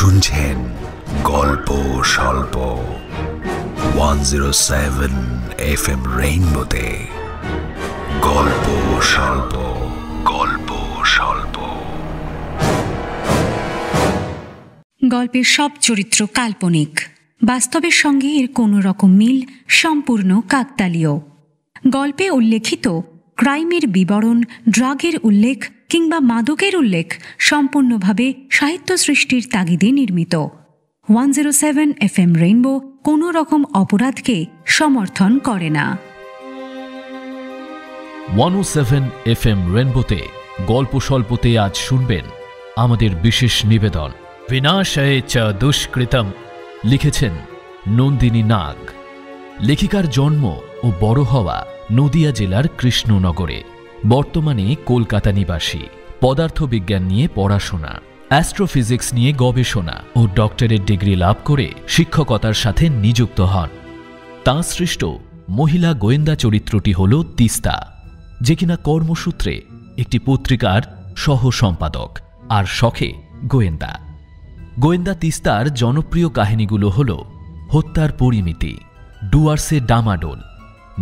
শুনছেন গল্প স্বল্প 107 FM রেইনবোতে। গল্প স্বল্প, গল্প স্বল্প। গল্পের সব চরিত্র কাল্পনিক, বাস্তবের সঙ্গে এর কোনো রকম মিল সম্পূর্ণ কাকতালীয়। গল্পে উল্লেখিত ক্রাইমের বিবরণ, ড্রাগের উল্লেখ কিংবা মাদকের উল্লেখ সম্পূর্ণভাবে সাহিত্য সৃষ্টির তাগিদে নির্মিত। 107 FM রেইনবো কোনো রকম অপরাধকে সমর্থন করে না। 107 FM রেইনবোতে গল্প স্বল্পতে আজ শুনবেন আমাদের বিশেষ নিবেদন বিনাশায়ে চ দুষ্কৃতম। লিখেছেন নন্দিনী নাগ। লেখিকার জন্ম ও বড় হওয়া নদিয়া জেলার কৃষ্ণনগরে, বর্তমানে কলকাতা নিবাসী। পদার্থবিজ্ঞান নিয়ে পড়াশোনা, অ্যাস্ট্রোফিজিক্স নিয়ে গবেষণা ও ডক্টরেট ডিগ্রি লাভ করে শিক্ষকতার সাথে নিযুক্ত হন। তাঁর সৃষ্ট মহিলা গোয়েন্দা চরিত্রটি হল তিস্তা, যে কিনা কর্মসূত্রে একটি পত্রিকার সহ সম্পাদক আর শখে গোয়েন্দা। গোয়েন্দা তিস্তার জনপ্রিয় কাহিনীগুলো হল হত্যার পরিমিতি, ডুয়ার্সে ডামাডোল,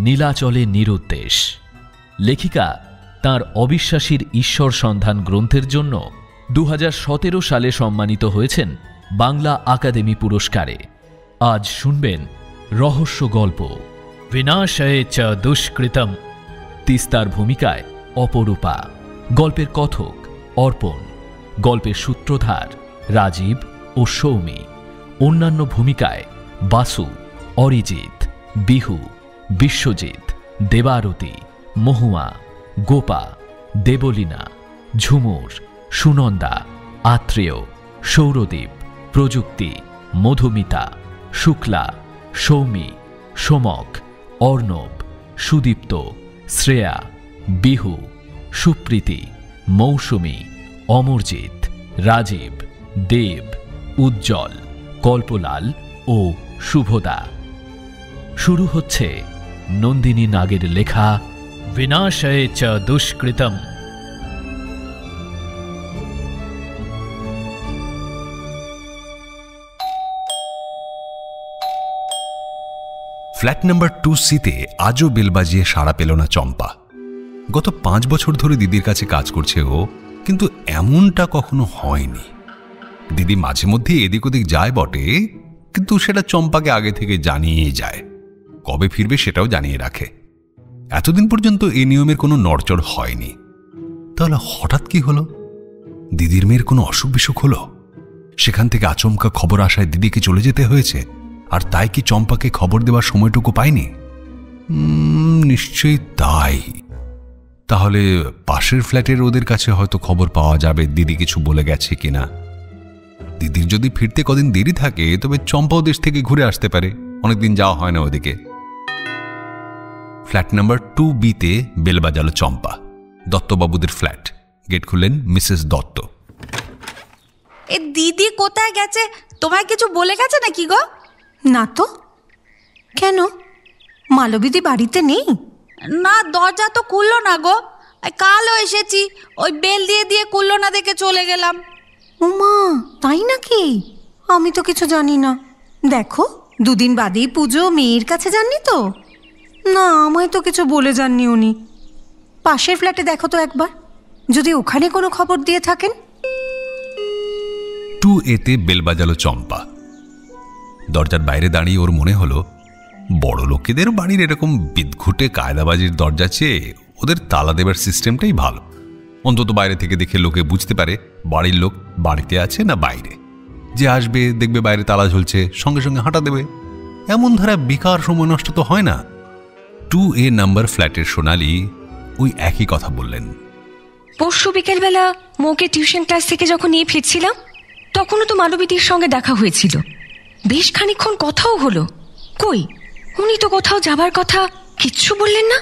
নীলাচলে নিরুদ্দেশ। লেখিকা তাঁর অবিশ্বাসীর ঈশ্বর সন্ধান গ্রন্থের জন্য 2017 সালে সম্মানিত হয়েছেন বাংলা আকাদেমি পুরস্কারে। আজ শুনবেন রহস্য গল্প বিনাশায়ে চ দুষ্কৃতম। তিস্তার ভূমিকায় অপরূপা, গল্পের কথক অর্পণ, গল্পের সূত্রধার রাজীব ও সৌমি, অন্যান্য ভূমিকায় বাসু, অরিজিৎ, বিহু, বিশ্বজিৎ, দেবারতী, মহুয়া, গোপা, দেবলীনা, ঝুমুর, সুনন্দা, আত্রেয়, সৌরদীপ, প্রযুক্তি, মধুমিতা, শুক্লা, সৌমি, সোমক, অর্ণব, সুদীপ্ত, শ্রেয়া, বিহু, সুপ্রীতি, মৌসুমী, অমরজিৎ, রাজীব, দেব, উজ্জ্বল, কল্পলাল ও শুভদা। শুরু হচ্ছে নন্দিনী নাগের লেখা বিনাশায়ে চ দুষ্কৃতম। ফ্ল্যাট নাম্বার 2C-তে আজও বেল বাজিয়ে সাড়া পেল না চম্পা। গত 5 বছর ধরে দিদির কাছে কাজ করছে ও, কিন্তু এমনটা কখনো হয়নি। দিদি মাঝে মধ্যে এদিক ওদিক যায় বটে, কিন্তু সেটা চম্পাকে আগে থেকে জানিয়ে যায়। কবে ফিরবে সেটাও জানিয়ে রাখে। এতদিন পর্যন্ত এই নিয়মের কোনো নড়চড় হয়নি। তাহলে হঠাৎ কি হলো? দিদির মেয়ের কোনো অসুখ বিসুখ হলো? সেখান থেকে আচমকা খবর আসায় দিদিকে চলে যেতে হয়েছে, আর তাই কি চম্পাকে খবর দেওয়ার সময়টুকু পায়নি? নিশ্চয়ই তাই। তাহলে পাশের ফ্ল্যাটের ওদের কাছে হয়তো খবর পাওয়া যাবে দিদি কিছু বলে গেছে কিনা। দিদির যদি ফিরতে কদিন দেরি থাকে, তবে চম্পাও দেশ থেকে ঘুরে আসতে পারে। অনেকদিন যাওয়া হয় না ওদিকে। ফ্ল্যাট নাম্বার 2B-তে বেল বাজালো চম্পা। দত্তবাবুদের ফ্ল্যাট। গেট খুললেন মিসেস দত্ত। এ দিদি কোথায় গেছে? তোমায় কিছু বলে গেছে নাকি গো? না তো। কেন, মালবিদি বাড়িতে নেই? না, দরজা তো খুললো না গো। কালও এসেছি, ওই বেল দিয়ে দিয়ে খুললো না দেখে চলে গেলাম। উমা, তাই নাকি? আমি তো কিছু জানি না। দেখো, 2 দিন বাদেই পুজো, মেয়ের কাছে যাননি তো? না, আমায় তো কিছু বলে যাননি উনি। পাশের ফ্ল্যাটে দেখো তো একবার, যদি ওখানে কোনো খবর দিয়ে থাকেন। 2A-তে বেল বাজালো চম্পা। দরজার বাইরে দাঁড়িয়ে ওর মনে হলো, বড় লোকেদের বাড়ির এরকম বিদঘুটে কায়দাবাজির দরজা চেয়ে ওদের তালা দেবার সিস্টেমটাই ভালো। অন্তত বাইরে থেকে দেখে লোকে বুঝতে পারে বাড়ির লোক বাড়িতে আছে না বাইরে। যে আসবে দেখবে বাইরে তালা ঝুলছে, সঙ্গে সঙ্গে হাঁটা দেবে। এমন ধারা বেকার সময় নষ্ট তো হয় না। 2A নাম্বার ফ্ল্যাটের সোনালি ওই একই কথা বললেন। পরশু বিকেলবেলা মৌকে টিউশন ক্লাস থেকে যখন নিয়ে ফিরছিলাম, তখনও তো মালবিদির সঙ্গে দেখা হয়েছিল। বেশ খানিকক্ষণ কথাও হলো। কই, উনি তো কোথাও যাবার কথা কিচ্ছু বললেন না।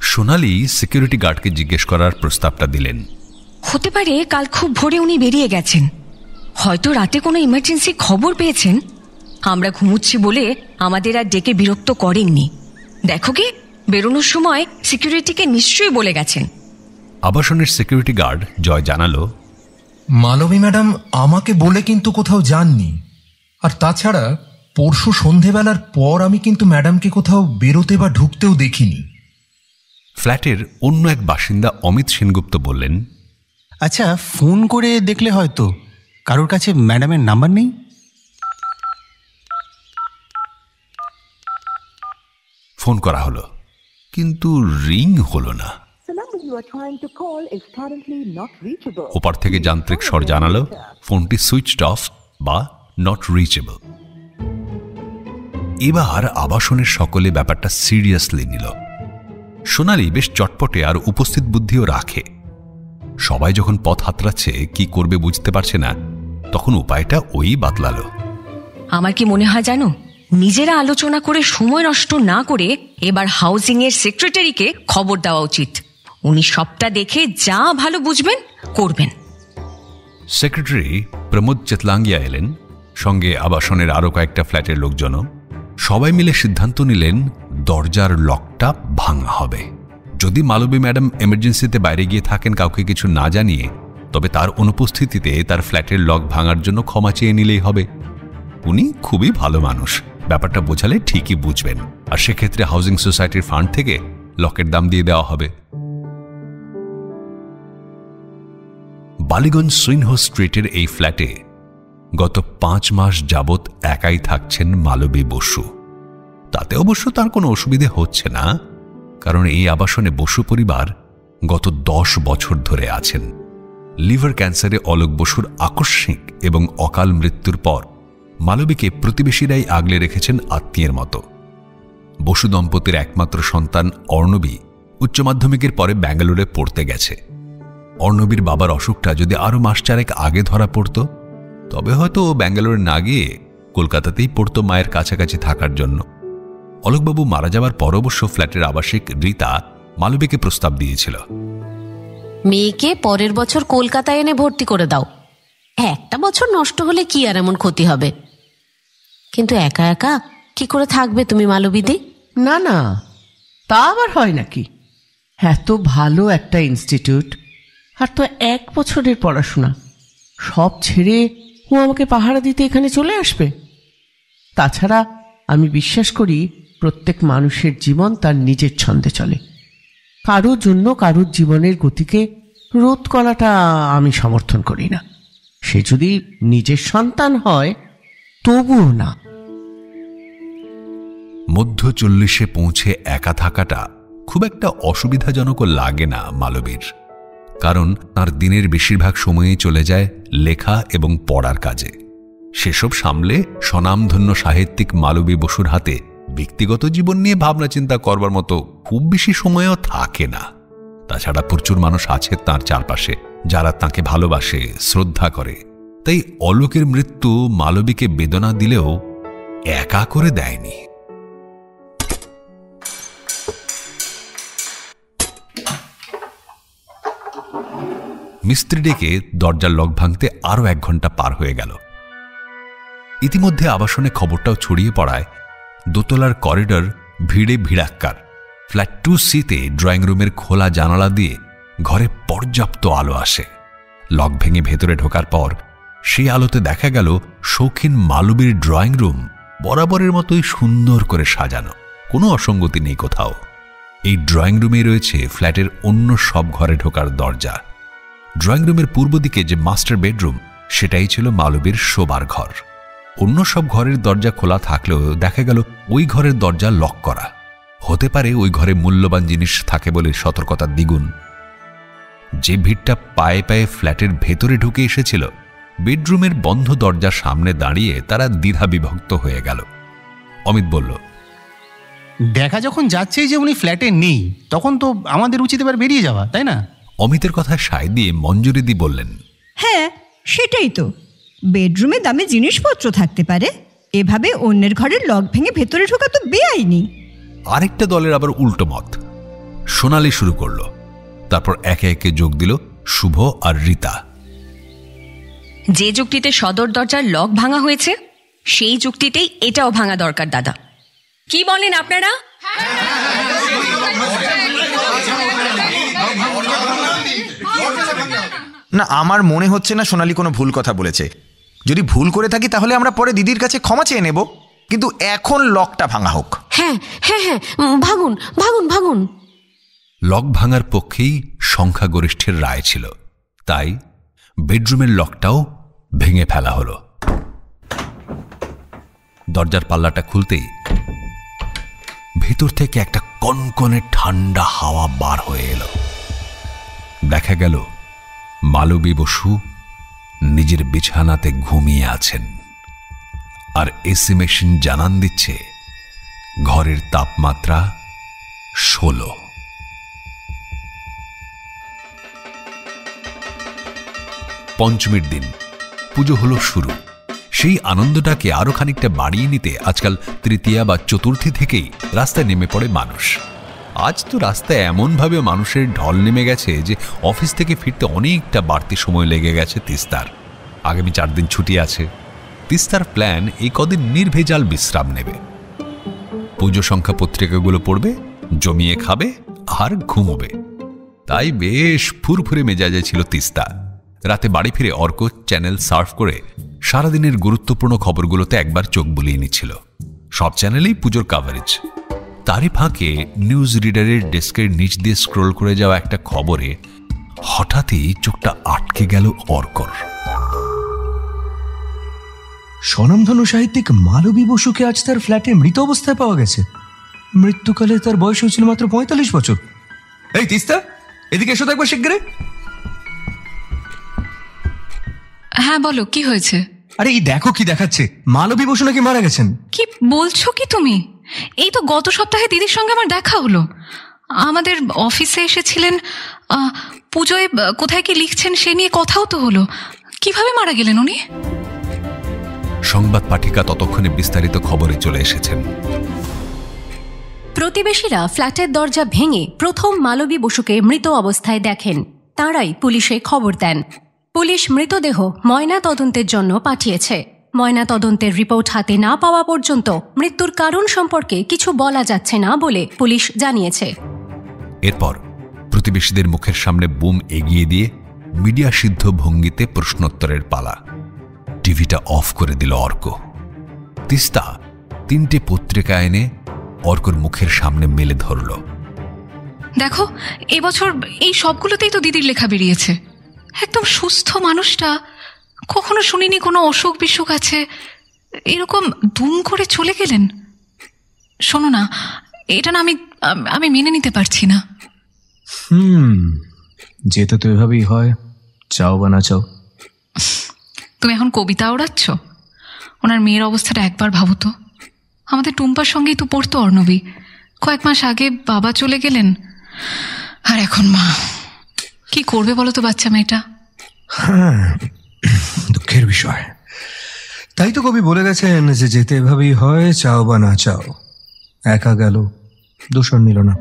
সোনালি সিকিউরিটি গার্ডকে জিজ্ঞেস করার প্রস্তাবটা দিলেন। হতে পারে কাল খুব ভোরে উনি বেরিয়ে গেছেন। হয়তো রাতে কোনো ইমার্জেন্সি খবর পেয়েছেন। আমরা ঘুমুচ্ছি বলে আমাদের আর ডেকে বিরক্ত করেননি। দেখো কি, বেরোনোর সময় সিকিউরিটিকে নিশ্চয়ই বলে গেছেন। আবাসনের সিকিউরিটি গার্ড জয় জানালো, মালবী ম্যাডাম আমাকে বলে কিন্তু কোথাও যাননি। আর তাছাড়া পরশু সন্ধেবেলার পর আমি কিন্তু ম্যাডামকে কোথাও বেরোতে বা ঢুকতেও দেখিনি। ফ্ল্যাটের অন্য এক বাসিন্দা অমিত সেনগুপ্ত বললেন, আচ্ছা, ফোন করে দেখলে হয়তো কারোর কাছে ম্যাডামের নাম্বার নেই? ফোন করা হলো, কিন্তু রিং হলো না। ওপার থেকে যান্ত্রিক স্বর জানালো ফোনটি সুইচড অফ বা নট রিচেবল। এবার আবাসনের সকলে ব্যাপারটা সিরিয়াসলি নিল। সোনালি বেশ চটপটে আর উপস্থিত বুদ্ধিও রাখে। সবাই যখন পথ হাতড়াচ্ছে, কি করবে বুঝতে পারছে না, তখন উপায়টা ওই বাতলালো। আমার কি মনে হয় জানো, নিজেরা আলোচনা করে সময় নষ্ট না করে এবার হাউজিং এর সেক্রেটারিকে খবর দেওয়া উচিত। উনি সবটা দেখে যা ভালো বুঝবেন করবেন। সেক্রেটারি প্রমোদ চেতলাঙ্গিয়া এলেন, সঙ্গে আবাসনের আরো কয়েকটা ফ্ল্যাটের লোকজনও। সবাই মিলে সিদ্ধান্ত নিলেন দরজার লকটা ভাঙা হবে। যদি মালবী ম্যাডাম এমার্জেন্সিতে বাইরে গিয়ে থাকেন কাউকে কিছু না জানিয়ে, তবে তার অনুপস্থিতিতে তার ফ্ল্যাটের লক ভাঙার জন্য ক্ষমা চেয়ে নিলেই হবে। উনি খুবই ভালো মানুষ, ব্যাপারটা বোঝালে ঠিকই বুঝবেন, আর সেক্ষেত্রে হাউজিং সোসাইটির ফান্ড থেকে লকের দাম দিয়ে দেওয়া হবে। বালিগঞ্জ সুইনহো স্ট্রিটের এই ফ্ল্যাটে গত 5 মাস যাবৎ একাই থাকছেন মালবী বসু। তাতে অবশ্য তার কোনো অসুবিধে হচ্ছে না, কারণ এই আবাসনে বসু পরিবার গত 10 বছর ধরে আছেন। লিভার ক্যান্সারে অলোক বসুর আকস্মিক এবং অকাল মৃত্যুর পর মালবীকে প্রতিবেশীরাই আগলে রেখেছেন আত্মীয়ের মতো। বসু দম্পতির একমাত্র সন্তান অর্ণবী উচ্চ মাধ্যমিকের পরে ব্যাঙ্গালোরে পড়তে গেছে। অর্ণবীর বাবার অসুখটা যদি আরো মাস 4 আগে ধরা পড়ত, তবে হয়তো ও ব্যাঙ্গালোরে না গিয়ে কলকাতাতেই পড়তো মায়ের কাছাকাছি থাকার জন্য। অলোকবাবু মারা যাওয়ার পর অবশ্য ফ্ল্যাটের আবাসিক রীতা মালবীকে প্রস্তাব দিয়েছিল, মেয়েকে পরের বছর কলকাতায় এনে ভর্তি করে দাও, একটা বছর নষ্ট হলে কি আর এমন ক্ষতি হবে। কিন্তু একা একা কি করে থাকবে তুমি মালবীদি? না না, তা আবার হয় নাকি? এত ভালো একটা ইনস্টিটিউট, আর তো 1 বছরের পড়াশোনা, সব ছেড়ে ও আমাকে পাহারা দিতে এখানে চলে আসবে? তাছাড়া আমি বিশ্বাস করি প্রত্যেক মানুষের জীবন তার নিজের ছন্দে চলে। কারোর জন্য কারোর জীবনের গতিকে রোধ করাটা আমি সমর্থন করি না। সে যদি নিজের সন্তান হয় তবুও না। মধ্য 40-এ পৌঁছে একা থাকাটা খুব একটা অসুবিধাজনকও লাগে না মালবীর, কারণ তার দিনের বেশিরভাগ সময়ই চলে যায় লেখা এবং পড়ার কাজে। সেসব সামলে স্বনামধন্য সাহিত্যিক মালবী বসুর হাতে ব্যক্তিগত জীবন নিয়ে ভাবনা চিন্তা করবার মতো খুব বেশি সময়ও থাকে না। তাছাড়া প্রচুর মানুষ আছে তার চারপাশে যারা তাকে ভালোবাসে, শ্রদ্ধা করে। তাই অলোকের মৃত্যু মালবীকে বেদনা দিলেও একা করে দেয়নি। মিস্ত্রি ডেকে দরজার লক ভাঙতে আরো 1 ঘন্টা পার হয়ে গেল। ইতিমধ্যে আবাসনে খবরটাও ছড়িয়ে পড়ায় দোতলার করিডর ভিড়ে ভিড়াক্কার। ফ্ল্যাট 2C-তে ড্রয়িং রুমের খোলা জানালা দিয়ে ঘরে পর্যাপ্ত আলো আসে। লক ভেঙে ভেতরে ঢোকার পর সেই আলোতে দেখা গেল শৌখিন মালবীর ড্রয়িং রুম বরাবরের মতোই সুন্দর করে সাজানো, কোনো অসঙ্গতি নেই কোথাও। এই ড্রয়িং রুমে রয়েছে ফ্ল্যাটের অন্য সব ঘরে ঢোকার দরজা। ড্রয়িং রুমের পূর্ব দিকে যে মাস্টার বেডরুম, সেটাই ছিল মালবীর শোবার ঘর। অন্য সব ঘরের দরজা খোলা থাকলেও দেখা গেল ওই ঘরের দরজা লক করা। হতে পারে ওই ঘরে মূল্যবান জিনিস থাকে বলে সতর্কতা দ্বিগুণ। যে ভিড়টা পায়ে পায়ে ফ্ল্যাটের ভেতরে ঢুকে এসেছিল, বেডরুমের বন্ধ দরজার সামনে দাঁড়িয়ে তারা দ্বিধা বিভক্ত হয়ে গেল। অমিত বলল, দেখা যখন যাচ্ছেই যে উনি ফ্ল্যাটে নেই, তখন তো আমাদের উচিত এবার বেরিয়ে যাওয়া, তাই না? অমিতের কথায় সায় দিয়ে মঞ্জুরিদি বললেন, হ্যাঁ সেটাই তো, বেডরুমে দামি জিনিসপত্র থাকতে পারে, এভাবে অন্যের ঘরের লক ভেঙে ভেতরে ঢোকা তো বেআইনি। আরেকটা দলের আবার উল্টো মত। সোনালি শুরু করল, তারপর একে একে যোগ দিল শুভ আর রীতা। যে যুক্তিতে সদর দরজার লক ভাঙা হয়েছে, সেই যুক্তিতেই এটাও ভাঙা দরকার দাদা। কি বলেন আপনারা? না, আমার মনে হচ্ছে না সোনালি কোনো ভুল কথা বলেছে। যদি ভুল করে থাকি তাহলে আমরা পরে দিদির কাছে ক্ষমা চেয়ে নেব, কিন্তু এখন লকটা ভাঙা হোক। হ্যাঁ হ্যাঁ হ্যাঁ, ভাঙুন ভাঙুন ভাঙুন। লক ভাঙার পক্ষেই সংখ্যাগরিষ্ঠের রায় ছিল, তাই বেডরুমের লকটাও ভেঙে ফেলা হলো। দরজার পাল্লাটা খুলতেই ভেতর থেকে একটা কনকনে ঠান্ডা হাওয়া বার হয়ে এলো। দেখা গেল মালবী বসু নিজের বিছানাতে ঘুমিয়ে আছেন, আর এসি মেশিন জানান দিচ্ছে ঘরের তাপমাত্রা 16। পঞ্চমীর দিন পুজো হলো শুরু। সেই আনন্দটাকে আরো খানিকটা বাড়িয়ে নিতে আজকাল তৃতীয়া বা চতুর্থী থেকেই রাস্তায় নেমে পড়ে মানুষ। আজ তো রাস্তায় এমনভাবে মানুষের ঢল নেমে গেছে যে অফিস থেকে ফিরতে অনেকটা বাড়তি সময় লেগে গেছে তিস্তার। আগামী 4 দিন ছুটি আছে। তিস্তার প্ল্যান এই কদিন নির্ভেজাল বিশ্রাম নেবে, পুজো সংখ্যা পত্রিকাগুলো পড়বে, জমিয়ে খাবে আর ঘুমোবে। তাই বেশ ফুরফুরে মেজাজে ছিল তিস্তা। রাতে বাড়ি ফিরে অর্ক চ্যানেল সার্ফ করে সারাদিনের গুরুত্বপূর্ণ খবরগুলোতে একবার চোখ বুলিয়ে নিচ্ছিল। সব চ্যানেলেই পুজোর কাভারেজ। তারই ফাঁকে নিউজ রিডারের ডেস্কের নিচ দিয়ে স্ক্রোল করে যাওয়া একটা খবরে হঠাৎই চোখটা আটকে গেল অর্কর। স্বনামধন্য সাহিত্যিক মালবী বসুকে আজ তার ফ্ল্যাটে মৃত অবস্থায় পাওয়া গেছে। মৃত্যুকালে তার বয়স হয়েছিল মাত্র 45 বছর। এই তিস্তা, এদিকে এসো তো একবার শিগগিরই। হ্যাঁ বলো, কি হয়েছে? আরে এই দেখো কি দেখাচ্ছে, মালবী বসু নাকি মারা গেছেন। কি বলছো কি তুমি? এই তো গত সপ্তাহে দিদির সঙ্গে আমার দেখা হলো। আমাদের অফিসে এসেছিলেন, পুজোয় কোথায় কি লিখছেন সে নিয়ে কথাও তো হলো। কিভাবে মারা গেলেন উনি? সংবাদ পাঠিকা ততক্ষণে বিস্তারিত খবরে চলে এসেছেন। প্রতিবেশীরা ফ্ল্যাটের দরজা ভেঙে প্রথম মালবী বসুকে মৃত অবস্থায় দেখেন। তাঁরাই পুলিশে খবর দেন। পুলিশ মৃতদেহ ময়না তদন্তের জন্য পাঠিয়েছে। ময়না তদন্তের রিপোর্ট হাতে না পাওয়া পর্যন্ত মৃত্যুর কারণ সম্পর্কে কিছু বলা যাচ্ছে না বলে পুলিশ জানিয়েছে। এরপর প্রতিবেশীদের মুখের সামনে বুম এগিয়ে দিয়ে মিডিয়া সিদ্ধ ভঙ্গিতে প্রশ্নোত্তরের পালা। টিভিটা অফ করে দিল অর্ক। তিস্তা 3টে পত্রিকা এনে অর্কর মুখের সামনে মেলে ধরল। দেখো, এবছর এই সবগুলোতেই তো দিদির লেখা বেরিয়েছে। একদম সুস্থ মানুষটা, কখনো শুনিনি কোনো অসুখ বিসুখ আছে, এরকম দুম করে চলে গেলেন। শোনো না, এটা না আমি মেনে নিতে পারছি না। যেতে তো এভাবেই হয়, চাও বা না চাও। তুমি এখন কবিতা ওড়াচ্ছ? ওনার মেয়ের অবস্থাটা একবার ভাবো তো। আমাদের টুম্পার সঙ্গেই তো পড়তো অর্ণবী। কয়েক মাস আগে বাবা চলে গেলেন, আর এখন মা। কি করবে বলো তো বাচ্চা মেয়েটা? হ্যাঁ, দুঃখের বিষয়। তাই তো কবি বলে গেছেন যে যেতে এভাবেই হয়, চাও বা না চাও। একা গেল, দূষণ নিল না।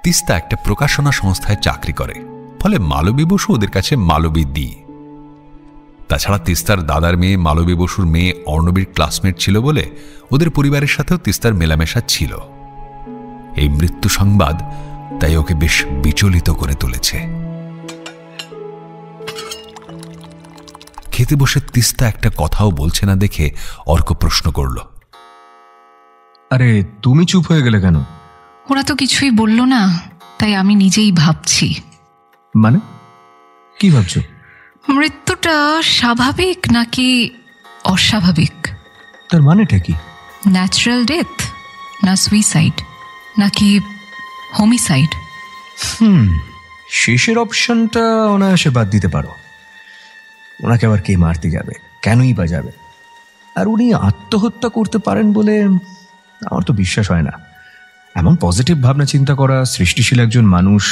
তিস্তা একটা প্রকাশনা সংস্থায় চাকরি করে, ফলে মালবী বসু ওদের কাছে মালবী দি। তাছাড়া তিস্তার দাদার মেয়ে মালবী বসুর মেয়ে অর্ণবীর ক্লাসমেট ছিল বলে ওদের পরিবারের সাথেও তিস্তার মেলামেশা ছিল। এই মৃত্যু সংবাদ তাই ওকে বেশ বিচলিত করে তুলেছে। খেতে বসে তিস্তা একটা কথাও বলছে না দেখে অর্ক প্রশ্ন করল, আরে তুমি চুপ হয়ে গেলে কেন? ওরা তো কিছুই বলল না, তাই আমি নিজেই ভাবছি। মানে কি ভাবছো? মৃত্যুটা স্বাভাবিক নাকি অস্বাভাবিক? তার মানেটা কি? ন্যাচারাল ডেথ না সুইসাইড নাকি হোমিসাইড? শেষের অপশনটা অনায়াসে বাদ দিতে পারো। ওনাকে আবার কে মারতে যাবে, কেনই বা যাবে? আর উনি আত্মহত্যা করতে পারেন বলে আমার তো বিশ্বাস হয় না। এমন পজিটিভ ভাবনা চিন্তা করা সৃষ্টিশীল একজন মানুষ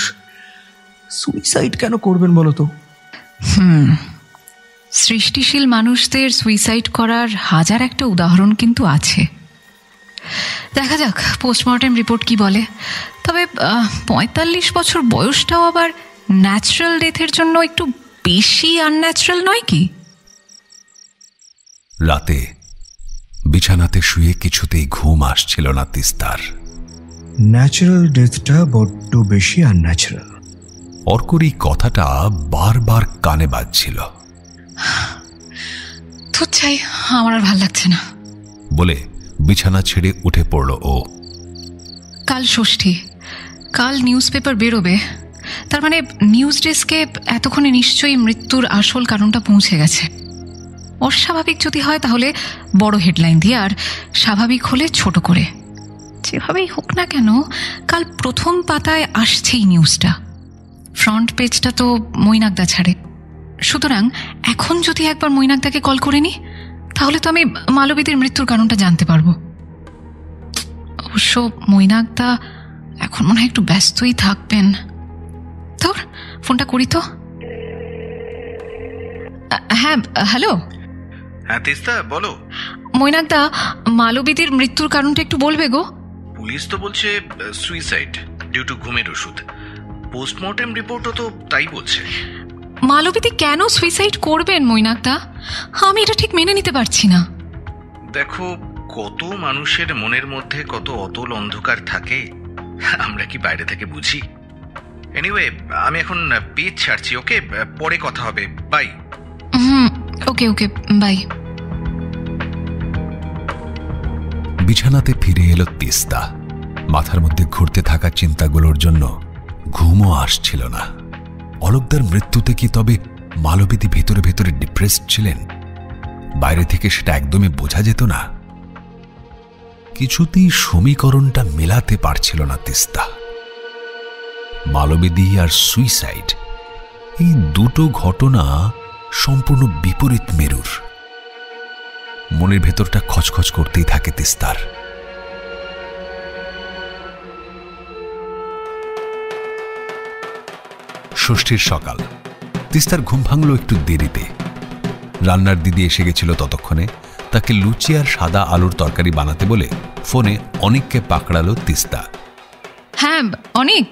সুইসাইড কেন করবেন বলো তো? সৃষ্টিশীল মানুষদের সুইসাইড করার হাজার একটা উদাহরণ কিন্তু আছে। দেখা যাক পোস্টমর্টেম রিপোর্ট কি বলে। তবে 45 বছর বয়সটাও আবার ন্যাচারাল ডেথের জন্য একটু বেশি আনন্যাচারাল নয় কি? রাতে বিছানাতে শুয়ে কিছুতেই ঘুম আসছিল না তিস্তার। ন্যাচারাল ডেথটা বড্ড বেশি আনন্যাচারাল। অর্কর এই কথাটা বারবার কানে বাজছিল। তোর চাই, আমার আর ভাল লাগছে না বলে বিছানা ছেড়ে উঠে পড়ল ও। কাল ষষ্ঠী, কাল নিউজ পেপার বেরোবে, তার মানে নিউজ ডেস্কে এতক্ষণে নিশ্চয়ই মৃত্যুর আসল কারণটা পৌঁছে গেছে। অস্বাভাবিক যদি হয় তাহলে বড় হেডলাইন দিয়ে, আর স্বাভাবিক হলে ছোট করে। যেভাবেই হোক না কেন কাল প্রথম পাতায় আসছেই নিউজটা। ফ্রন্ট পেজটা তো মৈনাকদা ছাড়ে, সুতরাং এখন যদি একবার মৈনাকদাকে কল করে নিই তাহলে তো আমি মালবিদির মৃত্যুর কারণটা জানতে পারবো। অবশ্য মৈনাকদা এখন মনে হয় একটু ব্যস্তই থাকবেন। তোর ফোনটা করি তো। হ্যাঁ, হ্যালো। হ্যাঁ তিস্তা, বলো। মৈনাকদা, মালবিদির মৃত্যুর কারণটা একটু বলবে গো? পুলিশ তো বলছে সুইসাইড ডিউ টু ঘুমের ওষুধ। পোস্টমর্টেম রিপোর্টও তো তাই বলছে। মালবিদি কেন সুইসাইড করবেন মৈনাকদা? আমি এটা ঠিক মেনে নিতে পারছি না। দেখো, কত মানুষের মনের মধ্যে কত অতল অন্ধকার থাকে, আমরা কি বাইরে থেকে বুঝি? এনিওয়ে, আমি এখন পেজ ছাড়ছি। ওকে, পরে কথা হবে। বাই। Okay okay, bye. বিছানাতে ফিরে এলো তিস্তা। মাথার মধ্যে ঘুরতে থাকা চিন্তাগুলোর জন্য ঘুমও আসছিল না। অলোকদার মৃত্যুতে কি তবে মালবিদি ভেতরে ভেতরে ডিপ্রেসড ছিলেন? বাইরে থেকে সেটা একদমই বোঝা যেত না। কিছুতেই সমীকরণটা মেলাতে পারছিল না তিস্তা। মালবিদি আর সুইসাইড, এই দুটো ঘটনা সম্পূর্ণ বিপরীত মেরুর। মনের ভেতরটা খচখচ করতেই থাকে তিস্তার। ষষ্ঠীর সকাল। তিস্তার ঘুম ভাঙল একটু দেরিতে। রান্নার দিদি এসে গেছিল ততক্ষণে। তাকে লুচি আর সাদা আলুর তরকারি বানাতে বলে ফোনে অনিককে পাকড়ালো তিস্তা। হ্যাঁ অনিক,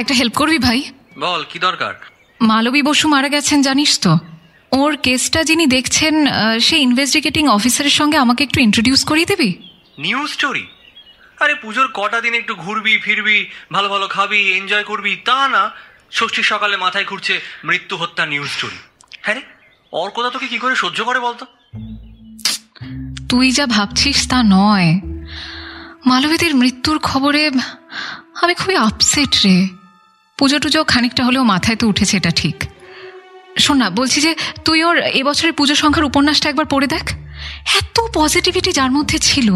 একটা হেল্প করবি ভাই? বল, কি দরকার? মালবী বসু মারা গেছেন জানিস তো? ওর কেসটা যিনি দেখছেন সেই ইনভেস্টিগেটিং অফিসারের সঙ্গে আমাকে একটু ইন্ট্রোডিউস করিয়ে দিবি? News story? আরে পুজোর কটা দিন একটু ঘুরবি ফিরবি, ভালো ভালো খাবি, এনজয় করবি, তা না ষষ্ঠীর সকালে মাথায় ঘুরছে মৃত্যু হত্যা নিউজ স্টোরি। হ্যাঁ রে, ওর কথা তোকে কি করে সহ্য করে বলতো? তুই যা ভাবছিস তা নয়। মালবিদির মৃত্যুর খবরে আমি খুবই আপসেট রে। পুজো টুজো খানিকটা হলেও মাথায় তো উঠেছে, এটা ঠিক। শোন না, বলছি যে তুই ওর এবছরের পুজো সংখ্যার উপন্যাসটা একবার পড়ে দেখ। এত পজিটিভিটি যার মধ্যে ছিল,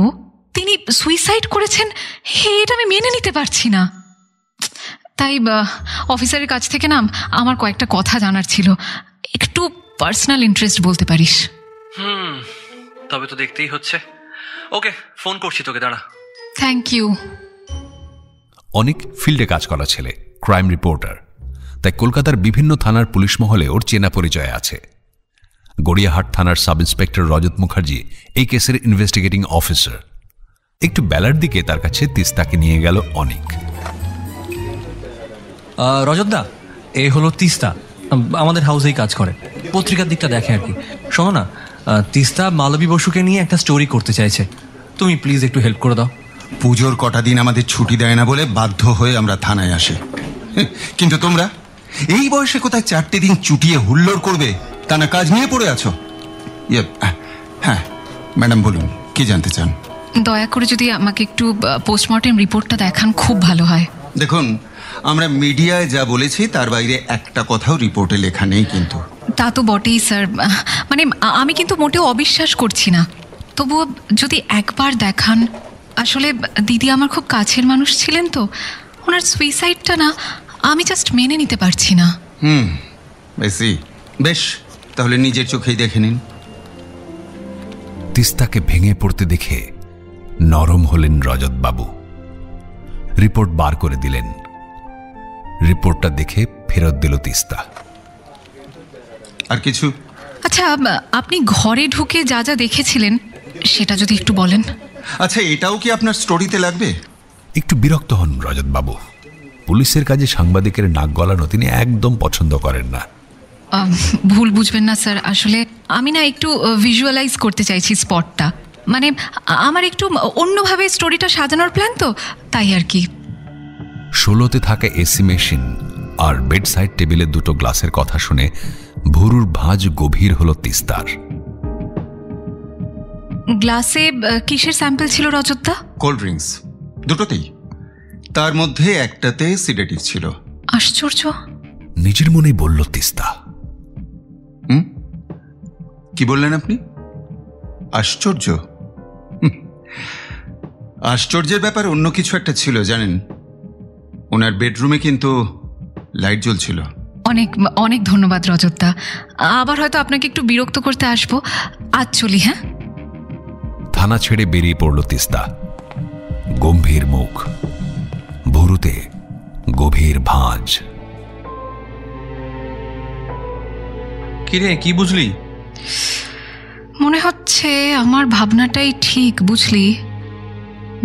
তিনি সুইসাইড করেছেন, এটা আমি মেনে নিতে পারছি না। তাই অফিসারের কাছ থেকে না আমার কয়েকটা কথা জানার ছিল। একটু পার্সোনাল ইন্টারেস্ট বলতে পারিস? তবে তো দেখতেই হচ্ছে। ওকে, ফোন করছি তোকে, দাঁড়া। Thank you. অনেক ফিল্ডে কাজ করা ছেলে, ক্রাইম রিপোর্টার। তাই কলকাতার বিভিন্ন থানার পুলিশ মহলে ওর চেনা পরিচয় আছে। গড়িয়াহাট থানার সাব ইন্সপেক্টর রজত মুখার্জি এই কেসের ইনভেস্টিগেটিং অফিসার। একটু বেলার দিকে তার কাছে তিস্তাকে নিয়ে গেল অনেক। রজতদা, এ হলো তিস্তা, আমাদের হাউসেই কাজ করে, পত্রিকার দিকটা দেখে আর কি। শোনো না, তিস্তা মালবী বসুকে নিয়ে একটা স্টোরি করতে চাইছে, তুমি প্লিজ একটু হেল্প করে দাও। পুজোর কটা দিন আমাদের ছুটি দেয় না বলে বাধ্য হয়ে আমরা থানায় আসি, কিন্তু তোমরা এই বয়সে কোথায় 4টে দিন চুটিয়ে হুল্লোড় করবে, তা না কাজ নিয়ে পড়ে আছো। হ্যাঁ ম্যাডাম, বলুন কি জানতে চান? দয়া করে যদি আমাকে একটু পোস্টমর্টেম রিপোর্টটা দেখান, খুব ভালো হয়। দেখুন, আমরা মিডিয়ায় যা বলেছি তার বাইরে একটা কথাও রিপোর্টে লেখা নেই। কিন্তু তা তো বটেই স্যার, মানে আমি কিন্তু মোটেও অবিশ্বাস করছি না। তবুও যদি একবার দেখান। আসলে দিদি আমার খুব কাছের মানুষ ছিলেন, তো ওনার সুইসাইডটা না আমি জাস্ট মেনে নিতে পারছি না। বেশ, তাহলে নিজের চোখেই দেখে নিন। তিস্তাকে ভেঙে পড়তে দেখে নরম হলেন রজত বাবু। রিপোর্ট বার করে দিলেন। রিপোর্টটা দেখে ফেরত দিল তিস্তা। আর কিছু? আচ্ছা, আপনি ঘরে ঢুকে যা যা দেখেছিলেন সেটা যদি একটু বলেন। আচ্ছা, এটাও কি আপনার স্টোরিতে লাগবে? একটু বিরক্ত হন রজত বাবু। পুলিশের কাজে সাংবাদিকের নাক গলানো তিনি একদম পছন্দ করেন না। ভুল বুঝবেন না স্যার, আসলে আমি না একটু ভিজুয়ালাইজ করতে চাইছি স্পটটা। মানে আমার একটু অন্যভাবে স্টোরিটা সাজানোর প্ল্যান, তো তাই আর কি। 16তে থাকা এসি মেশিন আর বেড সাইড টেবিলে দুটো গ্লাসের কথা শুনে ভুরুর ভাঁজ গভীর হলো তিস্তার। গ্লাসে কিসের স্যাম্পল ছিল রজতদা? কোল্ড ড্রিঙ্কস, দুটোতেই। তার মধ্যে একটাতে সিডেটিভ ছিল। আশ্চর্য, নিজের মনেই বলল তিস্তা। কি বললেন আপনি? আশ্চর্য? আশ্চর্যের ব্যাপার অন্য কিছু একটা ছিল জানেন। ওনার বেডরুমে কিন্তু লাইট জ্বলছিল। অনেক অনেক ধন্যবাদ রজতদা। আবার হয়তো আপনাকে একটু বিরক্ত করতে আসবো, আজ চলি। হ্যাঁ। থানা ছেড়ে বেরিয়ে পড়ল তিস্তা। গম্ভীর মুখ, ভুরুতে গভীর ভাঁজ। কিরে, কি বুঝলি? মনে হচ্ছে আমার ভাবনাটাই ঠিক, বুঝলি?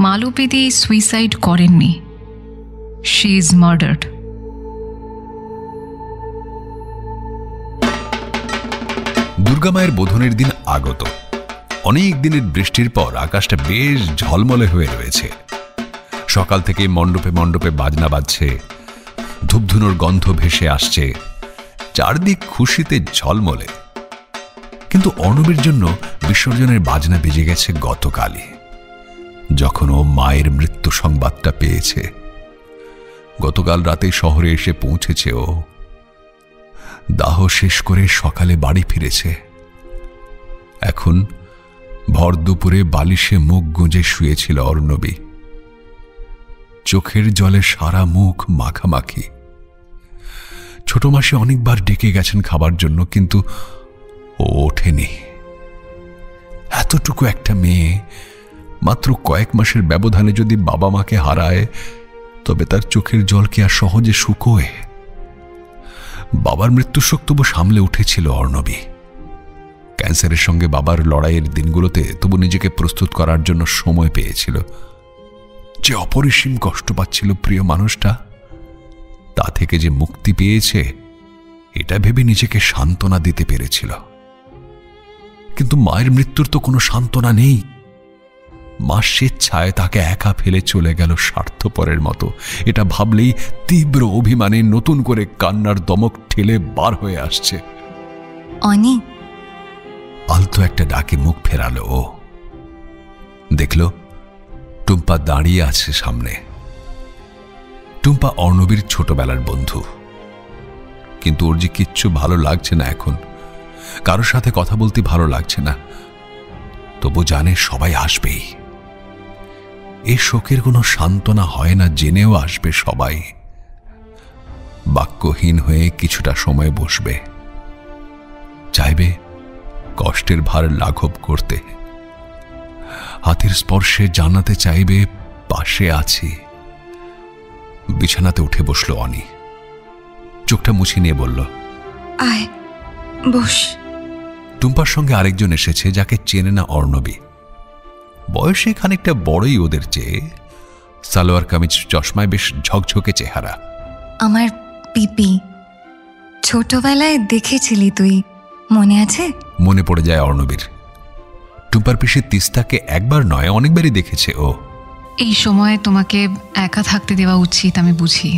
মালবিদি সুইসাইড করেননি, শি ইজ মার্ডার্ড। দুর্গামায়ের বোধনের দিন আগত। অনেক দিনের বৃষ্টির পর আকাশটা বেশ ঝলমলে হয়ে রয়েছে। সকাল থেকে মণ্ডপে মণ্ডপে বাজনা বাজছে, ধূপধুনোর গন্ধ ভেসে আসছে, চারদিক খুশিতে ঝলমলে। কিন্তু অর্ণবের জন্য বিসর্জনের বাজনা বেজে গেছে গতকালই, যখন ও মায়ের মৃত্যু সংবাদটা পেয়েছে। গতকাল রাতে শহরে এসে পৌঁছেছে ও। দাহ শেষ করে সকালে বাড়ি ফিরেছে। এখন ভর দুপুরে বালিশে মুখ গুঁজে শুয়েছিল অর্ণবী। চোখের জলে সারা মুখ মাখামাখি। ছোট মাসে অনেকবার ডেকে গেছেন খাবার জন্য, কিন্তু ও ওঠেনি। এতটুকু একটা মেয়ে মাত্র কয়েক মাসের ব্যবধানে যদি বাবা মাকে হারায়, তবে তার চোখের জল কি আর সহজে শুকোয়? বাবার মৃত্যুর শোক তবু সামলে উঠেছিল অর্ণবী। ক্যান্সারের সঙ্গে বাবার লড়াইয়ের দিনগুলোতে তবু নিজেকে প্রস্তুত করার জন্য সময় পেয়েছিল। যে অপরিসীম কষ্ট পাচ্ছিল প্রিয় মানুষটা, তা থেকে যে মুক্তি পেয়েছে, এটা ভেবে নিজেকে সান্ত্বনা দিতে পেরেছিল। কিন্তু মায়ের মৃত্যুর তো কোনো সান্ত্বনা নেই। মা স্বেচ্ছায় তাকে একা ফেলে চলে গেল স্বার্থপরের মতো। এটা ভাবলেই তীব্র অভিমানে নতুন করে কান্নার দমক ঠেলে বার হয়ে আসছে। অনি, আলতো একটা ডাকে মুখ ফেরালো ও। দেখল টুম্পা দাঁড়িয়ে আছে সামনে। টুম্পা অর্ণবীর ছোটবেলার বন্ধু, কিন্তু ওর যে কিচ্ছু ভালো লাগছে না এখন। কারোর সাথে কথা বলতে ভালো লাগছে না, তবু জানে সবাই আসবেই। এই শোকের কোনো সান্ত্বনা হয় না জেনেও আসবে সবাই। বাক্যহীন হয়ে কিছুটা সময় বসবে, চাইবে কষ্টের ভার লাঘব করতে। হাতের স্পর্শে জানাতে চাইবে পাশে আছি। বিছানাতে উঠে বসলো অনি। চোখটা মুছে নিয়ে বলল, আয় বস। টুম্পার সঙ্গে আরেকজন এসেছে, যাকে চেনে না অর্ণবী। বয়সে খানিকটা বড়ই ওদের চেয়ে। সালোয়ার কামিজ, চশমায় বেশ ঝকঝকে চেহারা। আমার পিপি, ছোটবেলায় দেখেছিলি তুই, মনে আছে? মনে পড়ে যায় অর্ণবীর। টুম্পার পিসি তিস্তাকে একবার নয় অনেকবারই দেখেছে ও। এই সময়ে তোমাকে একা থাকতে দেওয়া উচিত আমি বুঝি,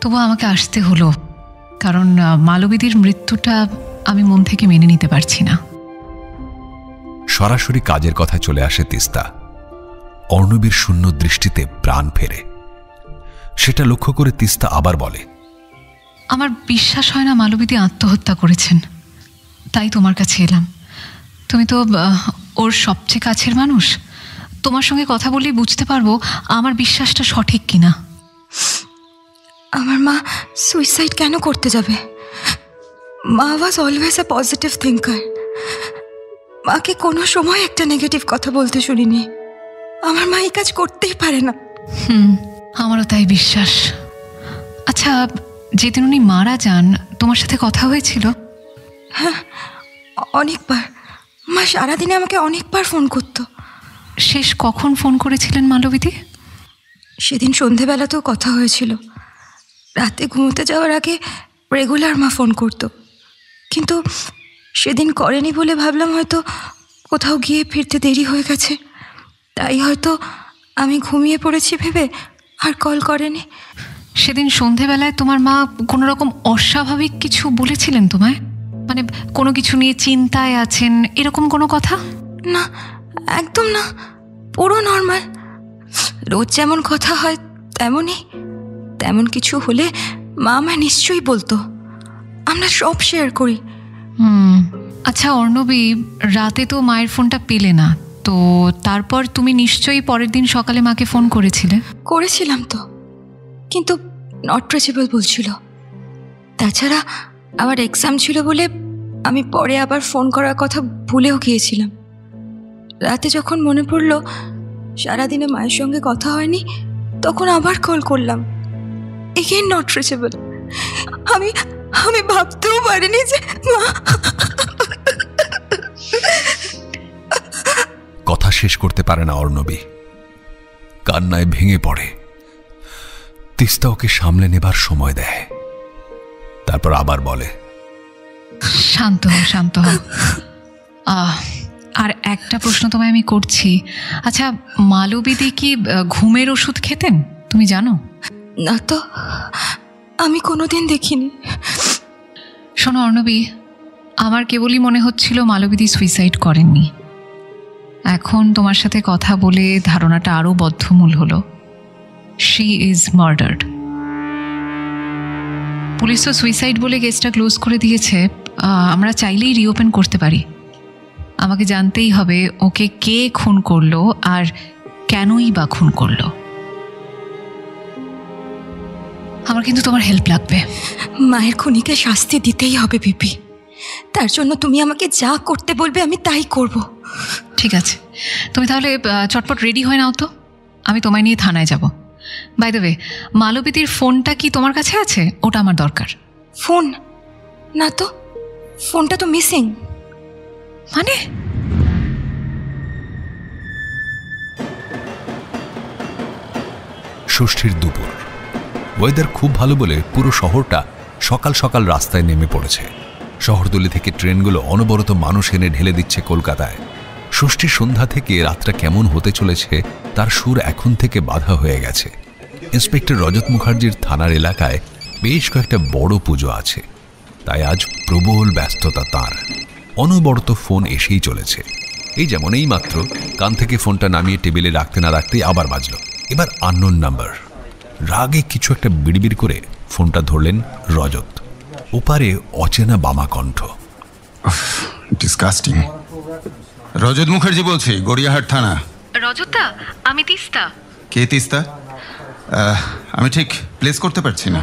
তবু আমাকে আসতে হলো, কারণ মালবিদির মৃত্যুটা আমি মন থেকে মেনে নিতে পারছি না। সরাসরি কাজের কথা চলে আসে তিস্তা। অর্ণবীর শূন্য দৃষ্টিতে প্রাণ ফেরে। সেটা লক্ষ্য করে তিস্তা আবার বলে, আমার বিশ্বাস হয় না মালবিদি আত্মহত্যা করেছেন, তাই তোমার কাছে এলাম। তুমি তো ওর সবচেয়ে কাছের মানুষ, তোমার সঙ্গে কথা বলেই বুঝতে পারবো আমার বিশ্বাসটা সঠিক কিনা। আমার মা সুইসাইড কেন করতে যাবে? মা was always a positive thinker. মাকে কোনো সময় একটা নেগেটিভ কথা বলতে শুনিনি। আমার মা এই কাজ করতেই পারে না। আমারও তাই বিশ্বাস। আচ্ছা, যেদিন উনি মারা যান তোমার সাথে কথা হয়েছিল? হ্যাঁ, অনেকবার। মা সারাদিনে আমাকে অনেকবার ফোন করতো। শেষ কখন ফোন করেছিলেন মালবিদি? সেদিন সন্ধেবেলাতেও কথা হয়েছিল। রাতে ঘুমোতে যাওয়ার আগে রেগুলার মা ফোন করতো, কিন্তু সেদিন করেনি বলে ভাবলাম হয়তো কোথাও গিয়ে ফিরতে দেরি হয়ে গেছে, তাই হয়তো আমি ঘুমিয়ে পড়েছি ভেবে আর কল করেনি। সেদিন সন্ধেবেলায় তোমার মা কোনো রকম অস্বাভাবিক কিছু বলেছিলেন তোমায়? মানে কোনো কিছু নিয়ে চিন্তায় আছেন এরকম কোনো কথা? না, একদম না, পুরো নর্মাল। রোজ যেমন কথা হয় তেমনই। তেমন কিছু হলে মা আমায় নিশ্চয়ই বলতো, আমরা সব শেয়ার করি। আচ্ছা অর্ণবী, রাতে তো মায়ের ফোনটা পেলে না, তো তারপর তুমি নিশ্চয়ই পরের দিন সকালে মাকে ফোন করেছিলাম তো, কিন্তু নট রিচেবল বলছিল। তাছাড়া আমার এক্সাম ছিল বলে আমি পরে আবার ফোন করার কথা ভুলেও গিয়েছিলাম। রাতে যখন মনে পড়লো সারাদিনে মায়ের সঙ্গে কথা হয়নি, তখন আবার কল করলাম, এগেইন নট রিচেবল। আমি ভাবতেও পারিনি যে মা। কথা শেষ করতে পারে না অর্ণবী, কান্নায় ভেঙে পড়ে। তিস্তা ওকে সামলে নেবার সময় দেয়, তারপর আবার বলে, শান্ত হও, শান্ত হও। আর একটা প্রশ্ন তোমায় আমি করছি, আচ্ছা মালবিদি কি ঘুমের ওষুধ খেতেন তুমি জানো? না তো, আমি কোনোদিন দেখিনি। শোনো অর্ণবী, আমার কেবলই মনে হচ্ছিল মালবিদি সুইসাইড করেননি। এখন তোমার সাথে কথা বলে ধারণাটা আরও বদ্ধমূল হলো, শি ইজ মার্ডার্ড। পুলিশ তো সুইসাইড বলে কেসটা ক্লোজ করে দিয়েছে। আমরা চাইলেই রিওপেন করতে পারি। আমাকে জানতেই হবে ওকে কে খুন করলো আর কেনই বা খুন করলো। আমার কিন্তু তোমার হেল্প লাগবে। মায়ের খুনিকে শাস্তি দিতেই হবে বিপি, তার জন্য তুমি আমাকে যা করতে বলবে আমি তাই করব। ঠিক আছে, তুমি তাহলে চটপট রেডি হয়ে নাও তো, আমি তোমায় নিয়ে থানায় যাব। বাই দ্য ওয়ে, মালবিদির ফোনটা কি তোমার কাছে আছে? ওটা আমার দরকার। ফোন? না তো, ফোনটা তো মিসিং। মানে? ষষ্ঠীর দুপুর, ওয়েদার খুব ভালো বলে পুরো শহরটা সকাল সকাল রাস্তায় নেমে পড়েছে। শহরতলি থেকে ট্রেনগুলো অনবরত মানুষ এনে ঢেলে দিচ্ছে কলকাতায়। ষষ্ঠীর সন্ধ্যা থেকে রাতটা কেমন হতে চলেছে তার সুর এখন থেকে বাধা হয়ে গেছে। ইন্সপেক্টর রজত মুখার্জির থানার এলাকায় বেশ কয়েকটা বড় পুজো আছে, তাই আজ প্রবল ব্যস্ততা তাঁর। অনবরত ফোন এসেই চলেছে। এই যেমন এই মাত্র কান থেকে ফোনটা নামিয়ে টেবিলে রাখতে না রাখতেই আবার বাজলো। এবার আননোন নাম্বার। রাগে কিছু একটা বিড়বিড় করে ফোনটা ধরলেন রজত। ওপারে অচেনা বামা কণ্ঠ। ডিসকাস্টিং। রজত মুখার্জি বলছি, গড়িয়াহাট থানা। রজতদা, আমি তিস্তা। কে তিস্তা? আমি ঠিক প্লেস করতে পারছি না।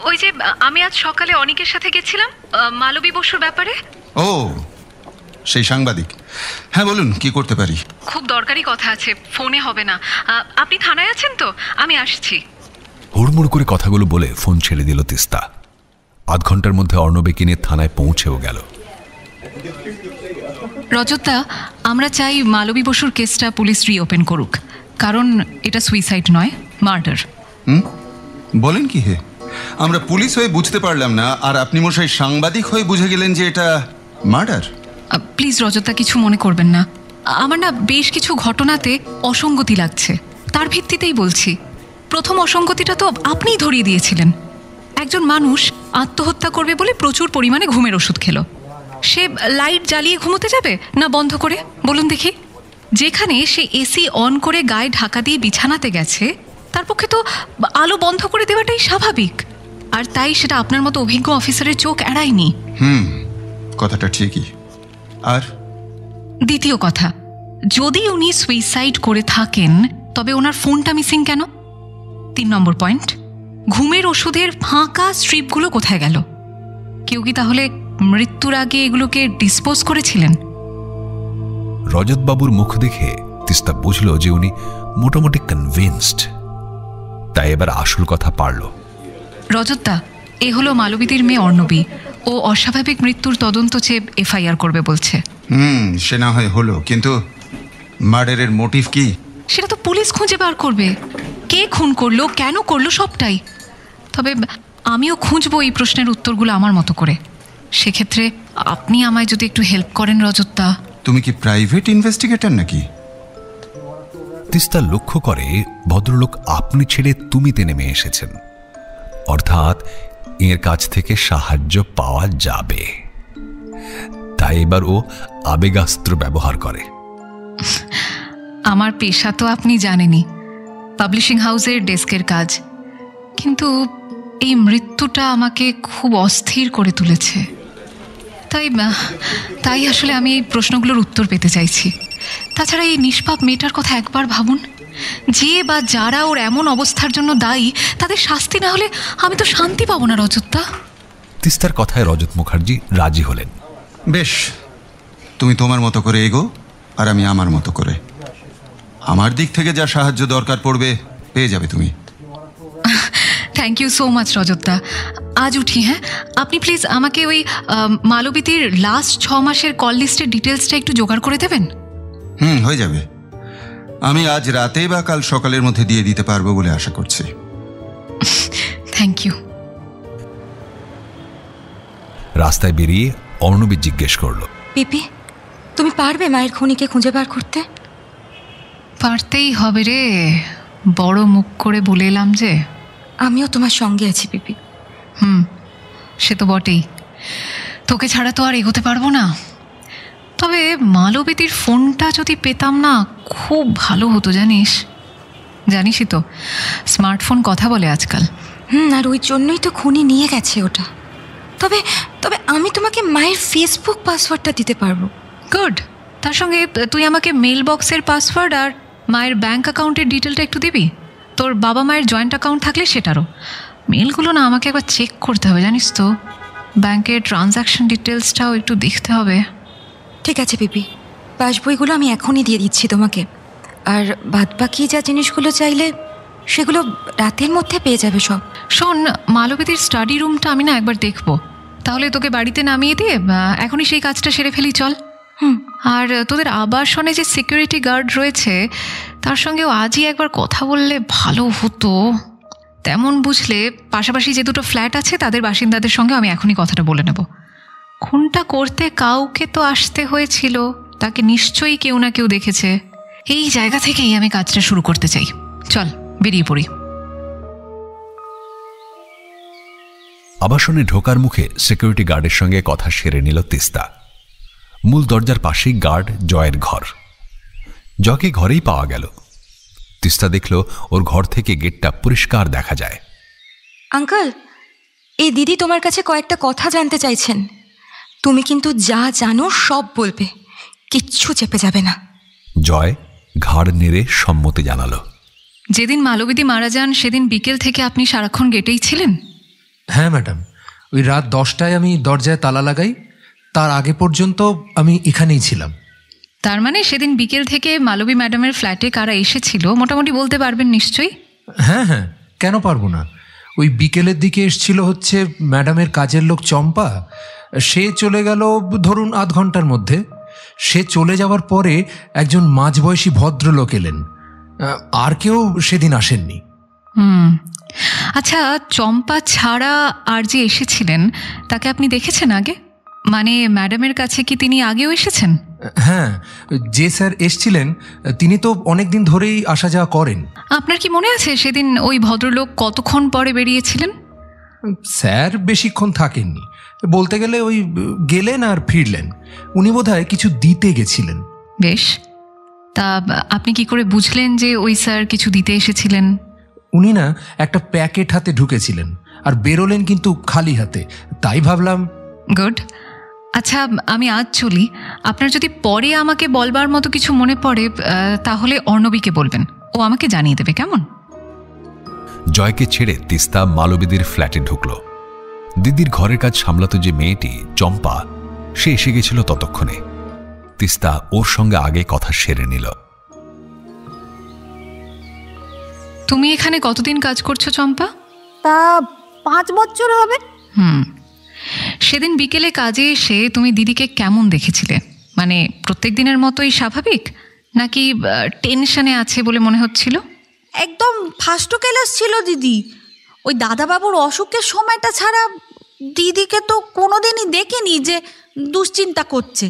ওই যে আমি আজ সকালে অনিকের সাথে গেছিলাম মালবী বসুর ব্যাপারে। ও, সেই সাংবাদিক। হ্যাঁ বলুন, কি করতে পারি? খুব দরকারি কথা আছে, ফোনে হবে না। আপনি থানায় আছেন তো? আমি আসছি। হুড়মুড় করে কথাগুলো বলে ফোন ছেড়ে দিল তিস্তা। আধ ঘন্টার মধ্যে অর্ণবীকে নিয়ে থানায় পৌঁছেও গেল। রজতদা, আমরা চাই মালবী বসুর কেসটা পুলিশ রিওপেন করুক, কারণ এটা সুইসাইড নয়, মার্ডার। বলেন কি হে? আমরা পুলিশ হয়ে বুঝতে পারলাম না, আর আপনি মশাই সাংবাদিক হয়ে বুঝে গেলেন যে এটা মার্ডার? প্লিজ রজতদা, কিছু মনে করবেন না। আমার না বেশ কিছু ঘটনাতে অসঙ্গতি লাগছে, তার ভিত্তিতেই বলছি। প্রথম অসঙ্গতিটা তো আপনিই ধরিয়ে দিয়েছিলেন। একজন মানুষ আত্মহত্যা করবে বলে প্রচুর পরিমাণে ঘুমের ওষুধ খেলো। সে লাইট জ্বালিয়ে ঘুমোতে যাবে না বন্ধ করে, বলুন দেখি? যেখানে সে এসি অন করে গায়ে ঢাকা দিয়ে বিছানাতে গেছে, তার পক্ষে তো আলো বন্ধ করে দেওয়াটাই স্বাভাবিক। আর তাই সেটা আপনার মতো অভিজ্ঞ অফিসারের চোখ এড়ায়নি। কথাটা ঠিকই। আর দ্বিতীয় কথা, যদি উনি সুইসাইড করে থাকেন তবে ওনার ফোনটা মিসিং কেন? 3 নম্বর পয়েন্ট, ঘুমের ওষুধের ফাঁকা স্ট্রিপগুলো কোথায় গেল? কেউ কি তাহলে মৃত্যুর আগে এগুলোকে ডিসপোজ করেছিলেন? রজতবাবুর মুখ দেখে তিস্তা বুঝল যে উনি মোটামুটি কনভিন্সড। তাই এবার আসল কথা পারল। রজতদা, এ হলো মালবিদির মেয়ে অর্ণবী। ও অস্বাভাবিক মৃত্যুর তদন্ত চেয়ে এফআইআর করবে বলছে। সে না হয় হলো, কিন্তু মার্ডারের মোটিভ কি? সেটা তো পুলিশ খুঁজে বার করবে। কে খুন করলো, কেন করলো, সবটাই। তবে আমিও খুঁজবো এই প্রশ্নের উত্তরগুলো আমার মতো করে। সেক্ষেত্রে আপনি আমায় যদি একটু হেল্প করেন রজতদা। তুমি কি প্রাইভেট ইনভেস্টিগেটর নাকি? তিস্তা লক্ষ্য করে ভদ্রলোক আপনি ছেড়ে তুমিতে নেমে এসেছেন। অর্থাৎ এর কাছ থেকে সাহায্য পাওয়া যাবে। তাই এবার ও আবেগাস্ত্র ব্যবহার করে। আমার পেশা তো আপনি জানেনই, পাবলিশিং হাউসের ডেস্কের কাজ, কিন্তু এই মৃত্যুটা আমাকে খুব অস্থির করে তুলেছে। তাই আসলে আমি এই প্রশ্নগুলোর উত্তর পেতে চাইছি। তাছাড়া এই নিষ্পাপ মেয়েটার কথা একবার ভাবুন, যে বা যারা ওর এমন অবস্থার জন্য দায়ী তাদের শাস্তি না হলে আমি তো শান্তি পাবো না রজতদা। তিস্তার কথায় রজত মুখার্জি রাজি হলেন। বেশ, তুমি তোমার মতো করে এগো আর আমি আমার মতো করে। আমার দিক থেকে যা সাহায্য দরকার পড়বে পেয়ে যাবে তুমি। থ্যাংক ইউ সো মাচ রজতদা। আজ উঠি, হ্যাঁ? আপনি প্লিজ আমাকে ওই মালবিতির লাস্ট 6 মাসের কল লিস্টের ডিটেলসটা একটু জোগাড় করে দেবেন। হয়ে যাবে। আমি আজ রাতে বা কাল সকালের মধ্যে দিয়ে দিতে পারবো বলে আশা করছি। Thank you. রাস্তায় বেরিয়ে অর্ণবী জিজ্ঞেস করলো, পিপি, তুমি পারবে মায়ের খুনিকে খুঁজে বার করতে? পারতেই হবে রে, বড় মুখ করে বলে এলাম যে। আমিও তোমার সঙ্গে আছি পিপি। সে তো বটেই, তোকে ছাড়া তো আর এগোতে পারবো না। তবে মালবিতির ফোনটা যদি পেতাম না খুব ভালো হতো, জানিসই তো স্মার্টফোন কথা বলে আজকাল। আর ওই জন্যই তো খুনি নিয়ে গেছে ওটা। তবে তবে আমি তোমাকে মায়ের ফেসবুক পাসওয়ার্ডটা দিতে পারবো। গুড। তার সঙ্গে তুই আমাকে মেল বক্সের পাসওয়ার্ড আর মায়ের ব্যাংক অ্যাকাউন্টের ডিটেলটা একটু দিবি। তোর বাবা মায়ের জয়েন্ট অ্যাকাউন্ট থাকলে সেটারও। মেলগুলো না আমাকে একবার চেক করতে হবে, জানিস তো, ব্যাংকের ট্রানজ্যাকশন ডিটেলসটাও একটু দেখতে হবে। ঠিক আছে পিপি, পাসবইগুলো আমি এখনই দিয়ে দিচ্ছি তোমাকে। আর বাদবাকি যা জিনিসগুলো চাইলে সেগুলো রাতের মধ্যে পেয়ে যাবে সব। শোন, মালবিতির স্টাডি রুমটা আমি না একবার দেখবো, তাহলে তোকে বাড়িতে নামিয়ে দিয়ে এখনই সেই কাজটা সেরে ফেলি, চল। আর তোদের আবাসনে যে সিকিউরিটি গার্ড রয়েছে তার সঙ্গেও আজই একবার কথা বললে ভালো হতো। তেমন বুঝলে পাশাপাশি যে দুটো ফ্ল্যাট আছে তাদের বাসিন্দাদের সঙ্গে আমি এখনই কথাটা বলে নেব। খুনটা করতে কাউকে তো আসতে হয়েছিল, তাকে নিশ্চয়ই কেউ না কেউ দেখেছে। এই জায়গা থেকেই আমি কাজটা শুরু করতে চাই। চল বেরিয়ে পড়ি। আবাসনে ঢোকার মুখে সিকিউরিটি গার্ডের সঙ্গে কথা সেরে নিল তিস্তা। মূল দরজার পাশেই গার্ড জয়ের ঘর। জয়কে ঘরেই পাওয়া গেল। তিস্তা দেখল ওর ঘর থেকে গেটটা পরিষ্কার দেখা যায়। আঙ্কেল, এই দিদি তোমার কাছে কয়েকটা কথা জানতে চাইছেন। তুমি কিন্তু যা জানো সব বলবে, কিচ্ছু চেপে যাবে না। জয় ঘাড় নেড়ে সম্মতি জানালো। যেদিন মালবিতি মারা যান সেদিন বিকেল থেকে আপনি সারাক্ষণ গেটেই ছিলেন? হ্যাঁ ম্যাডাম, ওই রাত 10টায় আমি দরজায় তালা লাগাই, তার আগে পর্যন্ত আমি এখানেই ছিলাম। তার মানে সেদিন বিকেল থেকে মালবী ম্যাডামের ফ্ল্যাটে কারা এসেছিল মোটামুটি বলতে পারবেন নিশ্চয়ই? হ্যাঁ, কেন পারবো না। ওই বিকেলের দিকে এসছিল হচ্ছে ম্যাডামের কাজের লোক চম্পা। সে চলে গেল ধরুন আধ ঘন্টার মধ্যে। সে চলে যাওয়ার পরে একজন মাঝবয়সী ভদ্রলোক এলেন, আর কেউ সেদিন আসেননি। আচ্ছা, চম্পা ছাড়া আর যে এসেছিলেন তাকে আপনি দেখেছেন আগে? মানে ম্যাডামের কাছে কি তিনি আগেও এসেছেন? হ্যাঁ, যে স্যার এসছিলেন তিনি তো অনেকদিন ধরেই আসা যাওয়া করেন। আপনার কি মনে আছে সেদিন ওই ভদ্রলোক কতক্ষণ পরে বেরিয়েছিলেন? স্যার বেশিক্ষণ থাকেননি, বলতে গেলে ওই গেলেন আর ফিরলেন। উনি বোধহয় কিছু দিতে গেছিলেন। বেশ, তা আপনি কি করে বুঝলেন যে ওই স্যার কিছু দিতে এসেছিলেন? উনি না একটা প্যাকেট হাতে ঢুকেছিলেন আর বেরোলেন কিন্তু খালি হাতে, তাই ভাবলাম। গুড। আচ্ছা, আমি আজ চলি। আপনার যদি পরে আমাকে বলবার মতো কিছু মনে পড়ে তাহলে অর্ণবীকে বলবেন, ও আমাকে জানিয়ে দেবে, কেমন? জয়কে ছেড়ে তিস্তা মালবিদির ফ্ল্যাটে ঢুকল। দিদির ঘরের কাজ সামলাতো যে মেয়েটি চম্পা, সে এসে গেছিল ততক্ষণে। তিস্তা ওর সঙ্গে আগে কথা সেরে নিল। তুমি এখানে কতদিন কাজ করছো চম্পা? তা 5 বছর হবে। সেদিন বিকেলে কাজে এসে তুমি দিদিকে কেমন দেখেছিলে? মানে প্রত্যেক দিনের মতোই স্বাভাবিক, নাকি টেনশনে আছে বলে মনে হচ্ছিল? একদম ফার্স্ট ক্লাস ছিল দিদি। ওই দাদাবাবুর অসুখের সময়টা ছাড়া দিদিকে তো কোনোদিনই দেখিনি যে দুশ্চিন্তা করছে।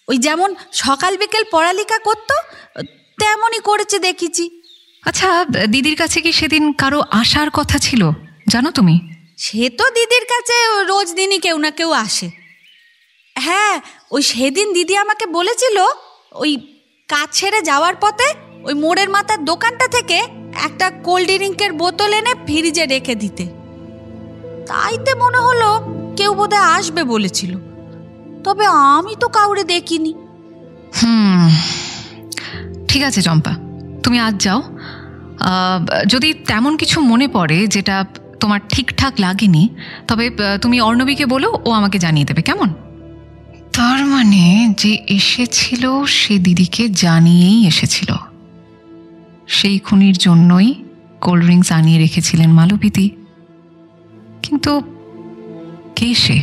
ওই যেমন সকাল বিকেল পড়ালেখা করতো তেমনই করেছে দেখেছি। আচ্ছা, দিদির কাছে কি সেদিন কারো আসার কথা ছিল জানো তুমি? সে তো দিদির কাছে রোজ দিনই কেউ না কেউ আসে। হ্যাঁ, ওই সেদিন দিদি আমাকে বলেছিল ওই কাজ ছেড়ে যাওয়ার পথে ওই মোড়ের মাথার দোকানটা থেকে একটা কোল্ড ড্রিঙ্কের বোতল এনে ফ্রিজে রেখে দিতে। তাইতে মনে হলো কেউ বোধহয় আসবে বলেছিল, তবে আমি তো কাউরে দেখিনি। ঠিক আছে চম্পা, তুমি আজ যাও। যদি তেমন কিছু মনে পড়ে যেটা তোমার ঠিকঠাক লাগেনি, তবে তুমি অর্ণবীকে বলো, ও আমাকে জানিয়ে দেবে, কেমন? তার মানে যে এসেছিল সে দিদিকে জানিয়েই এসেছিল। সেই খুনির জন্যই কোল্ড ড্রিঙ্কস আনিয়ে রেখেছিলেন মালবিদি। কিন্তু কে সে?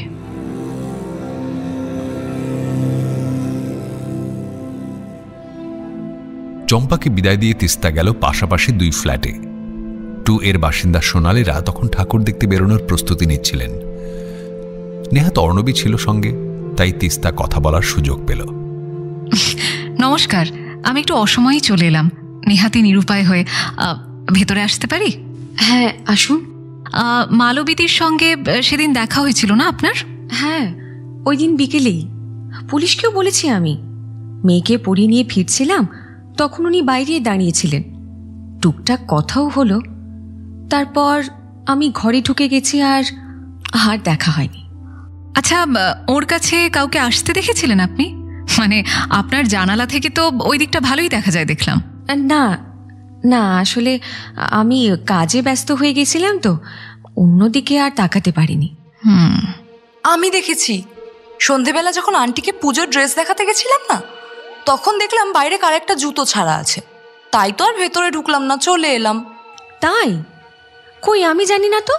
চম্পাকে বিদায় দিয়ে তিস্তা গেল পাশাপাশি 2 ফ্ল্যাটে। 2 এর বাসিন্দা সোনালীরা তখন ঠাকুর দেখতে বেরোনোর প্রস্তুতি নিচ্ছিলেন। নেহাত অর্ণবী ছিল সঙ্গে, তাই তিস্তা কথা বলার সুযোগ পেল। নমস্কার, আমি একটু অসময়েই চলে এলাম, নেহাতি নিরুপায় হয়ে। ভেতরে আসতে পারি? হ্যাঁ আসুন। মালবিদির সঙ্গে সেদিন দেখা হয়েছিল না আপনার? হ্যাঁ, ওই দিন বিকেলেই। পুলিশকেও বলেছি আমি। মেয়েকে পড়িয়ে নিয়ে ফিরছিলাম, তখন উনি বাইরে দাঁড়িয়েছিলেন। টুকটাক কথাও হলো। তারপর আমি ঘরে ঢুকে গেছি, আর দেখা হয়নি। আচ্ছা, ওর কাছে কাউকে আসতে দেখেছিলেন আপনি? মানে আপনার জানালা থেকে তো ওই দিকটা ভালোই দেখা যায় দেখলাম। না না, আসলে আমি কাজে ব্যস্ত হয়ে গেছিলাম তো, অন্যদিকে আর তাকাতে পারিনি। আমি দেখেছি, সন্ধেবেলা যখন আন্টিকে পুজোর ড্রেস দেখাতে গেছিলাম না, তখন দেখলাম বাইরে কার একটা জুতো ছাড়া আছে। তাই তো আর ভেতরে ঢুকলাম না, চলে এলাম। তাই? কই, আমি জানি না তো।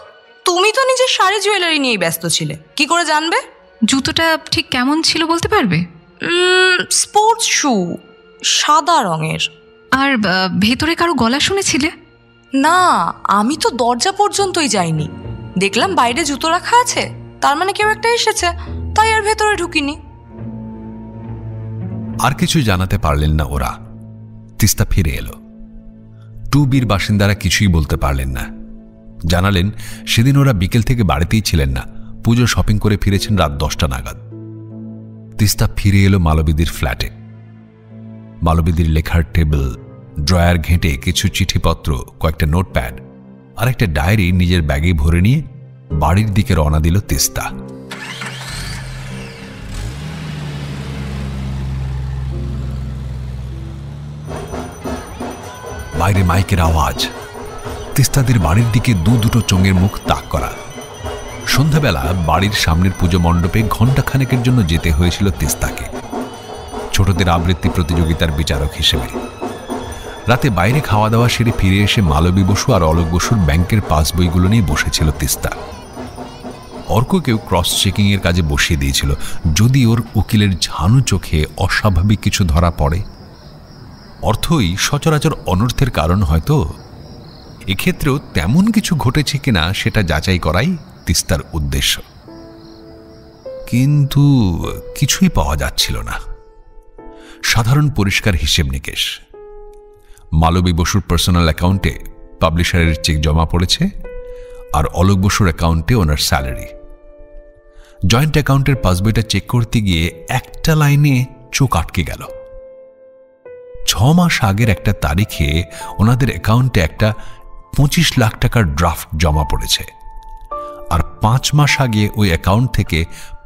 তুমি তো নিজের শাড়ি জুয়েলারি নিয়েই ব্যস্ত ছিলে, কি করে জানবে? জুতোটা ঠিক কেমন ছিল বলতে পারবে? স্পোর্টস শু, সাদা রঙের। আর ভেতরে কারো গলা শুনেছিলে? না, আমি তো দরজা পর্যন্তই যাইনি। দেখলাম বাইরে জুতো রাখা আছে, তার মানে কেউ একটা এসেছে, তাই আর ভেতরে ঢুকিনি। আর কিছু জানাতে পারলেন না ওরা। তিস্তা ফিরে এলো। 2বির বাসিন্দারা কিছুই বলতে পারলেন না। জানালেন সেদিন ওরা বিকেল থেকে বাড়িতেই ছিলেন না, পুজো শপিং করে ফিরেছেন রাত 10টা নাগাদ। তিস্তা ফিরে এলো মালবিদির ফ্ল্যাটে। মালবিদির লেখার টেবিল, ড্রয়ার ঘেঁটে কিছু চিঠিপত্র, কয়েকটা নোটপ্যাড আর একটা ডায়েরি নিজের ব্যাগে ভরে নিয়ে বাড়ির দিকে রওনা দিল তিস্তা। বাইরে মাইকের আওয়াজ, তিস্তাদের বাড়ির দিকে দুটো চোঙের মুখ তাক করা। সন্ধ্যাবেলা বাড়ির সামনের পুজো মণ্ডপে ঘণ্টাখানেকের জন্য যেতে হয়েছিল তিস্তাকে, ছোটদের আবৃত্তি প্রতিযোগিতার বিচারক হিসেবে। রাতে বাইরে খাওয়া দাওয়া সেরে ফিরে এসে মালবী বসু আর অলোক বসুর ব্যাংকের পাসবইগুলো নিয়ে বসেছিল তিস্তা। অর্ককেও ক্রস চেকিং এর কাজে বসিয়ে দিয়েছিল, যদি ওর উকিলের ঝানু চোখে অস্বাভাবিক কিছু ধরা পড়ে। অর্থই সচরাচর অনর্থের কারণ হয়তো, এক্ষেত্রেও তেমন কিছু ঘটেছে কিনা সেটা যাচাই করাই তিস্তার উদ্দেশ্য। কিন্তু কিছুই পাওয়া যাচ্ছিল না। সাধারণ পরিষ্কার হিসেব নিকেশ। মালবী বসুর পার্সোনাল অ্যাকাউন্টে পাবলিশারের চেক জমা পড়েছে, আর অলোক বসুর অ্যাকাউন্টে ওনার স্যালারি। জয়েন্ট অ্যাকাউন্টের পাসবইটা চেক করতে গিয়ে একটা লাইনে চোখ আটকে গেল। 6 মাস আগের একটা তারিখে ওনাদের অ্যাকাউন্টে একটা 25 লাখ টাকার ড্রাফট জমা পড়েছে, আর 5 মাস আগে ওই অ্যাকাউন্ট থেকে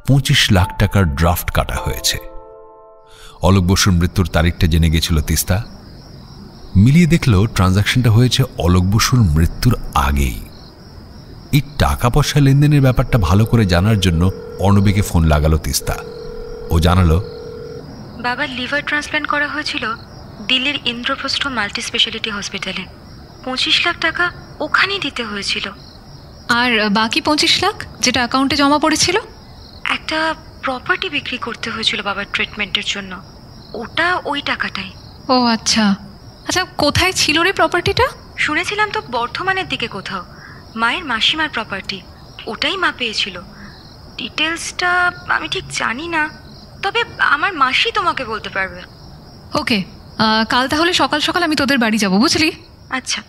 25 লাখ টাকার ড্রাফট কাটা হয়েছে। অলোক বসুর মৃত্যুর তারিখটা জেনে গেছিল তিস্তা। মিলিয়ে দেখল ট্রানজাকশনটা হয়েছে অলোক বসুর মৃত্যুর আগেই। এই টাকা পয়সা লেনদেনের ব্যাপারটা ভালো করে জানার জন্য অর্ণবীকে ফোন লাগালো তিস্তা। ও জানালো, বাবার লিভার ট্রান্সপ্ল্যান্ট করা হয়েছিল দিল্লির ইন্দ্রপ্রস্থ মাল্টি স্পেশালিটি হসপিটালে। 25 লাখ টাকা ওখানেই দিতে হয়েছিল। আর বাকি 25 লাখ যেটা অ্যাকাউন্টে জমা পড়েছিল? একটা প্রপার্টি বিক্রি করতে হয়েছিল বাবার ট্রিটমেন্টের জন্য, ওটা ওই টাকাটাই। ও আচ্ছা আচ্ছা, কোথায় ছিল রে প্রপার্টিটা? শুনেছিলাম তো বর্ধমানের দিকে কোথাও, মায়ের মাসিমার প্রপার্টি, ওটাই মা পেয়েছিল। ডিটেলসটা আমি ঠিক জানি না, তবে আমার মাসি তোমাকে বলতে পারবে। ওকে, কাল তাহলে সকাল সকাল আমি তোদের বাড়ি যাব, বুঝলি? আচ্ছা।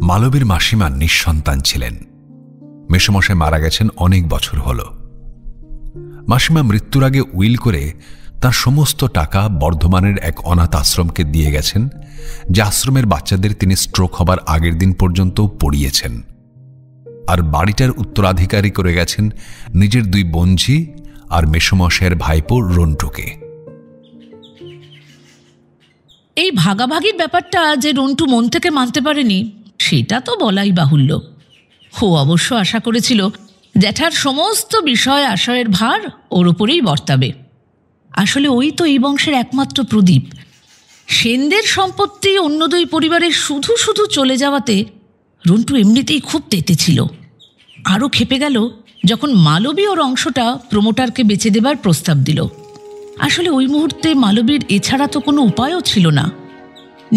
মালবীর মাসিমা নিঃসন্তান ছিলেন। মেসোমশাই মারা গেছেন অনেক বছর হল। মাসিমা মৃত্যুর আগে উইল করে তার সমস্ত টাকা বর্ধমানের এক অনাথ আশ্রমকে দিয়ে গেছেন, যে আশ্রমের বাচ্চাদের তিনি স্ট্রোক হবার আগের দিন পর্যন্ত পড়িয়েছেন। আর বাড়িটার উত্তরাধিকারী করে গেছেন নিজের 2 বোনঝি আর মেসোমশাইয়ের ভাইপো রন্টুকে। এই ভাগাভাগির ব্যাপারটা যে রন্টু মন থেকে মানতে পারেনি সেটা তো বলাই বাহুল্য। ও অবশ্য আশা করেছিল জ্যাঠার সমস্ত বিষয় আশয়ের ভার ওর ওপরেই বর্তাবে। আসলে ওই তো এই বংশের একমাত্র প্রদীপ। সেনদের সম্পত্তি অন্য 2 পরিবারের শুধু শুধু চলে যাওয়াতে রন্টু এমনিতেই খুব তেতেছিল। আরও খেপে গেল যখন মালবী ওর অংশটা প্রমোটারকে বেচে দেবার প্রস্তাব দিল। আসলে ওই মুহূর্তে মালবীর এছাড়া তো কোনো উপায়ও ছিল না।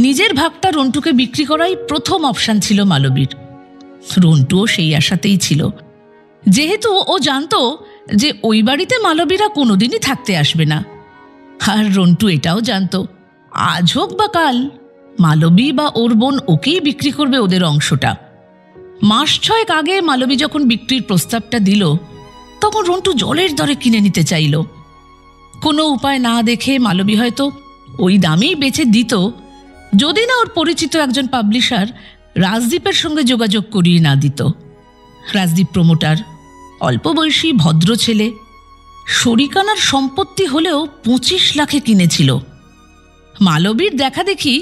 নিজের ভাগটা রন্টুকে বিক্রি করাই প্রথম অপশান ছিল মালবীর। রন্টুও সেই আশাতেই ছিল, যেহেতু ও জানতো যে ওই বাড়িতে মালবীরা কোনোদিনই থাকতে আসবে না। আর রন্টু এটাও জানতো আজ হোক বা কাল মালবী বা ওর বোন ওকেই বিক্রি করবে ওদের অংশটা। মাস 6 আগে মালবী যখন বিক্রির প্রস্তাবটা দিল তখন রন্টু জলের দরে কিনে নিতে চাইল। কোনো উপায় না দেখে মালবী হয়তো ওই দামেই বেচে দিত, যদি না ওর পরিচিত একজন পাবলিশার রাজদীপের সঙ্গে যোগাযোগ করিয়ে না দিত। রাজদীপ প্রমোটার, অল্প বয়সী ভদ্র ছেলে, শরিকানার সম্পত্তি হলেও 25 লাখে কিনেছিল। মালবীর দেখা দেখি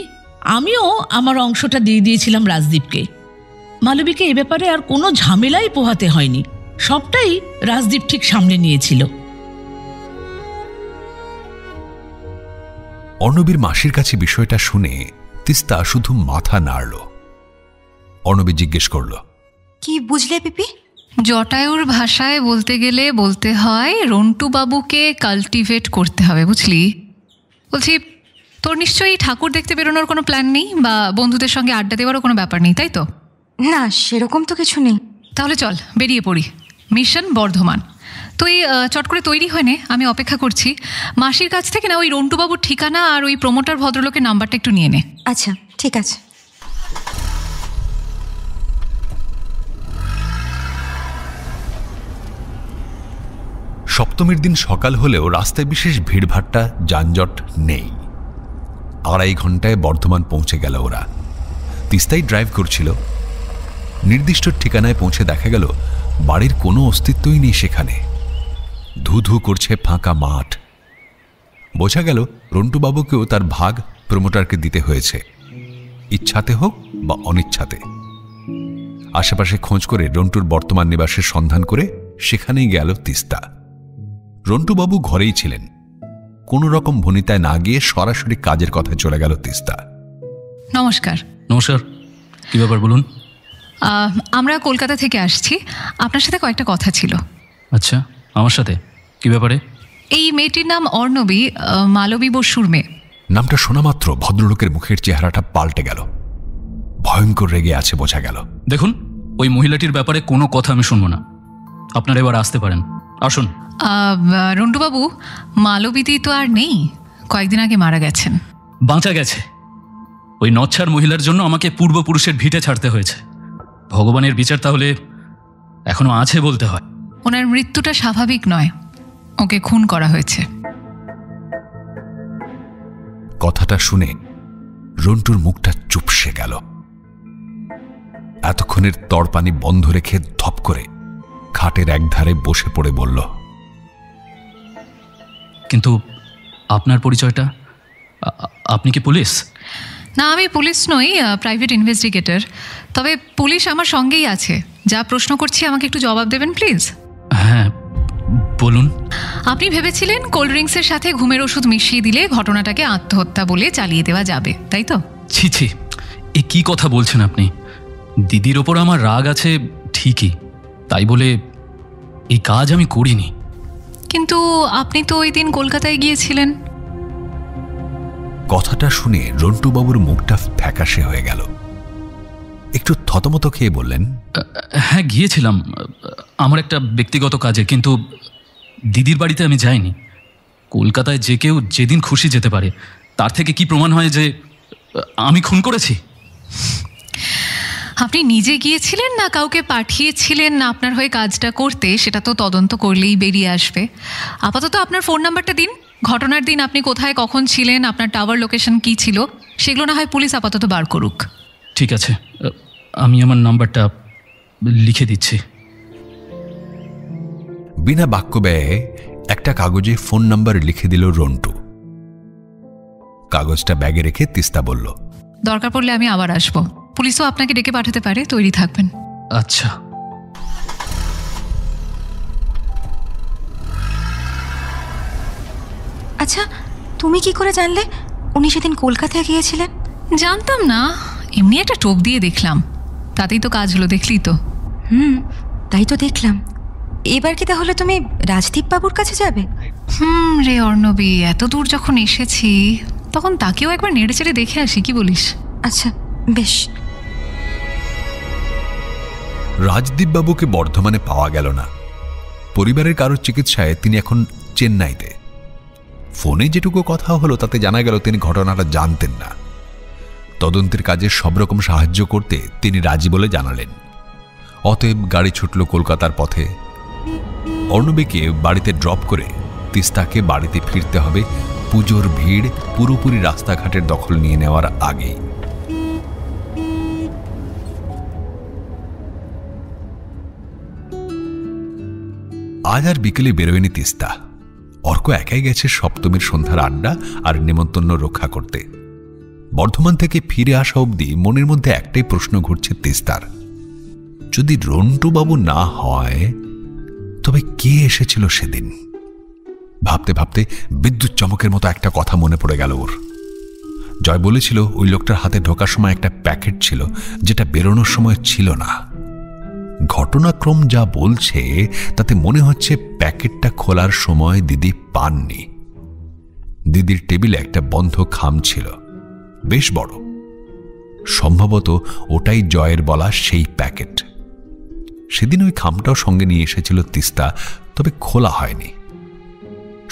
আমিও আমার অংশটা দিয়ে দিয়েছিলাম রাজদীপকে। মালবীকে এ ব্যাপারে আর কোনো ঝামেলাই পোহাতে হয়নি, সবটাই রাজদীপ ঠিক সামলে নিয়েছিল। অর্ণবীর মাসির কাছে বিষয়টা শুনে তিস্তা শুধু মাথা নাড়ল। অর্ণবী জিজ্ঞেস করল, কি বুঝলে পিপি? জটায়ুর ভাষায় বলতে গেলে বলতে হয় রন্টু বাবুকে কাল্টিভেট করতে হবে, বুঝলি? বলছি, তোর নিশ্চয়ই ঠাকুর দেখতে বেরোনোর কোনো প্ল্যান নেই, বা বন্ধুদের সঙ্গে আড্ডা দেওয়ারও কোনো ব্যাপার নেই, তাই তো? না, সেরকম তো কিছু নেই। তাহলে চল বেরিয়ে পড়ি। মিশন বর্ধমান। তুই চট করে তৈরি হয় নে, আমি অপেক্ষা করছি। মাসির কাছ থেকে না ওই রন্টুবাবুর ঠিকানা আর ওই প্রমোটার ভদ্রলোকের নাম্বারটা একটু নিয়ে নে। আচ্ছা, ঠিক আছে। সপ্তমীর দিন সকাল হলেও রাস্তায় বিশেষ ভিড়ভাট্টা যানজট নেই। 2.5 ঘন্টায় বর্ধমান পৌঁছে গেল ওরা। তিস্তাই ড্রাইভ করছিল। নির্দিষ্ট ঠিকানায় পৌঁছে দেখা গেল বাড়ির কোনো অস্তিত্বই নেই সেখানে। ধু ধু করছে ফাঁকা মাঠ। বোঝা গেল রন্টুবাবুকেও তার ভাগ প্রমোটারকে দিতে হয়েছে, ইচ্ছাতে হোক বা অনিচ্ছাতে। আশেপাশে খোঁজ করে রন্টুর বর্তমান নিবাসের সন্ধান করে সেখানেই গেল তিস্তা। রন্টুবাবু ঘরেই ছিলেন। কোনো রকম ভনিতায় না গিয়ে সরাসরি কাজের কথায় চলে গেল তিস্তা। নমস্কার। নমস্কার, কি ব্যাপার বলুন? আমরা কলকাতা থেকে আসছি, আপনার সাথে কয়েকটা কথা ছিল। আচ্ছা, আমার সাথে কি ব্যাপারে? এই মেয়েটির নাম অর্ণবী, মালবী বসুর মেয়ে। নামটা শোনা মাত্র ভদ্রলোকের মুখের চেহারাটা পাল্টে গেল। ভয়ঙ্কর রেগে আছে বোঝা গেল। দেখুন, ওই মহিলাটির ব্যাপারে কোনো কথা আমি শুনবো না। আপনারা এবার আসতে পারেন, আসুন। রন্টুবাবু, মালবীদি তো আর নেই, কয়েকদিন আগে মারা গেছেন। বাঁচা গেছে? ওই নচ্ছার মহিলার জন্য আমাকে পূর্বপুরুষের ভিটে ছাড়তে হয়েছে। ভগবানের বিচার তাহলে এখনো আছে বলতে হয়। ওনার মৃত্যুটা স্বাভাবিক নয়, ওকে খুন করা হয়েছে। কথাটা শুনে রন্টুর মুখটা চুপসে গেল। এতক্ষণের তড়পানি বন্ধ রেখে ধপ করে খাটের একধারে বসে পড়ে বলল, কিন্তু আপনার পরিচয়টা? আপনি কি পুলিশ? না, আমি পুলিশ নই, প্রাইভেট ইনভেস্টিগেটর। তবে পুলিশ আমার সঙ্গেই আছে। যা প্রশ্ন করছি আমাকে একটু জবাব দেবেন প্লিজ। হ্যাঁ বলুন। আপনি ভেবেছিলেন কোল্ড ড্রিঙ্কসের সাথে ঘুমের ওষুধ মিশিয়ে দিলে ঘটনাটাকে আত্মহত্যা বলে চালিয়ে দেওয়া যাবে, তাই তো? ছি ছি, এ কি কথা বলছেন আপনি? দিদির ওপর আমার রাগ আছে ঠিকই, তাই বলে এই কাজ আমি করিনি। কিন্তু আপনি তো ওই দিন কলকাতায় গিয়েছিলেন। কথাটা শুনে রন্টুবাবুর মুখটা ফ্যাকাশে হয়ে গেল। একটু থতমত খেয়ে বললেন, হ্যাঁ গিয়েছিলাম আমার একটা ব্যক্তিগত কাজে, কিন্তু দিদির বাড়িতে আমি যাইনি। কলকাতায় যে কেউ যেদিন খুশি যেতে পারে, তার থেকে কি প্রমাণ হয় যে আমি খুন করেছি? আপনি নিজে গিয়েছিলেন না কাউকে পাঠিয়েছিলেন না আপনার হয়ে কাজটা করতে, সেটা তো তদন্ত করলেই বেরিয়ে আসবে। আপাতত আপনার ফোন নাম্বারটা দিন। ঘটনার দিন আপনি কোথায় কখন ছিলেন, আপনার টাওয়ার লোকেশন কি ছিল, সেগুলো না হয় পুলিশ আপাতত বার করুক। ঠিক আছে, আমি আমার নাম্বারটা লিখে দিচ্ছি। বিনা বাক্য ব্যয়ে একটা কাগজে ফোন নাম্বার লিখে দিল রন্টু। কাগজটা ব্যাগে রেখে তিস্তা বলল, দরকার পড়লে আমি আবার আসবো। পুলিশও আপনাকে ডেকে পাঠাতে পারে, তৈরি থাকবেন। আচ্ছা। আচ্ছা, তুমি কি করে জানলে উনি সেদিন কলকাতায় গিয়েছিলেন? জানতাম না, এমনি একটা টোপ দিয়ে দেখলাম, তাতেই তো কাজ হলো, দেখলি তো। তাই তো দেখলাম। এবার কি তাহলে তুমি রাজদীপ বাবুর কাছে যাবে? রে অর্ণবী, এত দূর যখন এসেছি তখন তাকেও একবার নেড়ে চেড়ে দেখে আসি, কি বলিস? আচ্ছা, বেশ। রাজদীপ বাবুকে বর্ধমানে পাওয়া গেল না। পরিবারের কারোর চিকিৎসায় তিনি এখন চেন্নাইতে। ফোনে যেটুকু কথা হলো তাতে জানা গেল তিনি ঘটনাটা জানতেন না। তদন্তের কাজে সব রকম সাহায্য করতে তিনি রাজি বলে জানালেন। অতএব গাড়ি ছুটল কলকাতার পথে। অর্ণবীকে বাড়িতে ড্রপ করে তিস্তাকে বাড়িতে ফিরতে হবে পুজোর ভিড় পুরোপুরি রাস্তাঘাটের দখল নিয়ে নেওয়ার আগেই। আজ আর বিকেলে বেরোয়নি তিস্তা। অর্ক একাই গেছে সপ্তমীর সন্ধ্যার আড্ডা আর নেমন্তন্ন রক্ষা করতে। বর্ধমান থেকে ফিরে আসা অবধি মনের মধ্যে একটাই প্রশ্ন ঘুরছে তিস্তার, যদি রন্টু বাবু না হয় তবে কে এসেছিল সেদিন? ভাবতে ভাবতে বিদ্যুৎ চমকের মতো একটা কথা মনে পড়ে গেল ওর। জয় বলেছিল ওই লোকটার হাতে ঢোকার সময় একটা প্যাকেট ছিল যেটা বেরোনোর সময় ছিল না। ঘটনাক্রম যা বলছে তাতে মনে হচ্ছে প্যাকেটটা খোলার সময় দিদি পাননি। দিদির টেবিলে একটা বন্ধ খাম ছিল, বেশ বড়। সম্ভবত ওটাই জয়ের বলা সেই প্যাকেট। সেদিন ওই খামটাও সঙ্গে নিয়ে এসেছিল তিস্তা, তবে খোলা হয়নি।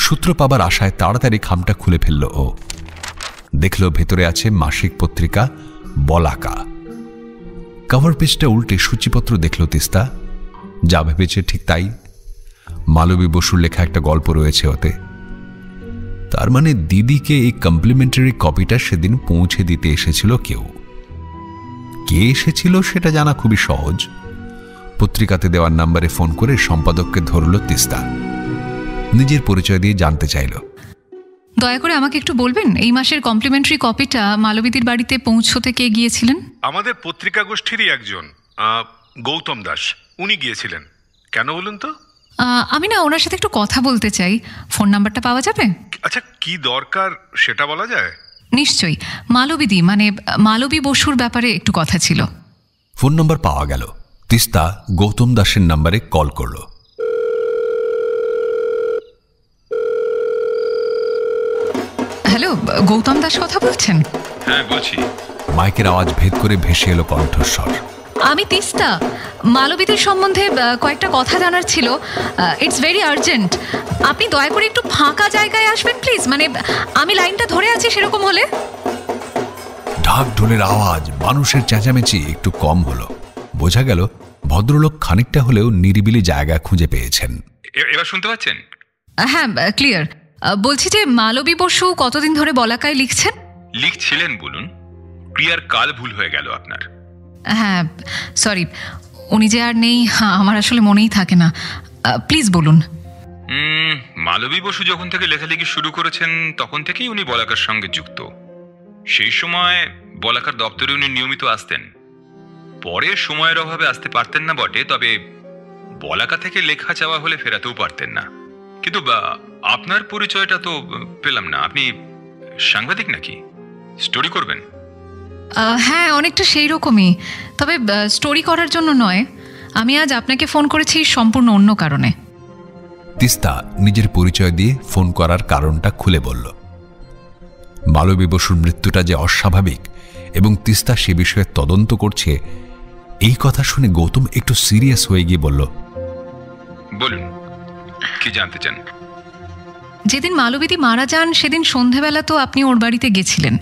সূত্র পাবার আশায় তাড়াতাড়ি খামটা খুলে ফেলল ও। দেখল ভেতরে আছে মাসিক পত্রিকা বলাকা। কভার পেজটা উল্টে সূচিপত্র দেখল তিস্তা। যা ভেবেছে ঠিক তাই। মালবী বসুর লেখা একটা গল্প রয়েছে ওতে। তার মানে দিদিকে এই কমপ্লিমেন্টারি কপিটা সেদিন পৌঁছে দিতে এসেছিল কেউ। কে এসেছিল সেটা জানা খুবই সহজ। পত্রিকাতে দেওয়ার নাম্বারে ফোন করে সম্পাদককে ধরল তিস্তা। নিজের পরিচয় দিয়ে জানতে চাইল, দয়া করে আমাকে একটু বলবেন এই মাসের কমপ্লিমেন্টারি কপিটা মালবীদির বাড়িতে পৌঁছতে কে গিয়েছিলেন? আমাদের পত্রিকা গোষ্ঠীরই একজন গৌতম দাস, উনি গিয়েছিলেন। কেন বলুন তো? আমি না ওনার সাথে একটু কথা বলতে চাই। ফোন নাম্বারটা পাওয়া যাবে? আচ্ছা, কি দরকার সেটা বলা যায়? নিশ্চয়ই। মালবীদি মানে মালবী বসুর ব্যাপারে একটু কথা ছিল। ফোন নাম্বার পাওয়া গেল। তিস্তা গৌতম দাসের নাম্বারে কল করল। হ্যালো, গৌতম দাস কথা বলছেন? হ্যাঁ বলছি। মাইকের আওয়াজ ভেদ করে ভেসে এলো কণ্ঠস্বর। আমি তিস্তা। মালবীদের সম্বন্ধে কয়েকটা কথা জানার ছিল। It's very urgent. আপনি দয়া করে একটু ফাঁকা জায়গায় আসবেন প্লিজ। মানে আমি লাইনটা ধরে আছি সেরকম হলে। ঢাক ঢোলের আওয়াজ, মানুষের চেঁচামেচি একটু কম হলো। বোঝা গেল ভদ্রলোক খানিকটা হলেও নিরিবিলি জায়গা খুঁজে পেয়েছেন। এবার শুনতে পাচ্ছেন? হ্যাঁ, ক্লিয়ার। বলছি যে মালবী বসু কতদিন ধরে বলাকায় লিখছেন? লিখছিলেন বলুন। ক্রিয়ার কাল ভুল হয়ে গেল আপনার। হ্যাঁ, সরি। উনি যে আর নেই আমার আসলে মনেই থাকে না। প্লিজ বলুন। মালবী বসু যখন থেকে লেখালেখি শুরু করেছেন তখন থেকেই উনি বলাকার সঙ্গে যুক্ত। সেই সময় বলাকার দপ্তরে উনি নিয়মিত আসতেন। পরে সময়ের অভাবে আসতে পারতেন না বটে, তবে বলাকা থেকে লেখা চাওয়া হলে ফেরাতেও পারতেন না। কিন্তু আপনার পরিচয়টা তো পেলাম না। আপনি সাংবাদিক নাকি? স্টোরি করবেন? হ্যাঁ, অনেকটা সেই রকমই, তবে স্টোরি করার জন্য নয়। আমি আজ আপনাকে ফোন করেছি সম্পূর্ণ অন্য কারণে। তিস্তা নিজের পরিচয় দিয়ে ফোন করার কারণটা খুলে বলল। মালবী বসুর মৃত্যুটা যে অস্বাভাবিক এবং তিস্তা সে বিষয়ে তদন্ত করছে, এই কথা শুনে গৌতম একটু সিরিয়াস হয়ে গিয়ে বলল, বলুন কি জানতে চান? যেদিন মালবীদি মারা যান সেদিন সন্ধেবেলা তো আপনি ওর বাড়িতে গেছিলেন।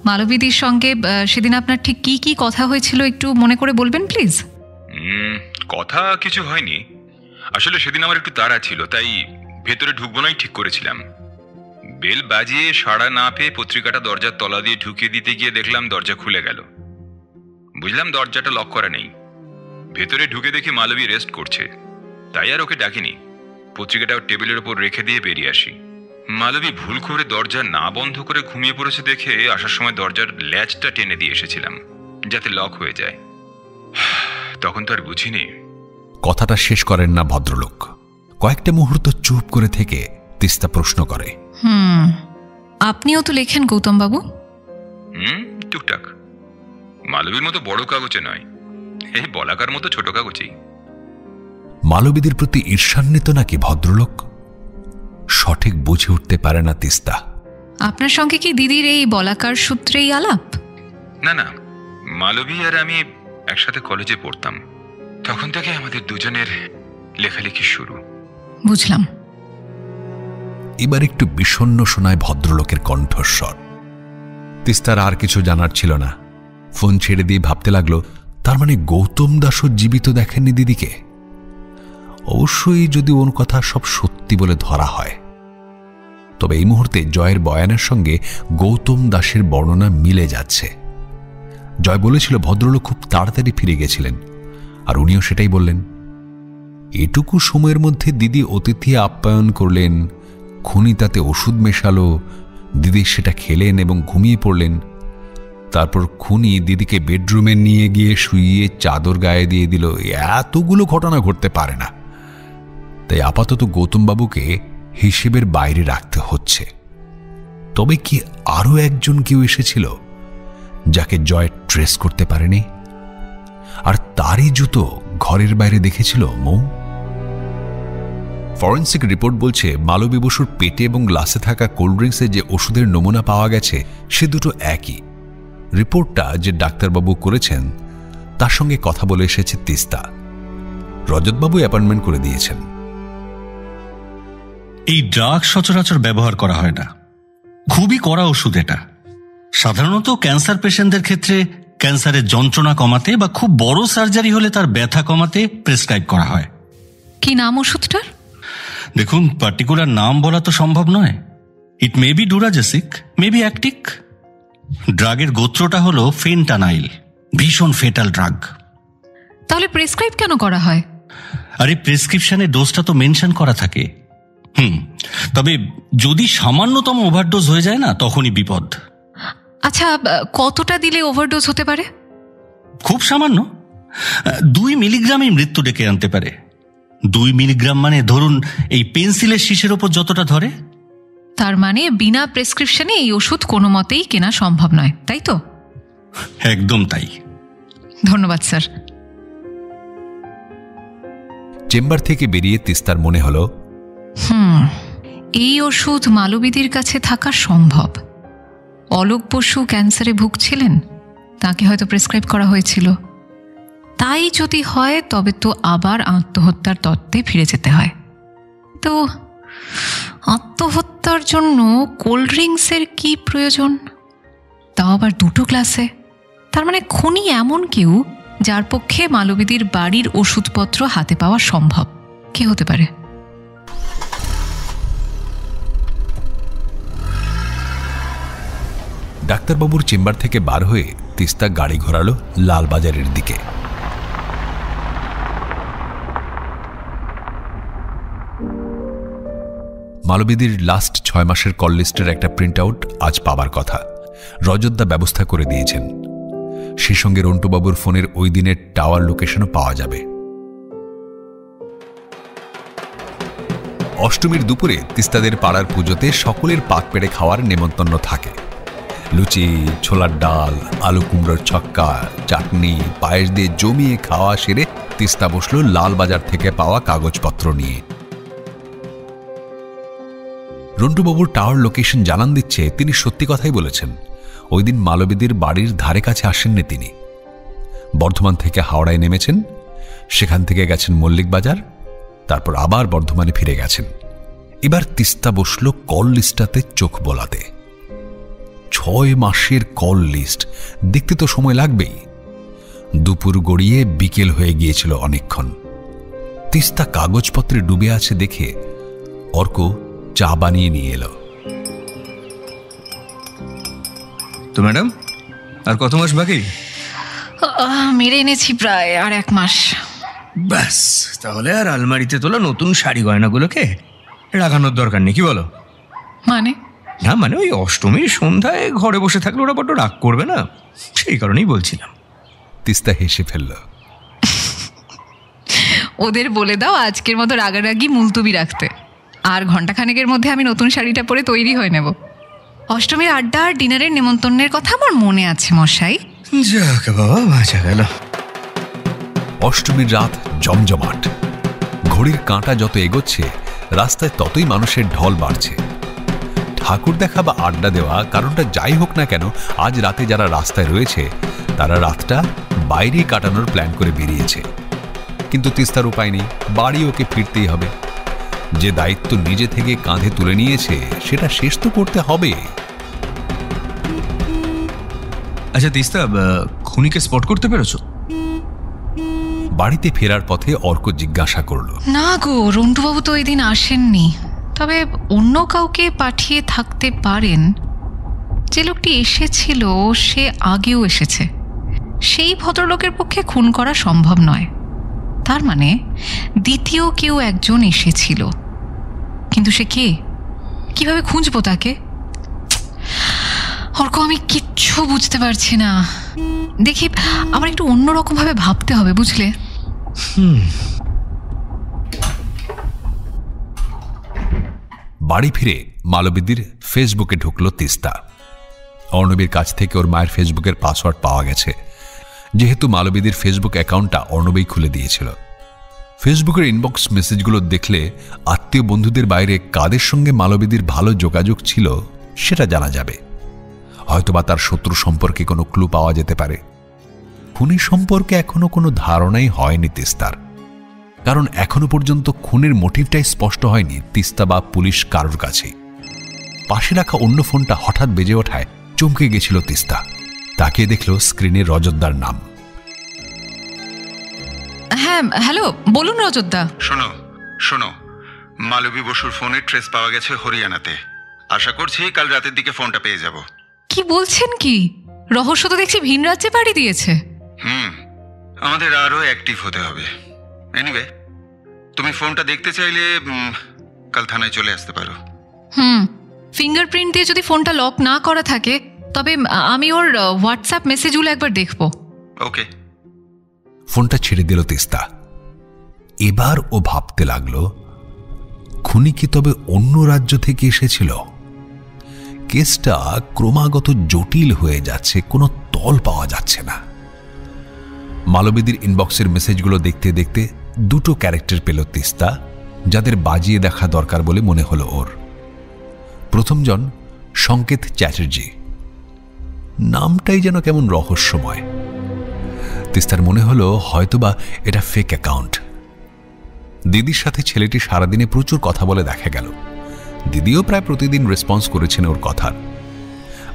মালবিদির সঙ্গে সেদিন আপনার ঠিক কি কি কথা হয়েছিল একটু মনে করে বলবেন প্লিজ। কথা কিছু হয়নি, আসলে সেদিন আমার একটু তাড়া ছিল, তাই ভেতরে ঢুকবো নাই ঠিক করেছিলাম। বেল বাজিয়ে সাড়া না পেয়ে পত্রিকাটা দরজার তলা দিয়ে ঢুকিয়ে দিতে গিয়ে দেখলাম দরজা খুলে গেল। বুঝলাম দরজাটা লক করা নেই। ভেতরে ঢুকে দেখি মালবী রেস্ট করছে, তাই আর ওকে ডাকিনি। পত্রিকাটা টেবিলের ওপর রেখে দিয়ে বেরিয়ে আসি। মালবী ভুল করে দরজা না বন্ধ করে ঘুমিয়ে পড়েছে দেখে আসার সময় দরজার ল্যাচটা টেনে দিয়ে এসেছিলাম যাতে লক হয়ে যায়। তখন তো আর বুঝিনি। কথাটা শেষ করেন না ভদ্রলোক। কয়েকটা মুহূর্ত চুপ করে থেকে তিস্তা প্রশ্ন করে, আপনিও তো লেখেন গৌতম বাবু? টুকটাক, মালবীর মতো বড় কাগজে নয়, এই বলাকার মতো ছোট কাগজেই। মালবীদের প্রতি ঈর্ষান্বিত নাকি ভদ্রলোক? সঠিক বুঝে উঠতে পারে না তিস্তা। আপনার সঙ্গে কি দিদির এই বলাকার সূত্রেই আলাপ? না না, মালবী আর আমি একসাথে কলেজে পড়তাম, তখন থেকে আমাদের দুজনের লেখালেখি শুরু। বুঝলাম। এবার একটু বিষণ্ণ শোনায় ভদ্রলোকের কণ্ঠস্বর। তিস্তার আর কিছু জানার ছিল না। ফোন ছেড়ে দিয়ে ভাবতে লাগলো, তার মানে গৌতম দাসও জীবিত দেখেননি দিদিকে। অবশ্যই যদি ওর কথা সব সত্যি বলে ধরা হয়, তবে এই মুহূর্তে জয়ের বয়ানের সঙ্গে গৌতম দাসের বর্ণনা মিলে যাচ্ছে। জয় বলেছিল ভদ্রলোক খুব তাড়াতাড়ি ফিরে গেছিলেন, আর উনিও সেটাই বললেন। এটুকু সময়ের মধ্যে দিদি অতিথি আপ্যায়ন করলেন, খুনি তাতে ওষুধ মেশালো, দিদি সেটা খেলেন এবং ঘুমিয়ে পড়লেন। তারপর খুনি দিদিকে বেডরুমে নিয়ে গিয়ে শুইয়ে চাদর গায়ে দিয়ে দিল। এতগুলো ঘটনা ঘটতে পারে না, তাই আপাতত গৌতমবাবুকে হিসেবের বাইরে রাখতে হচ্ছে। তবে কি আরো একজন কেউ এসেছিল যাকে জয় ট্রেস করতে পারেনি? আর তারই জুতো ঘরের বাইরে দেখেছিল মৌ। ফরেন্সিক রিপোর্ট বলছে মালবী বসুর পেটে এবং গ্লাসে থাকা কোল্ড ড্রিঙ্কসে যে ওষুধের নমুনা পাওয়া গেছে সে দুটো একই। রিপোর্টটা যে ডাক্তারবাবু করেছেন তার সঙ্গে কথা বলে এসেছে তিস্তা। রজতবাবু অ্যাপয়েন্টমেন্ট করে দিয়েছেন। এই ড্রাগ সচরাচর ব্যবহার করা হয় না, খুবই কড়া ওষুধ এটা। সাধারণত ক্যান্সার পেশেন্টদের ক্ষেত্রে ক্যান্সারের যন্ত্রণা কমাতে বা খুব বড় সার্জারি হলে তার ব্যথা কমাতে প্রেসক্রাইব করা হয়। কি নাম ওষুধটার? দেখুন, পার্টিকুলার নাম বলা তো সম্ভব নয়। ইট মে বি ডুরাজেসিক, মে বি অ্যাক্টিক। ড্রাগের গোত্রটা হলো ফেন্টানাইল, ভীষণ ফেটাল ড্রাগ। তাহলে প্রেসক্রাইব কেন করা হয়? আরে প্রেসক্রিপশনে ডোজটা তো মেনশন করা থাকে। তবে যদি সামান্যতম ওভারডোজ হয়ে যায় না, তখনই বিপদ। আচ্ছা, কতটা দিলে ওভারডোজ হতে পারে? খুব সামান্য, 2 মিলিগ্রামই মৃত্যু ডেকে আনতে পারে। 2 মিলিগ্রাম মানে ধরুন এই পেন্সিলের শীষের ওপর যতটা ধরে। তার মানে বিনা প্রেসক্রিপশনে এই ওষুধ কোনো মতেই কেনা সম্ভব নয়, তাই তো? একদম তাই। ধন্যবাদ স্যার। চেম্বার থেকে বেরিয়ে তিস্তার মনে হলো, এই ওষুধ মালবীদির কাছে থাকা সম্ভব। অলোক বসু ক্যান্সারে ভুগছিলেন, তাকে হয়তো প্রেসক্রাইব করা হয়েছিল। তাই যদি হয় তবে তো আবার আত্মহত্যার তত্ত্বে ফিরে যেতে হয়। তো আত্মহত্যার জন্য কোল্ড ড্রিঙ্কসের কি প্রয়োজন, তাও আবার 2 গ্লাসে? তার মানে খুনি এমন কেউ যার পক্ষে মালবীদির বাড়ির ওষুধপত্র হাতে পাওয়া সম্ভব। কে হতে পারে? ডাক্তারবাবুর চেম্বার থেকে বার হয়ে তিস্তা গাড়ি ঘোরালো লালবাজারের দিকে। মালবীদির লাস্ট 6 মাসের কল লিস্টের একটা প্রিন্ট আউট আজ পাবার কথা। রজতদা ব্যবস্থা করে দিয়েছেন। সেই সঙ্গে রন্টুবাবুর ফোনের ওই দিনের টাওয়ার লোকেশনও পাওয়া যাবে। অষ্টমীর দুপুরে তিস্তাদের পাড়ার পুজোতে সকলের পাক পেড়ে খাওয়ার নেমন্তন্ন থাকে। লুচি, ছোলার ডাল, আলু কুমড়োর ছক্কা, চাটনি, পায়েস দিয়ে জমিয়ে খাওয়া সেরে তিস্তা বসল লালবাজার থেকে পাওয়া কাগজপত্র নিয়ে। রন্টুবাবুর টাওয়ার লোকেশন জানান দিচ্ছে তিনি সত্যি কথাই বলেছেন। ওই দিন মালবীদির বাড়ির ধারে কাছে আসেননি তিনি। বর্ধমান থেকে হাওড়ায় নেমেছেন, সেখান থেকে গেছেন মল্লিক বাজার, তারপর আবার বর্ধমানে ফিরে গেছেন। এবার তিস্তা বসল কল লিস্টাতে চোখ বোলাতে। 6 মাসের কল লিস্ট, দেখতে তো সময় লাগবেই। দুপুর গড়িয়ে বিকেল হয়ে গিয়েছিল অনেকক্ষণ। তিস্তা কাগজপত্রে ডুবে আছে দেখে অর্ক চা বানিয়ে নিয়ে এলো। তো ম্যাডাম, আর কত মাস বাকি? মেরে এনেছি প্রায় আর 1 মাস। ব্যাস, তাহলে আর আলমারিতে তোলা নতুন শাড়ি গয়নাগুলোকে রাখানোর দরকার নেই, কি বলো? মানে না, মানে ওই অষ্টমীর সন্ধ্যায় ঘরে বসে থাকলে ওরা বড্ড রাগ করবে না, সেই কারণেই বলছিলাম। তিস্তা হেসে ফেলল। ওদের বলে দাও আজকের মতো রাগারাগি মুলতুবি রাখতে, আর ঘন্টাখানেকের মধ্যে আমি নতুন শাড়িটা পরে তৈরি হয়ে নেব। অষ্টমীর আড্ডা আর ডিনারের নেমন্তন্নের কথা আমার মনে আছে মশাই। যাক বাবা, বাঁচা গেল। অষ্টমীর রাত জমজমাট। ঘড়ির কাঁটা যত এগোচ্ছে রাস্তায় ততই মানুষের ঢল বাড়ছে। ঠাকুর দেখা বা আড্ডা দেওয়া কারণটা যাই হোক না কেন, আজ রাতে যারা রাস্তায় রয়েছে তারা রাতটা বাইরেই কাটানোর প্ল্যান করে বেরিয়েছে। কিন্তু তিস্তার উপায় নেই, বাড়ি ওকে ফিরতেই হবে। যে দায়িত্ব নিজে থেকে কাঁধে তুলে নিয়েছে সেটা শেষ তো করতে হবে। আচ্ছা তিস্তা, খুনিকে স্পট করতে পেরেছো? বাড়িতে ফেরার পথে অর্ক জিজ্ঞাসা করলো। না গো, রন্টুবাবু তো ওই দিন আসেননি, তবে অন্য কাউকে পাঠিয়ে থাকতে পারেন। যে লোকটি এসেছিল সে আগেও এসেছে, সেই ভদ্রলোকের পক্ষে খুন করা সম্ভব নয়। তার মানে দ্বিতীয় কেউ একজন এসেছিল, কিন্তু সে কে? কিভাবে খুঁজবো তাকে? অর্ক, আমি কিচ্ছু বুঝতে পারছি না। দেখি, আমার একটু অন্যরকম ভাবে ভাবতে হবে, বুঝলে? বাড়ি ফিরে মালবিদির ফেসবুকে ঢুকলো তিস্তা। অর্ণবীর কাছ থেকে ওর মায়ের ফেসবুকের পাসওয়ার্ড পাওয়া গেছে, যেহেতু মালবিদির ফেসবুক অ্যাকাউন্টটা অর্ণবই খুলে দিয়েছিল। ফেসবুকের ইনবক্স মেসেজগুলো দেখলে আত্মীয় বন্ধুদের বাইরে কাদের সঙ্গে মালবিদির ভালো যোগাযোগ ছিল সেটা জানা যাবে। হয়তোবা তার শত্রু সম্পর্কে কোনো ক্লু পাওয়া যেতে পারে। খুনি সম্পর্কে এখনো কোনো ধারণাই হয়নি তিস্তার, কারণ এখনো পর্যন্ত খুনের মোটিভটাই স্পষ্ট হয়নি তিস্তা বা পুলিশ কারোর কাছে। পাশে রাখা অন্য ফোনটা হঠাৎ বেজে ওঠায় চমকে গেছিল তিস্তা। তাকিয়ে দেখল স্ক্রিনে রজতদার নাম। হ্যাঁ, হ্যালো, বলুন রজতদা। শোনো শোনো, মালবী বসুর ফোনের ট্রেস পাওয়া গেছে হরিয়ানাতে। আশা করছি কাল রাতের দিকে ফোনটা পেয়ে যাব। কি বলছেন কি? রহস্য তো দেখছি ভিন রাজ্যে পাড়ি দিয়েছে। আমাদের আরো অ্যাক্টিভ হতে হবে। এনিওয়ে, তুমি ফোনটা দেখতে চাইলে কাল থানায় চলে আসতে পারো। ফিঙ্গারপ্রিন্ট দিয়ে যদি ফোনটা লক না করা থাকে তবে আমি ওর হোয়াটসঅ্যাপ মেসেজগুলো একবার দেখব। ওকে। ফোনটা ছেড়ে দিল তিস্তা। এবার ও ভাবতে লাগলো, খুনি কি তবে অন্য রাজ্য থেকে এসেছিল? কেসটা ক্রমাগত জটিল হয়ে যাচ্ছে, কোনো তল পাওয়া যাচ্ছে না। মালবিদির ইনবক্সের মেসেজগুলো দেখতে দেখতে দুটো ক্যারেক্টার পেল তিস্তা, যাদের বাজিয়ে দেখা দরকার বলে মনে হলো ওর। প্রথমজন সংকেত চ্যাটার্জি। নামটাই যেন কেমন রহস্যময়। তিস্তার মনে হলো হয়তোবা এটা ফেক অ্যাকাউন্ট। দিদির সাথে ছেলেটি সারাদিনে প্রচুর কথা বলে দেখা গেল। দিদিও প্রায় প্রতিদিন রেসপন্স করেছেন ওর কথার।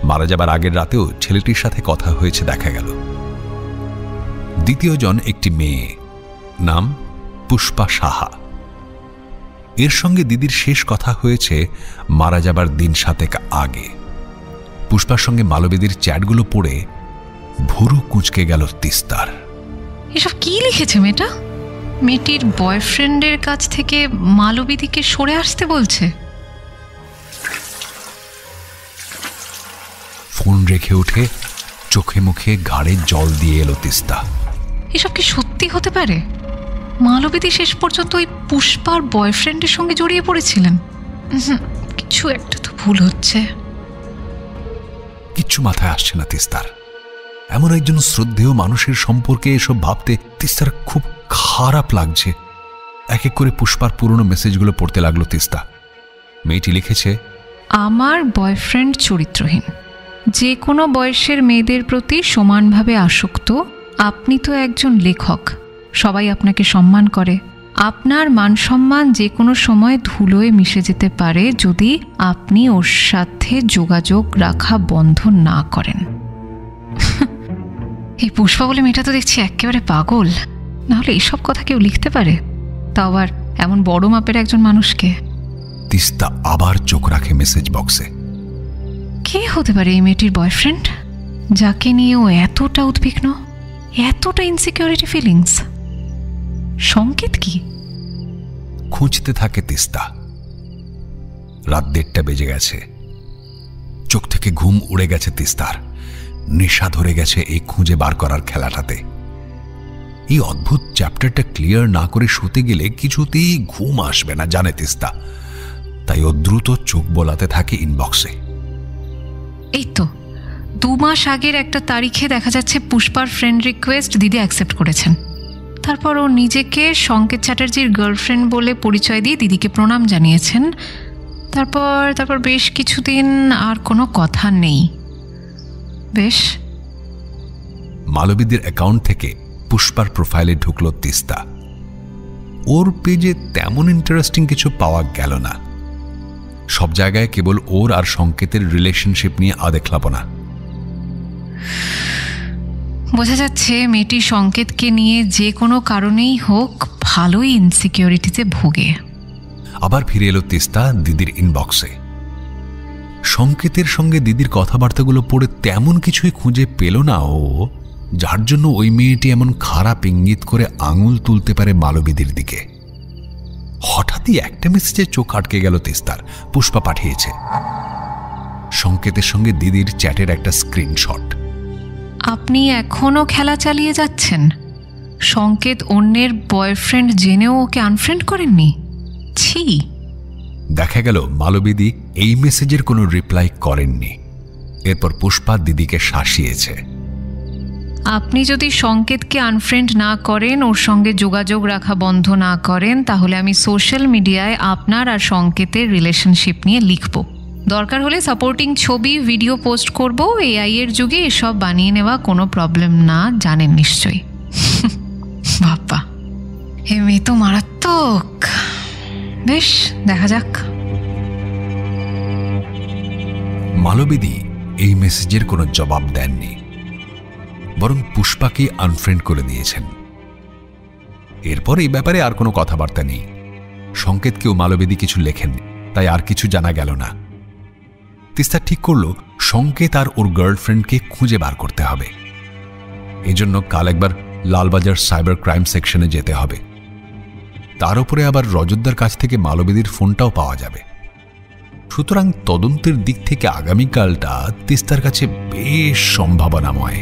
মারা যাবার আগের রাতেও ছেলেটির সাথে কথা হয়েছে দেখা গেল। দ্বিতীয়জন একটি মেয়ে, নাম পুষ্পা সাহা। এর সঙ্গে দিদির শেষ কথা হয়েছে মারা যাবার দিন 7 আগে। পুষ্পার সঙ্গে মালবিদির চ্যাটগুলো পড়ে ভুরু কুঁচকে গেল তিস্তার। এসব কি লিখেছে মেয়েটা? মেয়েটির বয়ফ্রেন্ডের কাছ থেকে মালবিদিকে সরে আসতে বলছে। ফোন রেখে উঠে চোখে মুখে ঘাড়ে জল দিয়ে এলো তিস্তা। এসব কি সত্যি হতে পারে? মালবিদি শেষ পর্যন্ত ওই পুষ্পার বয়ফ্রেন্ডের সঙ্গে জড়িয়ে পড়েছিলেন? কিছু একটা তো ভুল হচ্ছে। কিচ্ছু মাথায় আসছে না তিস্তার। এমন একজন শ্রদ্ধেয় মানুষের সম্পর্কে এসব ভাবতে তিস্তার খুব খারাপ লাগছে। এক এক করে পুষ্পার পুরনো মেসেজগুলো পড়তে লাগলো তিস্তা। মেয়েটি লিখেছে, আমার বয়ফ্রেন্ড চরিত্রহীন, যে কোনো বয়সের মেয়েদের প্রতি সমানভাবে আসক্ত। আপনি তো একজন লেখক, সবাই আপনাকে সম্মান করে, আপনার মানসম্মান যে কোনো সময় ধুলোয় মিশে যেতে পারে যদি আপনি ওর সাথে যোগাযোগ রাখা বন্ধ না করেন। এই পুষ্পা বলে মেয়েটা তো দেখছি একেবারে পাগল, নাহলে এইসব কথা কেউ লিখতে পারে, তাও আবার এমন বড় মাপের একজন মানুষকে। তিস্তা আবার চোখ রাখে মেসেজ বক্সে। কে হতে পারে এই মেয়েটির বয়ফ্রেন্ড, যাকে নিয়ে ও এতটা উদ্বিগ্ন, এতটা ইনসিকিউরিটি ফিলিংস? সংকেত কি? খুঁজতে থাকে তিস্তা। রাত 1:30 বেজে গেছে। চোখ থেকে ঘুম উড়ে গেছে তিস্তার। নেশা ধরে গেছে এই খুঁজে বার করার খেলাটাতে। এই অদ্ভুত চ্যাপ্টারটা ক্লিয়ার না করে শুতে গেলে কিছুতেই ঘুম আসবে না জানে তিস্তা, তাই ও দ্রুত চোখ বোলাতে থাকে ইনবক্সে। এই তো 2 মাস আগের একটা তারিখে দেখা যাচ্ছে পুষ্পার ফ্রেন্ড রিকোয়েস্ট দিদি অ্যাকসেপ্ট করেছেন। তারপর ও নিজেকে সংকেত চ্যাটার্জির গার্লফ্রেন্ড বলে পরিচয় দিয়ে দিদিকে প্রণাম জানিয়েছেন। তারপর বেশ কিছুদিন আর কোনো কথা নেই। বেশ। মালবিদের অ্যাকাউন্ট থেকে পুষ্পার প্রোফাইলে ঢুকলো তিস্তা। ওর পেজে তেমন ইন্টারেস্টিং কিছু পাওয়া গেল না। সব জায়গায় কেবল ওর আর সংকেতের রিলেশনশিপ নিয়ে আদেখলাপনা। বোঝা যাচ্ছে মেয়েটি সংকেতকে নিয়ে যে কোনো কারণেই হোক ভালোই ইনসিকিউরিটিতে ভোগে। আবার ফিরে এলো তিস্তা দিদির ইনবক্সে। সংকেতের সঙ্গে দিদির কথাবার্তাগুলো পড়ে তেমন কিছুই খুঁজে পেল না ও, যার জন্য ওই মেয়েটি এমন খারাপ ইঙ্গিত করে আঙুল তুলতে পারে মালবিদির দিকে। হঠাৎই একটা মেসেজে চোখ আটকে গেল তিস্তার। পুষ্পা পাঠিয়েছে সংকেতের সঙ্গে দিদির চ্যাটের একটা স্ক্রিনশট। আপনি এখনো খেলা চালিয়ে যাচ্ছেন? সংকেত অন্যের বয়ফ্রেন্ড জেনেও ওকে আনফ্রেন্ড করেননি? ছি। দেখা গেল মালবিদি এই মেসেজের কোনো রিপ্লাই করেননি। এরপর পুষ্পা দিদিকে শাসিয়েছে। আপনি যদি সংকেতকে আনফ্রেন্ড না করেন, ওর সঙ্গে যোগাযোগ রাখা বন্ধ না করেন, তাহলে আমি সোশ্যাল মিডিয়ায় আপনার আর সংকেতের রিলেশনশিপ নিয়ে লিখব। দরকার হলে সাপোর্টিং ছবি ভিডিও পোস্ট করব। এআই এর যুগে এসব বানিয়ে নেওয়া কোনো প্রবলেম না, জানেন নিশ্চয়ই। বাবা, এ মেয়ে তো মারাত্মক। বেশ, দেখা যাক। মালবিদি এই মেসেজের কোনো জবাব দেননি, বরং পুষ্পাকে আনফ্রেন্ড করে দিয়েছেন। এরপর এই ব্যাপারে আর কোনো কথাবার্তা নেই। সংকেতকেও মালবিদি কিছু লেখেননি, তাই আর কিছু জানা গেল না। তিস্তা ঠিক করল সংকেত আর ওর গার্লফ্রেন্ডকে খুঁজে বার করতে হবে। এজন্য কাল একবার লালবাজার সাইবার ক্রাইম সেকশনে যেতে হবে। তার উপরে আবার রজতদার কাছ থেকে মালবিদির ফোনটাও পাওয়া যাবে। সুতরাং তদন্তের দিক থেকে আগামীকালটা তিস্তার কাছে বেশ সম্ভাবনাময়।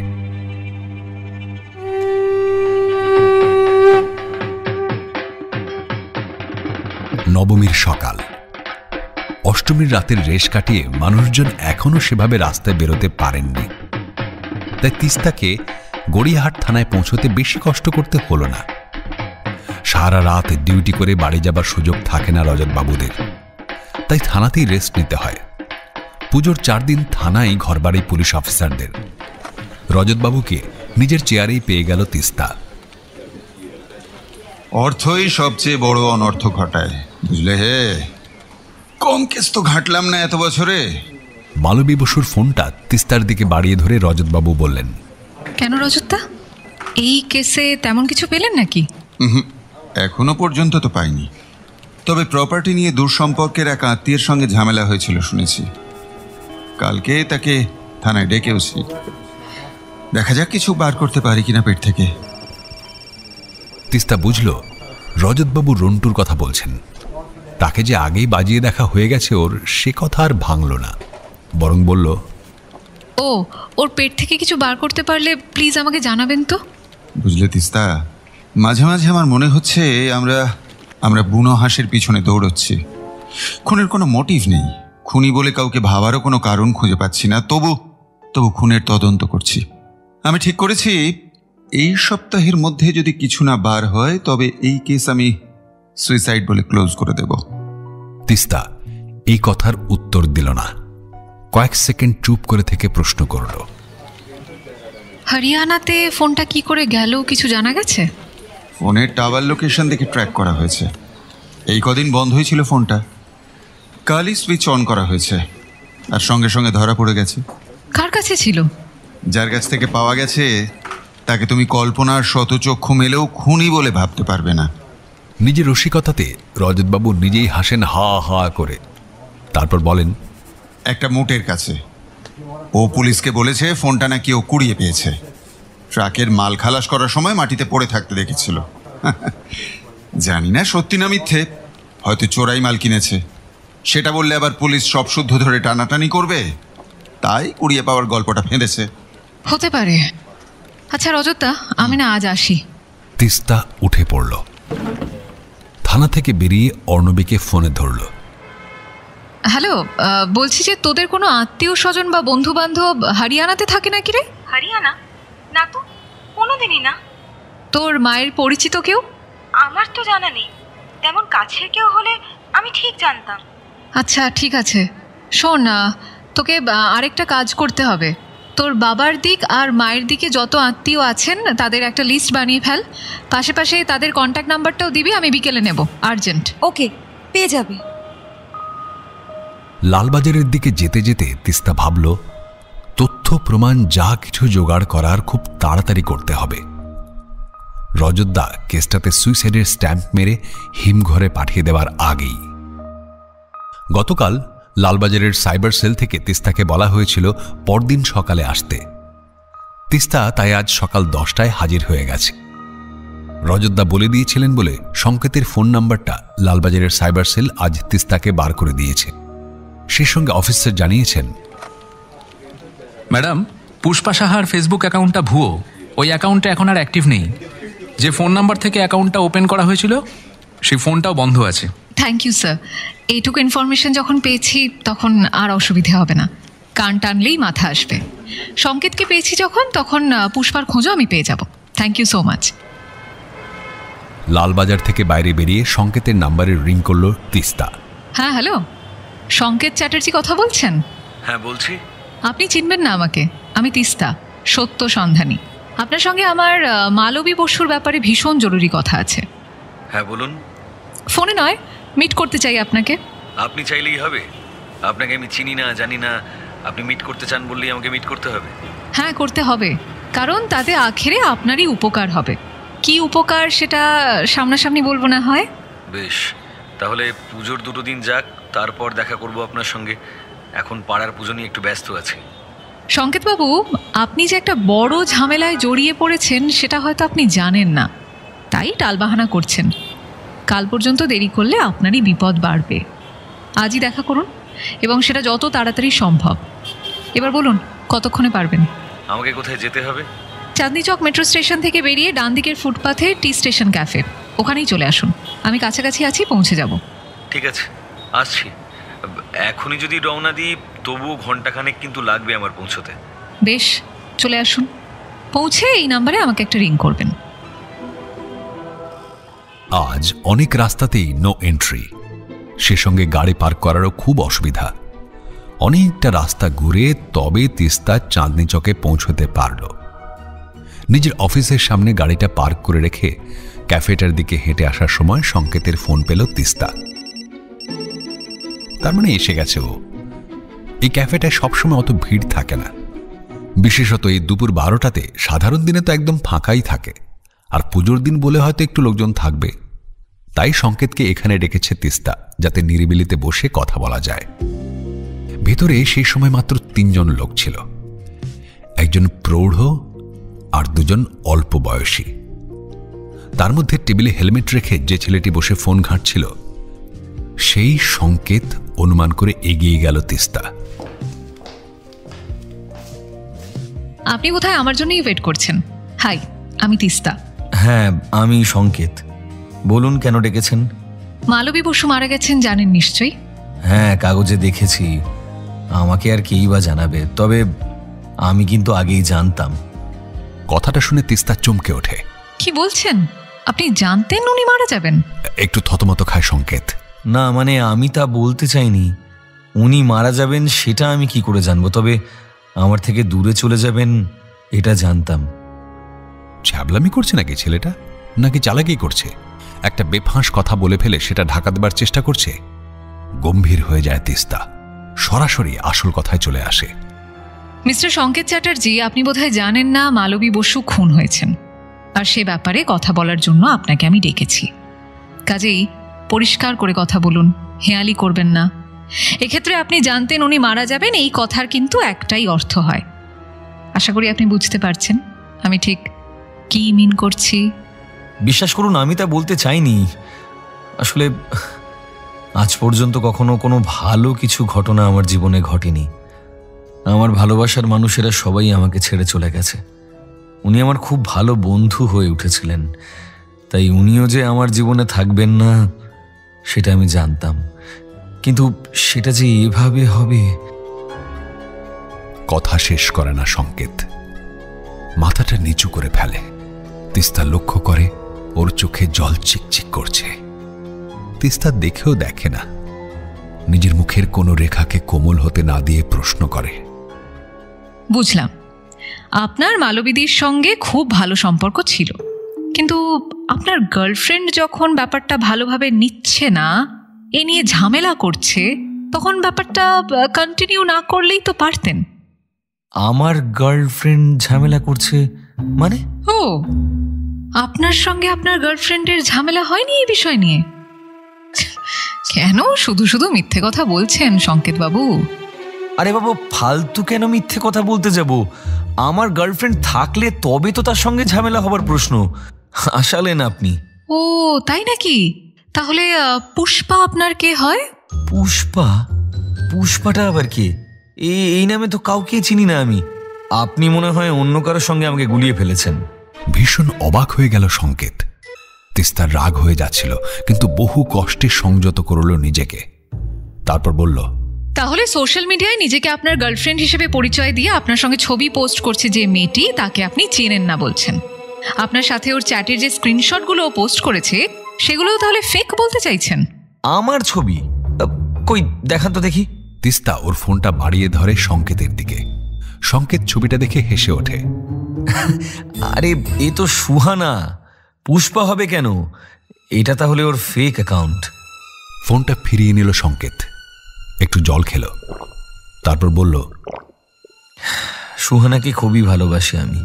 নবমীর সকাল। অষ্টমীর রাতের রেশ কাটিয়ে মানুষজন এখনো সেভাবে রাস্তায় বেরোতে পারেননি, তাই তিস্তাকে গড়িয়াহাট থানায় পৌঁছতে বেশি কষ্ট করতে হলো না। সারা রাত ডিউটি করে বাড়ি যাবার সুযোগ থাকে না রজতবাবুদের, তাই থানাতেই রেস্ট নিতে হয়। পুজোর 4 দিন থানায় ঘরবাড়ি পুলিশ অফিসারদের। রজতবাবুকে নিজের চেয়ারেই পেয়ে গেল তিস্তা। অর্থই সবচেয়ে বড় অনর্থ ঘটায়, বুঝলে হে। কম কেস তো ঘাটলাম না এত বছরে। মালবী বসুর ফোনটা তিস্তার দিকে বাড়িয়ে ধরে রজতবাবু বললেন, কেন রজতদা, এই কেসে তেমন কিছু পেলেন নাকি? এখনো পর্যন্ত তো পাইনি, তবে প্রপার্টি নিয়ে দূর সম্পর্কের এক আত্মীয়ের সঙ্গে ঝামেলা হয়েছিল শুনেছি। কালকে তাকে থানায় ডেকেওছি। দেখা যাক কিছু বার করতে পারি কিনা পেট থেকে। তিস্তা বুঝল রজতবাবু রন্টুর কথা বলছেন। তাকে যে আগেই বাজিয়ে দেখা হয়ে গেছে ওর, সে কথা আর ভাঙল না, বরং বলল, ওর পেট থেকে কিছু বার করতে পারলে প্লিজ আমাকে জানাবেন তো। বুঝলে তিস্তা, মাঝে মাঝে আমার মনে হচ্ছে আমরা বুনো হাঁসের পিছনে দৌড়চ্ছি। খুনের কোনো মোটিভ নেই, খুনি বলে কাউকে ভাবারও কোনো কারণ খুঁজে পাচ্ছি না, তবু খুনের তদন্ত করছি। আমি ঠিক করেছি এই সপ্তাহের মধ্যে যদি কিছু না বার হয় তবে এই কেস আমি সুইসাইড বলে ক্লোজ করে দেব। তিস্তা এই কথার উত্তর দিল না। কয়েক সেকেন্ড চুপ করে থেকে প্রশ্ন করল, হরিয়ানাতে ফোনটা কি করে গেল কিছু জানা গেছে? ফোনের টাওয়ার লোকেশন দেখে ট্র্যাক করা হয়েছে। এই কদিন বন্ধই ছিল ফোনটা, কালই সুইচ অন করা হয়েছে, আর সঙ্গে সঙ্গে ধরা পড়ে গেছে। কার কাছে ছিল? যার কাছ থেকে পাওয়া গেছে তাকে তুমি কল্পনার শতচক্ষু মেলেও খুনি বলে ভাবতে পারবে না। নিজের রসিকতাতে রজতবাবু নিজেই হাসেন হা হা করে, তারপর বলেন, একটা মোটের কাছে। ও পুলিশকে বলেছে ফোনটা নাকি ও কুড়িয়ে পেয়েছে, ট্রাকের মাল খালাস করার সময় মাটিতে পড়ে থাকতে দেখেছিল। জানি না সত্যি না মিথ্যে, হয়তো চোরাই মাল কিনেছে। সেটা বললে আবার পুলিশ সব শুদ্ধ ধরে টানাটানি করবে, তাই কুড়িয়ে পাওয়ার গল্পটা ফেঁদেছে। হতে পারে। আচ্ছা রজতদা, আমি না আজ আসি। তিস্তা উঠে পড়ল। থানা থেকে বেরিয়ে অর্ণবীকে ফোনে ধরল। হ্যালো, বলছি যে তোদের কোনো আত্মীয় স্বজন বা বন্ধু বান্ধব হরিয়ানাতে থাকে নাকি রে? হরিয়ানা? না তো, কোনোদিনই না। তোর মায়ের পরিচিত কেউ? আমার তো জানা নেই। তেমন কাছের কেউ হলে আমি ঠিক জানতাম। আচ্ছা ঠিক আছে, শোন, তোকে আরেকটা কাজ করতে হবে। তোর বাবার দিক আর মায়ের দিকে যত আত্মীয় আছেন তাদের একটা লিস্ট বানিয়ে ফেল। পাশে পাশে তাদের কন্ট্যাক্ট নাম্বারটাও দিবি, আমি বিকেলে নেব, আর্জেন্ট। ওকে, পেয়ে যাবে। লালবাজারের দিকে যেতে যেতে তিস্তা ভাবল, তথ্য প্রমাণ যা কিছু জোগাড় করার খুব তাড়াতাড়ি করতে হবে। রজতদা কেসটাতে সুইসাইডের স্ট্যাম্প মেরে হিমঘরে পাঠিয়ে দেওয়ার আগেই। গতকাল লালবাজারের সাইবার সেল থেকে তিস্তাকে বলা হয়েছিল পরদিন সকালে আসতে। তিস্তা তাই আজ সকাল 10টায় হাজির হয়ে গেছে। রজতদা বলে দিয়েছিলেন বলে সংকেতের ফোন নাম্বারটা লালবাজারের সাইবার সেল আজ তিস্তাকে বার করে দিয়েছে। সেই সঙ্গে অফিসার জানিয়েছেন, ম্যাডাম, পুষ্পা সাহার ফেসবুক অ্যাকাউন্টটা ভুয়ো। ওই অ্যাকাউন্টটা এখন আর অ্যাক্টিভ নেই। যে ফোন নাম্বার থেকে অ্যাকাউন্টটা ওপেন করা হয়েছিল সেই ফোনটাও বন্ধ আছে। Thank you sir. এইটুকু ইনফরমেশন যখন পেয়েছি তখন আর অসুবিধে হবে না। কান টানলেই মাথা আসবে। সংকেতকে পেয়েছি যখন, তখন পুষ্পার খোঁজও আমি পেয়ে যাব। Thank you so much. Lalbazar থেকে বাইরে বেরিয়ে সংকেতের নাম্বারে রিং করল তিস্তা। হ্যাঁ হ্যালো, সংকেত চ্যাটার্জি কথা বলছেন? হ্যাঁ বলছি। আপনি চিনবেন না আমাকে, আমি তিস্তা, সত্য সন্ধানী। আপনার সঙ্গে আমার মালবী বসুর ব্যাপারে ভীষণ জরুরি কথা আছে। হ্যাঁ বলুন। ফোনে নয়, মিট করতে চাই আপনাকে। আপনি চাইলেই হবে? আপনাকে আমি চিনি না, জানি না, আপনি মিট করতে চান বললেই আমাকে মিট করতে হবে? হ্যাঁ করতে হবে, কারণ তাতে আখেরে আপনারই উপকার হবে। কি উপকার সেটা সামনাসামনি বলবো না হয়? বেশ, তাহলে পুজোর 2 দিন যাক, তারপর দেখা করব আপনার সঙ্গে। এখন পাড়ার পুজো নিয়ে একটু ব্যস্ত আছি। সংকেতবাবু, আপনি যে একটা বড় ঝামেলায় জড়িয়ে পড়েছেন সেটা হয়তো আপনি জানেন না, তাই টালবাহানা করছেন। কাল পর্যন্ত দেরি করলে আপনারই বিপদ বাড়বে। আজই দেখা করুন, এবং সেটা যত তাড়াতাড়ি সম্ভব। এবার বলুন, কতক্ষণে পারবেন? আমাকে কোথায় যেতে হবে? চাঁদনি চক মেট্রো স্টেশন থেকে বেরিয়ে ডান দিকের ফুটপাথে টি স্টেশন ক্যাফে, ওখানেই চলে আসুন। আমি কাছাকাছি আছি, পৌঁছে যাব। ঠিক আছে, আসছি। এখনই যদি রওনা দিই তবুও ঘন্টাখানেক কিন্তু লাগবে আমার পৌঁছতে। বেশ, চলে আসুন। পৌঁছে এই নাম্বারে আমাকে একটা রিং করবেন। আজ অনেক রাস্তাতেই নো এন্ট্রি, সে সঙ্গে গাড়ি পার্ক করারও খুব অসুবিধা। অনেকটা রাস্তা ঘুরে তবে তিস্তা চাঁদনি চকে পৌঁছতে পারল। নিজের অফিসের সামনে গাড়িটা পার্ক করে রেখে ক্যাফেটার দিকে হেঁটে আসার সময় সংকেতের ফোন পেল তিস্তা। তার মানে এসে গেছে ও। এই ক্যাফেটায় সবসময় অত ভিড় থাকে না, বিশেষত এই দুপুর 12টাতে। সাধারণ দিনে তো একদম ফাঁকাই থাকে, আর পুজোর দিন বলে হয়তো একটু লোকজন থাকবে। তাই সংকেতকে এখানে ডেকেছে তিস্তা, যাতে নিরিবিলিতে বসে কথা বলা যায়। ভেতরে সেই সময় মাত্র 3 জন লোক ছিল, একজন প্রৌঢ় আর 2 জন অল্প বয়সী। তার মধ্যে টেবিলে হেলমেট রেখে যে ছেলেটি বসে ফোন ঘাঁটছিল সেই সংকেত অনুমান করে এগিয়ে গেল তিস্তা। আপনি কোথায় আমার জন্যই ওয়েট করছেন? হাই, আমি তিস্তা। হ্যাঁ, আমি সংকেত। বলুন, কেন ডেকেছেন? মালবী বসু মারা গেছেন, জানেন নিশ্চয়ই। হ্যাঁ, কাগজে দেখেছি। আমাকে আর কেই বা জানাবে, তবে আমি কিন্তু আগেই জানতাম। কথাটা শুনে তিস্তা চমকে ওঠে। কি বলছেন? আপনি জানতেন উনি মারা যাবেন? একটু থতমত খায় সংকেত। না, মানে আমি তা বলতে চাইনি। উনি মারা যাবেন সেটা আমি কি করে জানবো, তবে আমার থেকে দূরে চলে যাবেন এটা জানতাম। ছ্যাবলামি করছে নাকি ছেলেটা? নাকি চালাকি করছে? একটা বেফাঁস কথা বলে ফেলে সেটা ঢাকা দেবার চেষ্টা করছে? গম্ভীর হয়ে যায় তিস্তা, সরাসরি আসল কথায় চলে আসে। মিস্টার সংকেত চ্যাটার্জি, আপনি বোধহয় জানেন না মালবী বসু খুন হয়েছেন, আর সে ব্যাপারে কথা বলার জন্য আপনাকে আমি ডেকেছি। কাজেই পরিষ্কার করে কথা বলুন, হেয়ালি করবেন না। এক্ষেত্রে আপনি জানতেন উনি মারা যাবেন, এই কথার কিন্তু একটাই অর্থ হয়। আশা করি আপনি বুঝতে পারছেন আমি ঠিক কি মিন করছি। বিশ্বাস করুন, আমি তা বলতে চাইনি। আসলে আজ পর্যন্ত কখনো কোনো ভালো কিছু ঘটনা আমার জীবনে ঘটেনি। আমার ভালোবাসার মানুষেরা সবাই আমাকে ছেড়ে চলে গেছে। উনি আমার খুব ভালো বন্ধু হয়ে উঠেছিলেন, তাই উনিও যে আমার জীবনে থাকবেন না সেটা আমি জানতাম, কিন্তু সেটা যে এভাবে হবে। কথা শেষ করে না সংকেত, মাথাটা নিচু করে ফেলে। তিস্তা লক্ষ্য করে ওর চোখে জল চিকচিক করছে। তিস্তা দেখেও দেখে না, নিজের মুখের কোনো রেখাকে কোমল হতে না দিয়ে প্রশ্ন করে, বুঝলাম আপনার মালবিদির সঙ্গে খুব ভালো সম্পর্ক ছিল, কিন্তু আপনার গার্লফ্রেন্ড যখন ব্যাপারটা ভালোভাবে নিচ্ছে না, এ নিয়ে ঝামেলা করছে, তখন ব্যাপারটা কন্টিনিউ না করলেই তো পারতেন। আমার গার্লফ্রেন্ড ঝামেলা করছে মানে? ও, আপনার সঙ্গে আপনার গার্লফ্রেন্ডের ঝামেলা হয়নি এই বিষয় নিয়ে? কেন শুধু শুধু মিথ্যে কথা বলছেন সংকেত বাবু? আরে বাবু, ফালতু কেন মিথ্যে কথা বলতে যাব? আমার গার্লফ্রেন্ড থাকলে তবে তো তার সঙ্গে ঝামেলা হবার প্রশ্ন। আসালেন আপনি। ও তাই নাকি? তাহলে পুষ্পা আপনার কে হয়? পুষ্পা? পুষ্পাটা আবার কে? এই নামে তো কাউকে চিনি না আমি। আপনি মনে হয় অন্য কারোর সঙ্গে আমাকে গুলিয়ে ফেলেছেন। ভীষণ অবাক হয়ে গেল সংকেত। তিস্তার রাগ হয়ে যাচ্ছিল, কিন্তু বহু কষ্টে সংযত করল নিজেকে। তারপর বলল, তাহলে সোশ্যাল মিডিয়ায় নিজেকে আপনার গার্লফ্রেন্ড হিসেবে পরিচয় দিয়ে আপনার সঙ্গে ছবি পোস্ট করছে যে মেয়েটি, তাকে আপনি চেনেন না বলছেন। আপনার সাথে ওর চ্যাটের যে স্ক্রিনশটগুলো পোস্ট করেছে সেগুলোও তাহলে ফেক বলতে চাইছেন? আমার ছবি? কই দেখান তো দেখি। তিস্তা ওর ফোনটা বাড়িয়ে ধরে সংকেতের দিকে। সংকেত ছবিটা দেখে হেসে ওঠে। আরে এ তো সুহানা, পুষ্পা হবে কেন? এটা তাহলে ওর ফেক অ্যাকাউন্ট। ফোনটা ফিরিয়ে নিল সংকেত, একটু জল খেল, তারপর বলল, সুহানাকে খুবই ভালোবাসি আমি,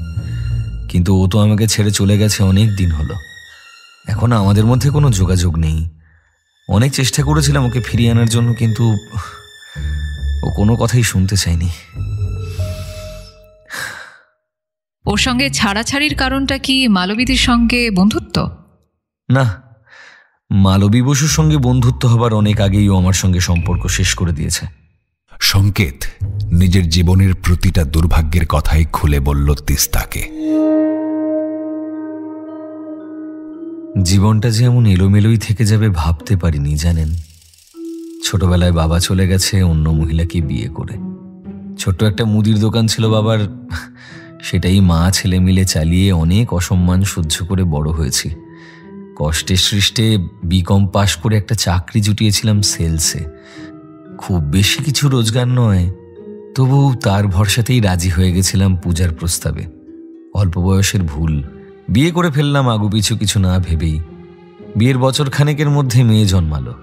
কিন্তু ও তো আমাকে ছেড়ে চলে গেছে অনেক দিন হলো। এখন আমাদের মধ্যে কোনো যোগাযোগ নেই। অনেক চেষ্টা করেছিলাম ওকে ফিরিয়ে আনার জন্য, কিন্তু ও কোনো কথাই শুনতে চায়নি। ওর সঙ্গে ছাড়াছাড়ির কারণটা কি মালবিদির সঙ্গে বন্ধুত্ব? না, মালবী বসুর সঙ্গে বন্ধুত্ব হবার অনেক আগেই ও আমার সঙ্গে সম্পর্ক শেষ করে দিয়েছে। সংকেত নিজের জীবনের প্রতিটা দুর্ভাগ্যের কথাই খুলে বলল তিস্তাকে। জীবনটা যে এমন এলোমেলোই থেকে যাবে ভাবতে পারিনি জানেন। ছোটবেলায় বাবা চলে গেছে অন্য মহিলাকে বিয়ে করে। ছোট্ট একটা মুদির দোকান ছিল বাবার, সেটাই মা ছেলে মিলে চালিয়ে অনেক অসম্মান সহ্য করে বড় হয়েছি। কষ্টে সৃষ্টে বিকম পাশ করে একটা চাকরি জুটিয়েছিলাম সেলসে। খুব বেশি কিছু রোজগার নয়, তবু তার ভরসাতেই রাজি হয়ে গেছিলাম পূজার প্রস্তাবে। অল্প বয়সের ভুল, বিয়ে করে ফেললাম আগুপিছু কিছু না ভেবেই। বিয়ের বছর খানেকের মধ্যে মেয়ে জন্মালো,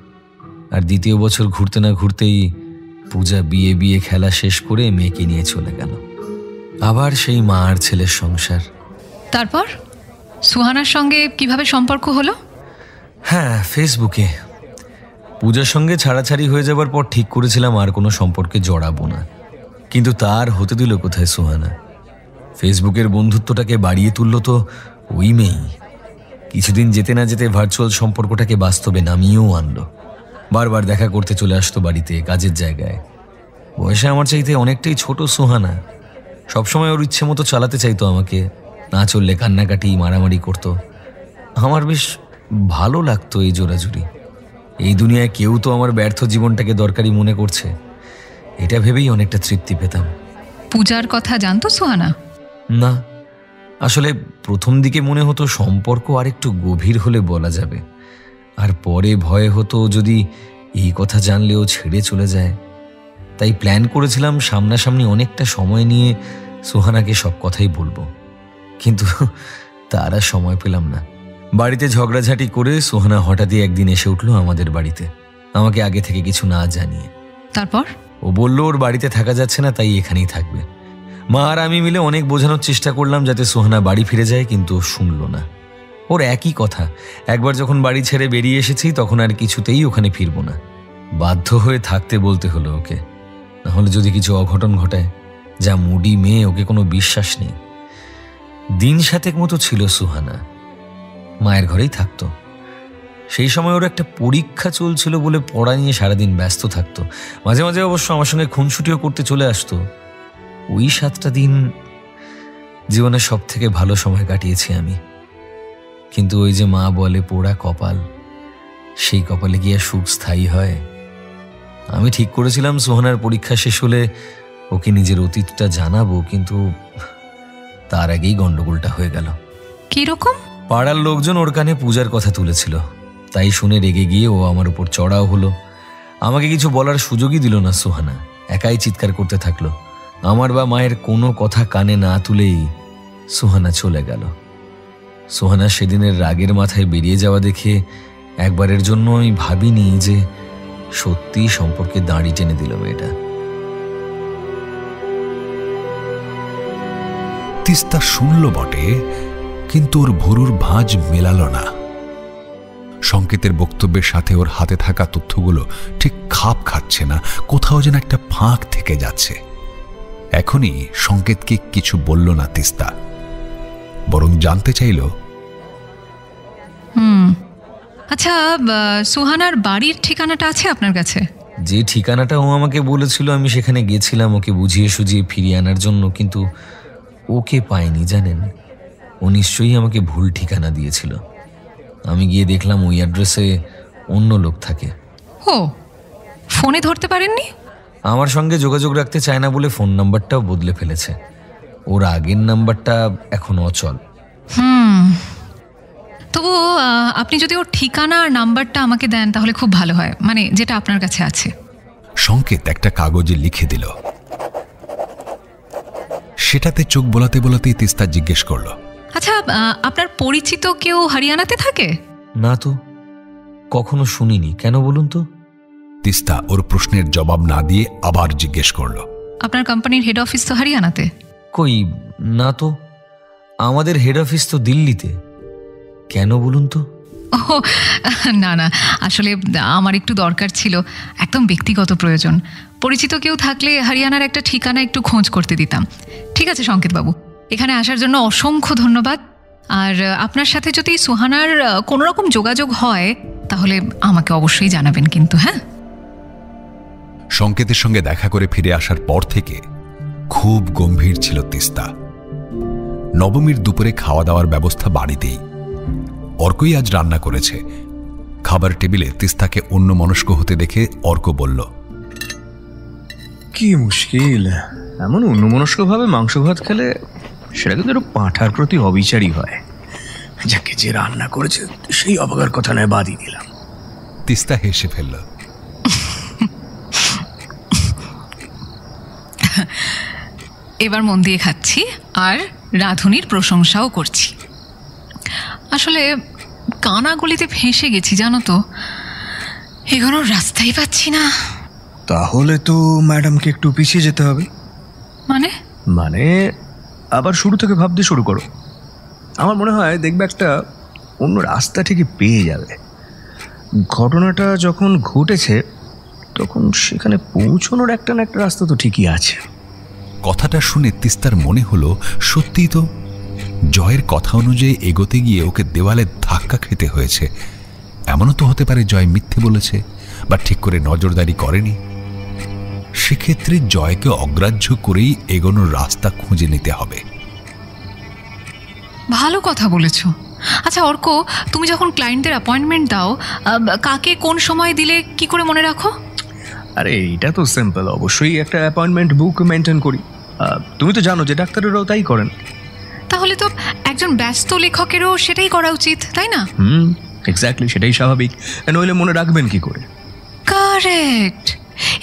আর দ্বিতীয় বছর ঘুরতে না ঘুরতেই পূজা বিয়ে খেলা শেষ করে মেয়েকে নিয়ে চলে গেল। আবার সেই মা আর ছেলের সংসার। তারপর সুহানার সঙ্গে কিভাবে সম্পর্ক হলো? হ্যাঁ, ফেসবুকে। পূজার সঙ্গে ছাড়াছাড়ি হয়ে যাবার পর ঠিক করেছিলাম আর কোনো সম্পর্কে জড়াবো না, কিন্তু তার হতে দিল কোথায় সুহানা। ফেসবুকের বন্ধুত্বটাকে বাড়িয়ে তুলল তো ওই মেয়েই। কিছুদিন যেতে না যেতে ভার্চুয়াল সম্পর্কটাকে বাস্তবে নামিয়েও আনলো। বারবার দেখা করতে চলে আসতো বাড়িতে, কাজের জায়গায়। বয়সে আমার চাইতে অনেকটাই ছোট সুহানা। সবসময় ওর ইচ্ছে মতো চালাতে চাইতো আমাকে, না চললে কান্নাকাটি মারামারি করতো। আমার বেশ ভালো লাগতো এই জোরাজুরি। এই দুনিয়ায় কেউ তো আমার ব্যর্থ জীবনটাকে দরকারি মনে করছে, এটা ভেবেই অনেকটা তৃপ্তি পেতাম। পূজার কথা জানতো সুহানা? না, আসলে প্রথম দিকে মনে হতো সম্পর্ক আরেকটু গভীর হলে বলা যাবে, আর পরে ভয় হতো যদি এই কথা জানলেও ছেড়ে চলে যায়। তাই প্ল্যান করেছিলাম সামনাসামনি অনেকটা সময় নিয়ে সুহানাকে সব কথাই বলবো, কিন্তু তার আর সময় পেলাম না। বাড়িতে ঝগড়াঝাটি করে সোহানা হঠাৎই একদিন এসে উঠলো আমাদের বাড়িতে, আমাকে আগে থেকে কিছু না জানিয়ে। তারপর ও বলল ওর বাড়িতে থাকা যাচ্ছে না, তাই এখানেই থাকবে। মা আর আমি মিলে অনেক বোঝানোর চেষ্টা করলাম যাতে সোহানা বাড়ি ফিরে যায়, কিন্তু ও শুনল না। ওর একই কথা, একবার যখন বাড়ি ছেড়ে বেরিয়ে এসেছি তখন আর কিছুতেই ওখানে ফিরবো না। বাধ্য হয়ে থাকতে বলতে হলো ওকে, নাহলে যদি কিছু অঘটন ঘটায়। যা মুডি মেয়ে, ওকে কোনো বিশ্বাস নেই। দিন 7 মতো ছিল সুহানা, মায়ের ঘরেই থাকতো। সেই সময় ওর একটা পরীক্ষা চলছিল বলে পড়া নিয়ে সারাদিন ব্যস্ত থাকতো। মাঝে মাঝে অবশ্য আমার সঙ্গে খুনসুটিও করতে চলে আসতো। ওই 7টা দিন জীবনের সব থেকে ভালো সময় কাটিয়েছি আমি। কিন্তু ওই যে মা বলে পোড়া কপাল, সেই কপালে কি আর সুখ স্থায়ী হয়? আমি ঠিক করেছিলাম সোহানার পরীক্ষা শেষ হলে ওকে নিজের অতীতটা জানাবো, কিন্তু তার আগেই গন্ডগোলটা হয়ে গেল। কিরকম? পাড়ার লোকজন ওর কানে পূজার কথা তুলেছিল, তাই শুনে রেগে গিয়ে ও আমার উপর চড়াও হলো। আমাকে কিছু বলার সুযোগই দিল না সোহানা, একাই চিৎকার করতে থাকলো। আমার বা মায়ের কোনো কথা কানে না তুলেই সোহানা চলে গেল। সোহানা সেদিনের রাগের মাথায় বেরিয়ে যাওয়া দেখে একবারের জন্য আমি ভাবিনি যে সত্যি সম্পর্কে দাঁড়ি টেনে দিল মেয়েটা। তিস্তা শুনল বটে, কিন্তু ওর ভুরুর ভাঁজ মেলাল না। সংকেতের বক্তব্যের সাথে ওর হাতে থাকা তথ্যগুলো ঠিক খাপ খাচ্ছে না, কোথাও যেন একটা ফাঁক থেকে যাচ্ছে। এখনই সংকেতকে কিছু বলল না তিস্তা, বরং জানতে চাইল, আচ্ছা সুহানার বাড়ির ঠিকানাটা আছে আপনার কাছে? যে ঠিকানাটা ও আমাকে বলেছিল আমি সেখানে গেছিলাম ওকে বুঝিয়ে সুঝিয়ে ফিরিয়ে আনার জন্য, কিন্তু ওকে পাইনি। জানেন, ও নিশ্চয়ই আমাকে ভুল ঠিকানা দিয়েছিল। আমি গিয়ে দেখলাম ওই অ্যাড্রেসে অন্য লোক থাকে। ও, ফোনে ধরতে পারেননি? আমার সঙ্গে যোগাযোগ রাখতে চায় না বলে ফোন নাম্বারটাও বদলে ফেলেছে। ওর আগের নাম্বারটা এখন অচল। তবু আপনি যদি ওর ঠিকানা আর নাম্বারটা আমাকে দেন তাহলে খুব ভালো হয়, মানে যেটা আপনার কাছে আছে। সংকেত একটা কাগজে লিখে দিল। সেটাতে চোখ বোলাতে বোলাতেই তিস্তা জিজ্ঞেস করলো, আচ্ছা আপনার পরিচিত কেউ হরিয়ানাতে থাকে? না তো, কখনো শুনিনি। কেন বলুন তো? তিস্তা ওর প্রশ্নের জবাব না দিয়ে আবার জিজ্ঞেস করলো, আপনার কোম্পানির হেড অফিস তো হরিয়ানাতে? কই না তো, আমাদের হেড অফিস তো দিল্লিতে। কেন বলুন তো? ও না না, আসলে আমার একটু দরকার ছিল, একদম ব্যক্তিগত প্রয়োজন। পরিচিত কেউ থাকলে হরিয়ানার একটা ঠিকানা একটু খোঁজ করতে দিতাম। ঠিক আছে সংকেতবাবু, এখানে আসার জন্য অসংখ্য ধন্যবাদ। আর আপনার সাথে যদি সুহানার কোনো রকম যোগাযোগ হয় তাহলে আমাকে অবশ্যই জানাবেন কিন্তু। হ্যাঁ, সংকেতের সঙ্গে দেখা করে ফিরে আসার পর থেকে খুব গম্ভীর ছিল তিস্তা। নবমীর দুপুরে খাওয়া দাওয়ার ব্যবস্থা বাড়িতেই, অর্কই আজ রান্না করেছে। খাবার টেবিলে তিস্তাকে অন্যমনস্ক হতে দেখে অর্ক বলল, কি মুশকিল, এমন অন্যমনস্ক ভাবে মাংস ভাত খেলে সেটা কিন্তু একটু পাঁঠার প্রতি অবিচারই হয়। যাকে যে রান্না করেছে সেই অবাকার কথা নয়, বাদই দিলাম। তিস্তা হেসে ফেলল। এবার মন দিয়ে খাচ্ছি আর রাঁধুনির প্রশংসাও করছি। আসলে কানাগলিতে ফেঁসে গেছি জানো তো, এগোনোর রাস্তাই পাচ্ছি না। তাহলে তো ম্যাডামকে একটু পিছিয়ে যেতে হবে। মানে আবার শুরু থেকে ভাবতে শুরু করো। আমার মনে হয় দেখবে একটা অন্য রাস্তা ঠিকই পেয়ে যাবে। ঘটনাটা যখন ঘটেছে তখন সেখানে পৌঁছানোর একটা না একটা রাস্তা তো ঠিকই আছে। কথাটা শুনে তিস্তার মনে হলো সত্যিই তো, জয়ের কথা অনুযায়ী এগোতে গিয়ে ওকে দেওয়ালে ধাক্কা খেতে হয়েছে। এমনও তো হতে পারে জয় মিথ্যে বলেছে বা ঠিক করে নজরদারি করেনি। সেক্ষেত্রে জয়কে অগ্রাহ্য করেই এগোনোর রাস্তা খুঁজে নিতে হবে। ভালো কথা বলেছ। আচ্ছা অর্ক, তুমি যখন ক্লায়েন্টদের অ্যাপয়েন্টমেন্ট দাও কাকে কোন সময় দিলে কি করে মনে রাখো? আরে এটা তো সিম্পল, অবশ্যই একটা অ্যাপয়েন্টমেন্ট বুক মেনটেন করি। তুমি তো জানো যে ডাক্তারেরাও তাই করেন। তাহলে তো একজন ব্যস্ত লেখকেরও সেটাই করা উচিত, তাই না? এক্স্যাক্টলি, সেটাই স্বাভাবিক। নইলে মনে রাখবেন কি করে? কারেক্ট।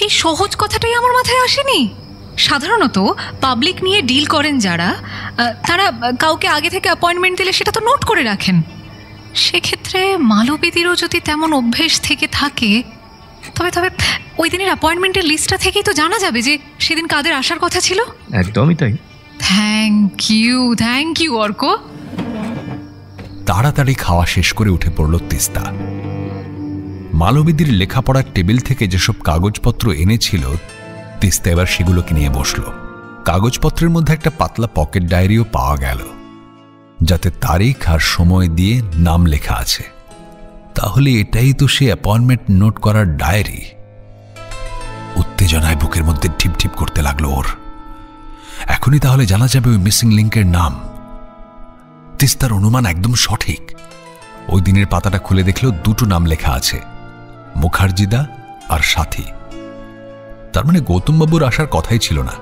এই সহজ কথাটাই আমার মাথায় আসেনি। সাধারণত পাবলিক নিয়ে ডিল করেন যারা, তারা কাউকে আগে থেকে অ্যাপয়েন্টমেন্ট দিলে সেটা তো নোট করে রাখেন। সেক্ষেত্রে মালবিদিরও যদি তেমন অভ্যেস থেকে থাকে, তবে তবে ওই দিনের অ্যাপয়েন্টমেন্টের লিস্টটা থেকেই তো জানা যাবে যে সেদিন কাদের আসার কথা ছিল। একদমই তাই। Thank you Arka. তাড়াতাড়ি খাওয়া শেষ করে উঠে পড়ল তিস্তা। মালবিদির লেখাপড়ার টেবিল থেকে যেসব কাগজপত্র এনেছিল তিস্তা এবার সেগুলোকে নিয়ে বসল। কাগজপত্রের মধ্যে একটা পাতলা পকেট ডায়েরিও পাওয়া গেল, যাতে তারিখ আর সময় দিয়ে নাম লেখা আছে। তাহলে এটাই তো সে অ্যাপয়েন্টমেন্ট নোট করার ডায়েরি। উত্তেজনায় বুকের মধ্যে ঢিপ ঢিপ করতে লাগলো ওর। এখনই তাহলে জানা যাবে ওই মিসিং লিঙ্কের নাম। তিস্তার অনুমান একদম সঠিক। ওই দিনের পাতাটা খুলে দেখলো দুটো নাম লেখা আছে, মুখার্জিদা আর সাথী। তার মানে গৌতমবাবুর আসার কথাই ছিল না।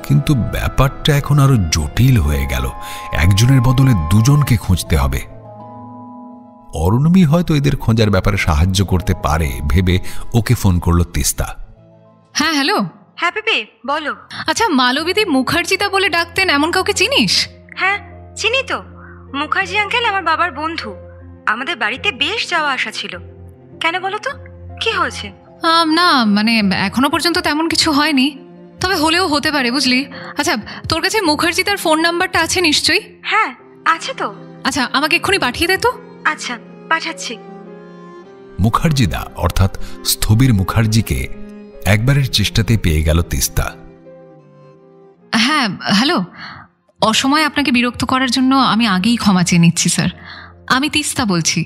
কিন্তু ব্যাপারটা এখন আরো জটিল হয়ে গেল। একজনের বদলে দুজনকে খুঁজতে হবে। অরুণবী হয়তো এদের খোঁজার ব্যাপারে সাহায্য করতে পারে ভেবে ওকে ফোন করলো তিস্তা। হ্যাঁ, হ্যালো। হ্যাঁ পিপি, বলো। আচ্ছা, মালবিদি মুখার্জিদা বলে ডাকতেন এমন কাউকে চিনিস? হ্যাঁ চিনি তো। মুখার্জি আঙ্কেল আমার বাবার বন্ধু। আমাদের বাড়িতে বেশ যাওয়া আসা ছিল। কেন বলো তো, কি হয়েছে? না মানে এখনো পর্যন্ত তেমন কিছু হয়নি, তবে হলেও হতে পারে বুঝলি। আচ্ছা, তোর কাছে মুখার্জিদার ফোন নাম্বারটা আছে নিশ্চয়ই? হ্যাঁ আছে তো। আচ্ছা, আমাকে এক্ষুনি পাঠিয়ে দে তো। আচ্ছা পাঠাচ্ছি। মুখার্জিদা অর্থাৎ স্থবির মুখার্জিকে একবারের চেষ্টাতে পেয়ে গেল তিস্তা। হ্যাঁ হ্যালো, অসময়ে আপনাকে বিরক্ত করার জন্য আমি আগেই ক্ষমা চেয়ে নিচ্ছি স্যার। আমি তিস্তা বলছি।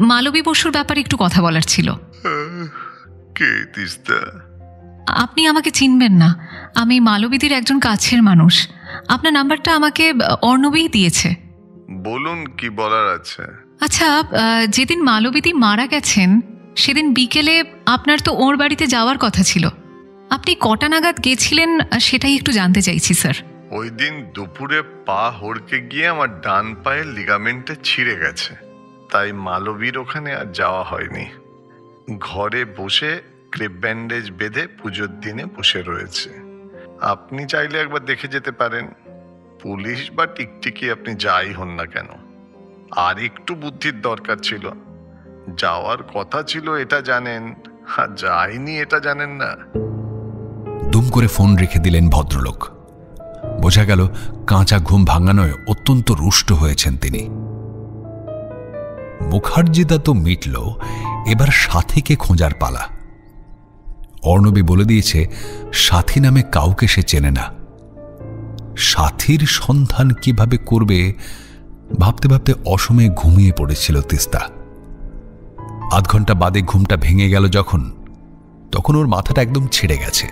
মালবী বসুর ব্যাপারে একটু কথা বলার ছিল। কে তিস্তা? আপনি আমাকে চিনবেন না, আমি মালবিদির একজন কাছের মানুষ। আপনার নাম্বারটা আমাকে অর্ণবী দিয়েছে। বলুন, কি বলার আছে? আচ্ছা, যেদিন মালবিদি মারা গেছেন সেদিন বিকেলে আপনার তো ওর বাড়িতে যাওয়ার কথা ছিল। আপনি কটা নাগাদ গেছিলেন সেটাই একটু জানতে চাইছি স্যার। ওই দিন দুপুরে পা হড়কে গিয়ে আমার ডান পায়ের লিগামেন্টে ছিঁড়ে গেছে, তাই মালবীর ওখানে আর যাওয়া হয়নি। ঘরে বসে ক্রেপ ব্যান্ডেজ বেঁধে পুজোর দিনে বসে রয়েছে। আপনি চাইলে একবার দেখে যেতে পারেন। পুলিশ বা টিকটিকি আপনি যাই হন না কেন, আর একটু বুদ্ধির দরকার ছিল। যাওয়ার কথা ছিল এটা জানেন, আর যায়নি এটা জানেন না। দুম করে ফোন রেখে দিলেন ভদ্রলোক। বোঝা গেল কাঁচা ঘুম ভাঙানোয় অত্যন্ত রুষ্ট হয়েছেন তিনি। মুখার্জিদা তো মিটল, এবার সাথীকে খোঁজার পালা। অর্ণবী বলে দিয়েছে সাথী নামে কাউকে সে চেনে না। সাথীর সন্ধান কিভাবে করবে ভাবতে ভাবতে অসময়ে ঘুমিয়ে পড়েছিল তিস্তা। আধ ঘন্টা বাদে ঘুমটা ভেঙে গেল যখন, তখন ওর মাথাটা একদম ছেড়ে গেছে।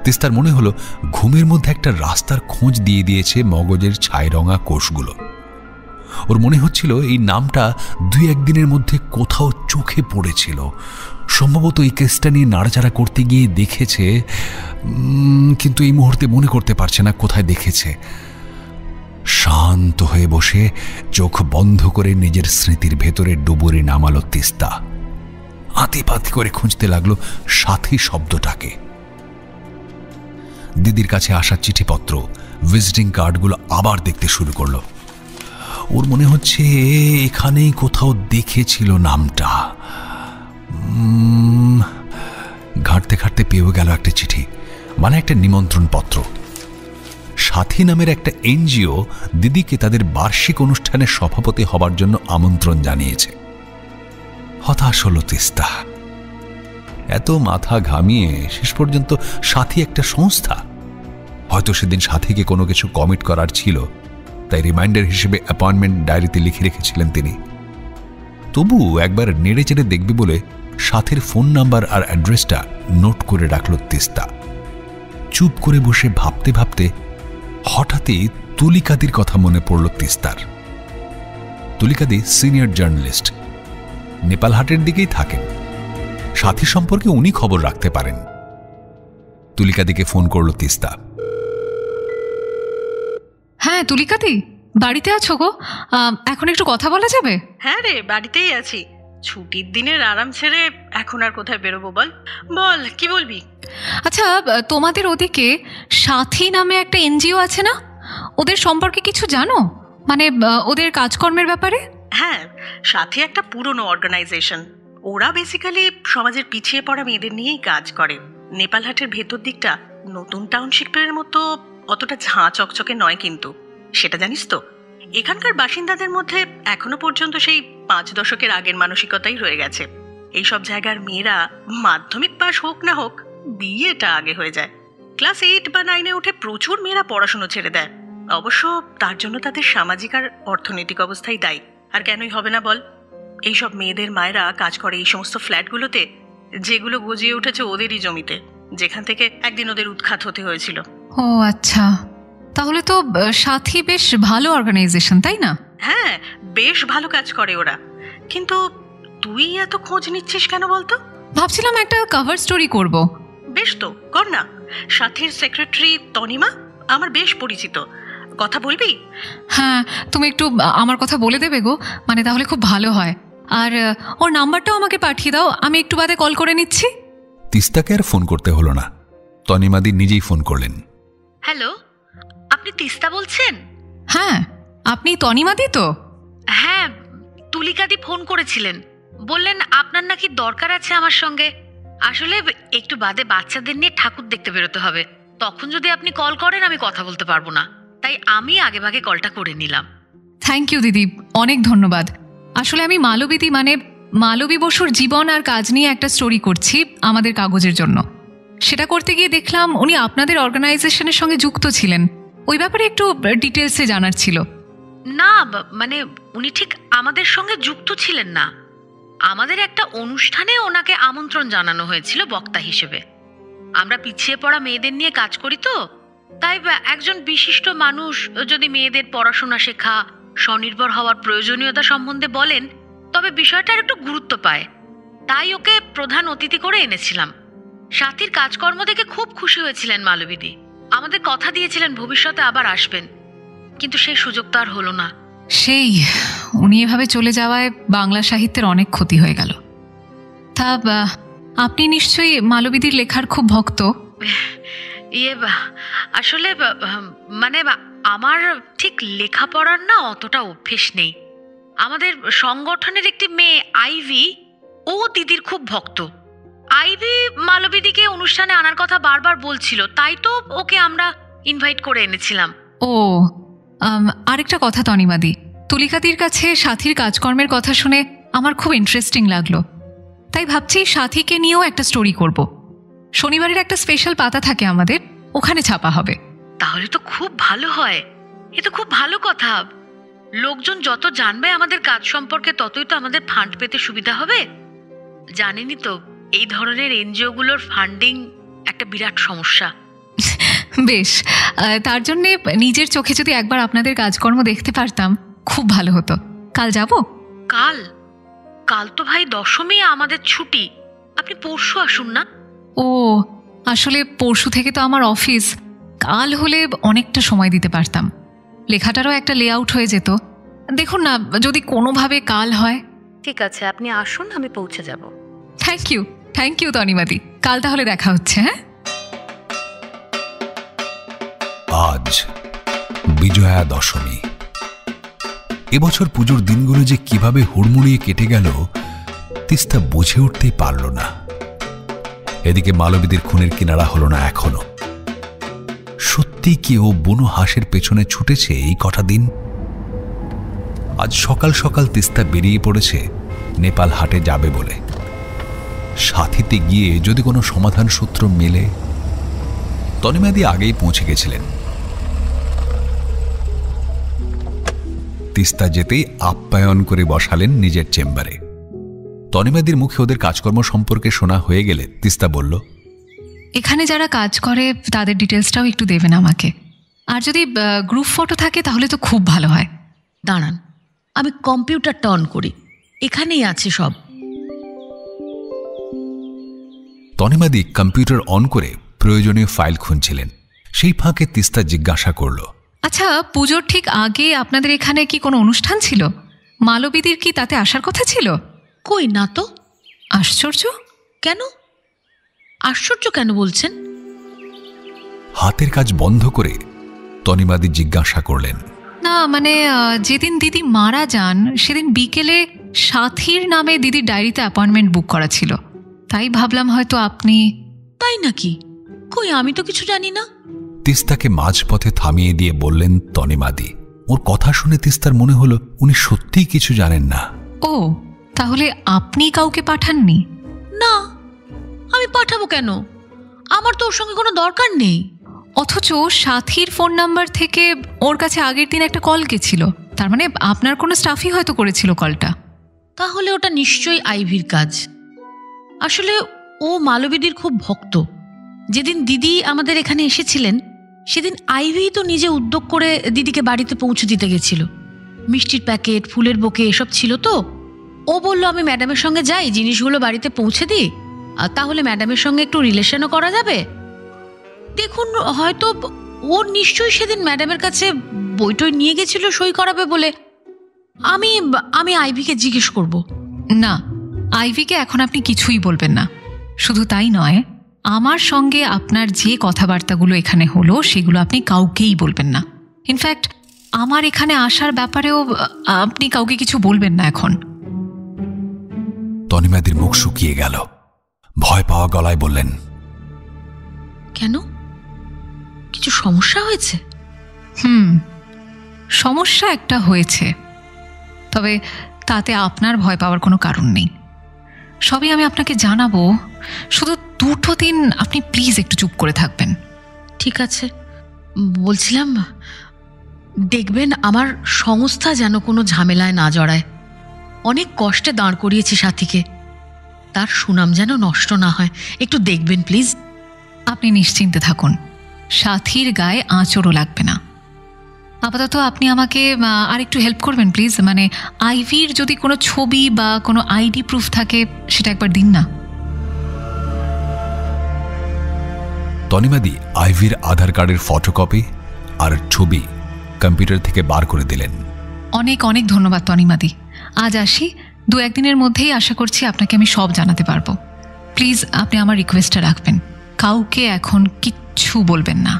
তিস্তার মনে হলো ঘুমের মধ্যে একটা রাস্তার খোঁজ দিয়ে দিয়েছে মগজের ছাইরঙা কোষগুলো। ওর মনে হচ্ছিল এই নামটা দুই একদিনের মধ্যে কোথাও চোখে পড়েছিল। সম্ভবত এই কেসটা নিয়ে নাড়াচাড়া করতে গিয়ে দেখেছে, কিন্তু এই মুহূর্তে মনে করতে পারছে না কোথায় দেখেছে। শান্ত হয়ে বসে চোখ বন্ধ করে নিজের স্মৃতির ভেতরে ডুবুরে নামালো তিস্তা। আতিপাতি করে খুঁজতে লাগলো সাথী শব্দটাকে। দিদির কাছে আসা চিঠিপত্র, ভিজিটিং কার্ডগুলো আবার দেখতে শুরু করলো। ওর মনে হচ্ছে এখানেই কোথাও দেখেছিল নামটা। ঘাঁটতে ঘাঁটতে পেয়েও গেল একটা চিঠি, মানে একটা নিমন্ত্রণ পত্র। সাথী নামের একটা এনজিও দিদিকে তাদের বার্ষিক অনুষ্ঠানের সভাপতি হবার জন্য আমন্ত্রণ জানিয়েছে। হতাশ হল তিস্তা। এত মাথা ঘামিয়ে শেষ পর্যন্ত সাথী একটা সংস্থা। হয়তো সেদিন সাথীকে কোনো কিছু কমিট করার ছিল, তাই রিমাইন্ডার হিসেবে অ্যাপয়েন্টমেন্ট ডায়েরিতে লিখে রেখেছিলেন তিনি। তবু একবার নেড়ে চেড়ে দেখবে বলে সাথীর ফোন নাম্বার আর অ্যাড্রেসটা নোট করে রাখল তিস্তা। চুপ করে বসে ভাবতে ভাবতে হঠাৎই তুলিকাদির কথা মনে পড়ল তিস্তার। তুলিকাদি সিনিয়র জার্নালিস্ট, নেপালহাটের দিকেই থাকেন। সাথী সম্পর্কে উনি খবর রাখতে পারেন। তুলিকাদিকে ফোন করল তিস্তা। হ্যাঁ তুলিকাদি, বাড়িতে আছো গো? এখন একটু কথা বলা যাবে? হ্যাঁ রে, বাড়িতেই আছি। ছুটির দিনের আরাম ছেড়ে এখন আর কোথায় বেরোবো বল? বল কি বলবি? আচ্ছা, তোমাদের ওদিকে সাথী নামে একটা এনজিও আছে না? ওদের সম্পর্কে কিছু জানো? মানে ওদের কাজকর্মের ব্যাপারে? হ্যাঁ, সাথে একটা পুরনো অর্গানাইজেশন। ওরা বেসিক্যালি সমাজের পিছিয়ে পড়া মেয়েদের নিয়েই কাজ করে। নেপালহাটের ভেতর দিকটা নতুন টাউনশিপের মতো অতটা ঝাঁ চকচকে নয়, কিন্তু সেটা জানিস তো, এখানকার বাসিন্দাদের মধ্যে এখনো পর্যন্ত সেই 5 দশকের আগের মানসিকতাই রয়ে গেছে। এইসব জায়গার মেয়েরা মাধ্যমিক পাস হোক না হোক বিয়েটা আগে হয়ে যায়। ক্লাস 8 বা 9-এ উঠে প্রচুর মেয়েরা পড়াশুনো ছেড়ে দেয়। অবশ্য তার জন্য তাদের সামাজিক আর অর্থনৈতিক অবস্থাই দায়ী। আর কেনই হবে না বল? এইসব মেয়েদের মায়েরা কাজ করে এই সমস্ত ফ্ল্যাটগুলোতে, যেগুলো গজিয়ে উঠেছে ওদেরই জমিতে, যেখান থেকে একদিন ওদের উৎখাত হতে হয়েছিল। ও আচ্ছা, তাহলে তো সাথী বেশ ভালো অর্গানাইজেশন, তাই না? হ্যাঁ, বেশ ভালো কাজ করে ওরা। কিন্তু তুই এত খোঁজ নিচ্ছিস কেন বলতো? ভাবছিলাম একটা কভার স্টোরি করব। বেশ তো, কর না। সাথীর সেক্রেটারি তনিমা আমার বেশ পরিচিত, কথা বলবি? হ্যাঁ, তুমি একটু আমার কথা বলে দেবে গো, মানে তাহলে খুব ভালো হয়। আর ওর নাম্বারটাও আমাকে পাঠিয়ে দাও, আমি একটু বাদে কল করে নিচ্ছি। তিস্তাকে আর ফোন করতে হলো না, তনিমাদি নিজেই ফোন করলেন। হ্যালো, আপনি তিস্তা বলছেন? হ্যাঁ, আপনি তনিমাদি তো? হ্যাঁ, তুলিকাদি ফোন করেছিলেন, বললেন আপনার নাকি দরকার আছে আমার সঙ্গে। আসলে একটু বাদে বাচ্চাদের নিয়ে ঠাকুর দেখতে বেরোতে হবে, তখন যদি আপনি কল করেন আমি কথা বলতে পারবো না, তাই আমি আগেভাগে কলটা করে নিলাম। থ্যাংক ইউ দিদি, অনেক ধন্যবাদ। আসলে আমি মালবিদি মানে মালবী বসুর জীবন আর কাজ নিয়ে একটা স্টোরি করছি আমাদের কাগজের জন্য। সেটা করতে গিয়ে দেখলাম উনি আপনাদের অর্গানাইজেশনের সঙ্গে যুক্ত ছিলেন, ওই ব্যাপারে একটু ডিটেলসে জানার ছিল। না, মানে উনি ঠিক আমাদের সঙ্গে যুক্ত ছিলেন না। আমাদের একটা অনুষ্ঠানে ওনাকে আমন্ত্রণ জানানো হয়েছিল বক্তা হিসেবে। আমরা পিছিয়ে পড়া মেয়েদের নিয়ে কাজ করি তো, তাই একজন বিশিষ্ট মানুষ যদি মেয়েদের পড়াশোনা শেখা, স্বনির্ভর হওয়ার প্রয়োজনীয়তা সম্বন্ধে বলেন, তবে বিষয়টার একটু গুরুত্ব পায়। তাই ওকে প্রধান অতিথি করে এনেছিলাম। সাথীর কাজকর্ম দেখে খুব খুশি হয়েছিলেন মালবিদি, আমাদের কথা দিয়েছিলেন ভবিষ্যতে আবার আসবেন, কিন্তু সেই সুযোগ তো আর হলো না। সেই উনি এভাবে চলে যাওয়ায় বাংলা সাহিত্যের অনেক ক্ষতি হয়ে গেল। তা আপনি নিশ্চয়ই মালবিদির লেখার খুব ভক্ত? আসলে মানে আমার ঠিক লেখাপড়ার না অতটা অভ্যেস নেই। আমাদের সংগঠনের একটি মেয়ে আইভি, ও দিদির খুব ভক্ত। আইভি মালবিদিকে অনুষ্ঠানে আনার কথা বারবার বলছিল, তাই তো ওকে আমরা ইনভাইট করে এনেছিলাম। ও আরেকটা কথা তনিমাদি, তুলিকাদির কাছে সাথীর কাজকর্মের কথা শুনে আমার খুব ইন্টারেস্টিং লাগলো, তাই ভাবছি সাথীকে নিয়েও একটা স্টোরি করব। শনিবারের একটা স্পেশাল পাতা থাকে আমাদের, ওখানে ছাপা হবে। তাহলে তো খুব ভালো হয়, এ তো খুব ভালো কথা। লোকজন যত জানবে আমাদের কাজ সম্পর্কে, ততই তো আমাদের ফান্ড পেতে সুবিধা হবে। জানেনই তো এই ধরনের এনজিওগুলোর ফান্ডিং একটা বিরাট সমস্যা। বেশ, তার জন্যে নিজের চোখে যদি একবার আপনাদের কাজকর্ম দেখতে পারতাম খুব ভালো হতো। কাল যাব? কাল? কাল তো ভাই দশমী, আমাদের ছুটি। আপনি পরশু আসুন না। ও আসলে পরশু থেকে তো আমার অফিস, কাল হলে অনেকটা সময় দিতে পারতাম, লেখাটারও একটা লেআউট হয়ে যেত। দেখুন না, যদি কোনোভাবে কাল হয়। ঠিক আছে, আপনি আসুন, আমি পৌঁছে যাব। থ্যাংক ইউ তনিমাদি, কাল তাহলে দেখা হচ্ছে। হ্যাঁ, আজ বিজয়া দশমী। এবছর পুজোর দিনগুলো যে কিভাবে হুড়মুড়িয়ে কেটে গেল তিস্তা বুঝে উঠতেই পারল না। এদিকে মালবিদির খুনের কিনারা হলো না এখনো। সত্যি কি ও বুনো হাঁসের পেছনে ছুটেছে এই কটা দিন? আজ সকাল সকাল তিস্তা বেরিয়ে পড়েছে নেপাল হাটে যাবে বলে। সাথীতে গিয়ে যদি কোনো সমাধান সূত্র মেলে। তনিমাদি আগেই পৌঁছে গেছিলেন। তিস্তা যেতেই আপ্যায়ন করে বসালেন নিজের চেম্বারে। তনিমাদির মুখে ওদের কাজকর্ম সম্পর্কে শোনা হয়ে গেলে তিস্তা বলল, এখানে যারা কাজ করে তাদের ডিটেলসটাও একটু দেবেন আমাকে, আর যদি গ্রুপ ফটো থাকে তাহলে তো খুব ভালো হয়। দাঁড়ান, আমি কম্পিউটারটা অন করি, এখানেই আছে সব। তনিমাদি কম্পিউটার অন করে প্রয়োজনীয় ফাইল খুঁজছিলেন। সেই ফাঁকে তিস্তা জিজ্ঞাসা করল, আচ্ছা, পুজোর ঠিক আগে আপনাদের এখানে কি কোনো অনুষ্ঠান ছিল? মালবিদির কি তাতে আসার কথা ছিল? কই না তো। আশ্চর্য। কেন আশ্চর্য কেন বলছেন? হাতের কাজ বন্ধ করে তনিমাদি জিজ্ঞাসা করলেন, না মানে যেদিন দিদি মারা যান সেদিন বিকেলে সাথীর নামে দিদির ডায়েরিতে অ্যাপয়েন্টমেন্ট বুক করা ছিল, তাই ভাবলাম হয়তো আপনি। তাই নাকি? কই, আমি তো কিছু জানি না। তিস্তাকে মাঝপথে থামিয়ে দিয়ে বললেন তনিমাদি। ওর কথা শুনে তিস্তার মনে হলো উনি সত্যিই কিছু জানেন না। ও, তাহলে আপনি কাউকে পাঠাননি? না, আমি পাঠাবো কেন? আমার তো ওর সঙ্গে কোনো দরকার নেই। অথচ সাথীর ফোন নাম্বার থেকে ওর কাছে আগের দিন একটা কল গেছিল, তার মানে আপনার কোনো স্টাফই হয়তো করেছিল কলটা। তাহলে ওটা নিশ্চয়ই আইভির কাজ। আসলে ও মালবিদির খুব ভক্ত। যেদিন দিদি আমাদের এখানে এসেছিলেন সেদিন আইভি তো নিজে উদ্যোগ করে দিদিকে বাড়িতে পৌঁছে দিতে গেছিল। মিষ্টির প্যাকেট, ফুলের বোকে এসব ছিল তো। ও বলল আমি ম্যাডামের সঙ্গে যাই, জিনিসগুলো বাড়িতে পৌঁছে দিই, আর তাহলে ম্যাডামের সঙ্গে একটু রিলেশনও করা যাবে। দেখুন, হয়তো ও নিশ্চয়ই সেদিন ম্যাডামের কাছে বইটই নিয়ে গেছিল সই করাবে বলে। আমি আইভিকে জিজ্ঞেস করব। না, আইভিকে এখন আপনি কিছুই বলবেন না। শুধু তাই নয়, আমার সঙ্গে আপনার যে কথাবার্তাগুলো এখানে হলো সেগুলো আপনি কাউকেই বলবেন না। ইনফ্যাক্ট আমার এখানে আসার ব্যাপারেও আপনি কাউকে কিছু বলবেন না এখন। তনিমাদির মুখ শুকিয়ে গেল। ভয় পাওয়া গলায় বললেন, কেন? কিছু সমস্যা হয়েছে? সমস্যা একটা হয়েছে, তবে তাতে আপনার ভয় পাওয়ার কোনো কারণ নেই। সবই আমি আপনাকে জানাবো, শুধু 2 দিন আপনি প্লিজ একটু চুপ করে থাকবেন। ঠিক আছে। বলছিলাম, দেখবেন আমার সংস্থা যেন কোনো ঝামেলায় না জড়ায়। অনেক কষ্টে দাঁড় করিয়েছি সাথীকে, তার সুনাম যেন নষ্ট না হয়। একটু দেখবেন প্লিজ। আপনি নিশ্চিন্তে থাকুন, সাথীর গায়ে আঁচড়ও লাগবে না। আপাতত আপনি আমাকে আর একটু হেল্প করবেন প্লিজ। মানে আইভির যদি কোনো ছবি বা কোনো আইডি প্রুফ থাকে সেটা একবার দিন না। তনিমাদি আইভির আধার কার্ডের ফটোকপি আর ছবি কম্পিউটার থেকে বার করে দিলেন। অনেক অনেক ধন্যবাদ তনিমাদি। আজ আসি, 2-1 দিনের মধ্যেই আশা করছি আপনাকে আমি সব জানাতে পারবো। প্লিজ আপনি আমার রিকোয়েস্টটা রাখবেন, কাউকে এখন কিচ্ছু বলবেন না।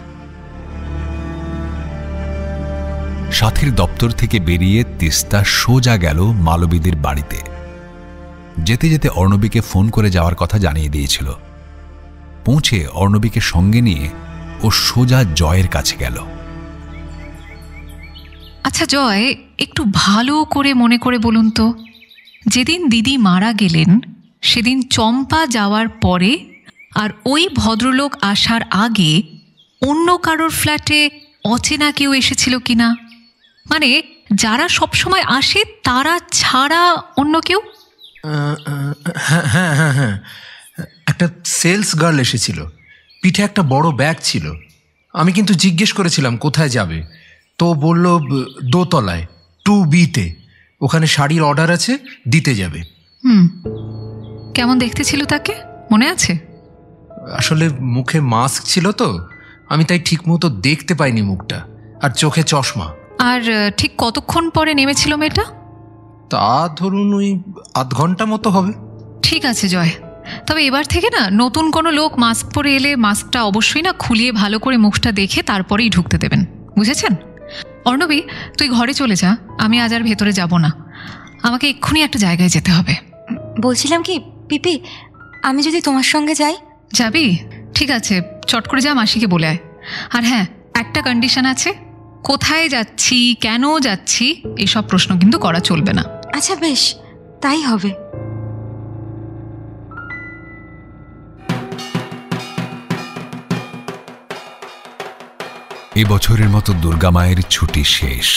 সাথীর দপ্তর থেকে বেরিয়ে তিস্তা সোজা গেল মালবিদের বাড়িতে। যেতে যেতে অর্ণবীকে ফোন করে যাওয়ার কথা জানিয়ে দিয়েছিল। পৌঁছে অর্ণবীকে সঙ্গে নিয়ে ও সোজা জয়ের কাছে গেল। আচ্ছা জয়, একটু ভালো করে মনে করে বলুন তো, যেদিন দিদি মারা গেলেন সেদিন চম্পা যাওয়ার পরে আর ওই ভদ্রলোক আসার আগে অন্য কারোর ফ্ল্যাটে অচেনা কেউ এসেছিল কিনা? মানে যারা সবসময় আসে তারা ছাড়া অন্য কেউ? হ্যাঁ হ্যাঁ হ্যাঁ হ্যাঁ, একটা সেলস গার্ল এসেছিল, পিঠে একটা বড় ব্যাগ ছিল। আমি কিন্তু জিজ্ঞেস করেছিলাম কোথায় যাবে, তো বলল দোতলায় 2B-তে, ওখানে শাড়ির অর্ডার আছে, দিতে যাবে। কেমন দেখতে ছিল তাকে, মনে আছে? আসলে মুখে মাস্ক ছিল তো, আমি তাই ঠিক মতো দেখতে পাইনি মুখটা, আর চোখে চশমা। আর ঠিক কতক্ষণ পরে নেমেছিল মেয়েটা? তা ধরুন ওই 1/2 ঘন্টা মতো হবে। ঠিক আছে জয়, তবে এবার থেকে না নতুন কোনো লোক মাস্ক পরে এলে মাস্কটা অবশ্যই না খুলিয়ে ভালো করে মুখটা দেখে তারপরেই ঢুকতে দেবেন, বুঝেছেন? অর্ণবী, তুই ঘরে চলে যা, আমি আজ আর ভেতরে যাব না, আমাকে এক্ষুনি একটা জায়গায় যেতে হবে। বলছিলাম কি পিপি, আমি যদি তোমার সঙ্গে যাই? যাবি? ঠিক আছে, চট করে যা, মাসিকে বলে আয়। আর হ্যাঁ, একটা কন্ডিশন আছে, কোথায় যাচ্ছি, কেন যাচ্ছি, এসব প্রশ্ন কিন্তু করা চলবে না। আচ্ছা বেশ, তাই হবে। এই বছরের মতো দুর্গা মায়ের ছুটি শেষ।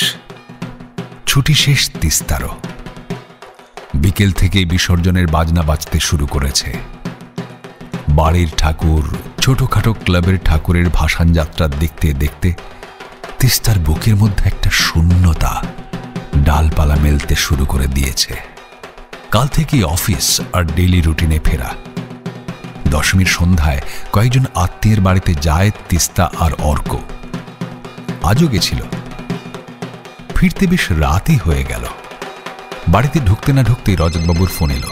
ছুটি শেষ তিস্তারও। বিকেল থেকে বিসর্জনের বাজনা বাজতে শুরু করেছে। বাড়ির ঠাকুর, ছোটখাটো ক্লাবের ঠাকুরের ভাসান যাত্রা দেখতে দেখতে তিস্তার বুকের মধ্যে একটা শূন্যতা ডালপালা মেলতে শুরু করে দিয়েছে। কাল থেকেই অফিস আর ডেইলি রুটিনে ফেরা। দশমীর সন্ধ্যায় কয়েকজন আত্মীয়ের বাড়িতে যায় তিস্তা আর অর্ক। আজও গেছিল। ফিরতে বেশ রাতই হয়ে গেল। বাড়িতে ঢুকতে না ঢুকতেই রজতবাবুর ফোন এলো।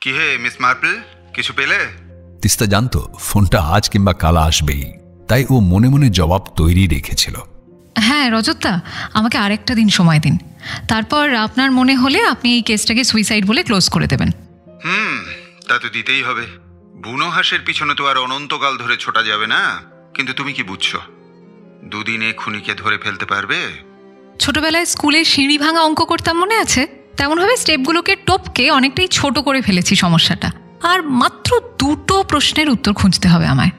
কি হে মিস মার্পল, কিছু পেলে? তিস্তা জানতো ফোনটা আজ কিংবা কাল আসবেই, তাই ও মনে মনে জবাব তৈরি রেখেছিল। হ্যাঁ রজতদা, আমাকে আরেকটা দিন সময় দিন, তারপর আপনার মনে হলে আপনি এই কেসটাকে সুইসাইড বলে ক্লোজ করে দেবেন। তা তো দিতেই হবে। বুনো হাঁসের পিছনে তো আর অনন্তকাল ধরে ছোটা যাবে না। কিন্তু তুমি কি বুঝছো, দুদিনে খুনিকে ধরে ফেলতে পারবে? ছোটবেলায় স্কুলে সিঁড়ি ভাঙা অঙ্ক করতাম, মনে আছে? তেমনভাবে স্টেপগুলোকে টপকে অনেকটাই ছোট করে ফেলেছি সমস্যাটা। আর মাত্র 2টো প্রশ্নের উত্তর খুঁজতে হবে আমায়।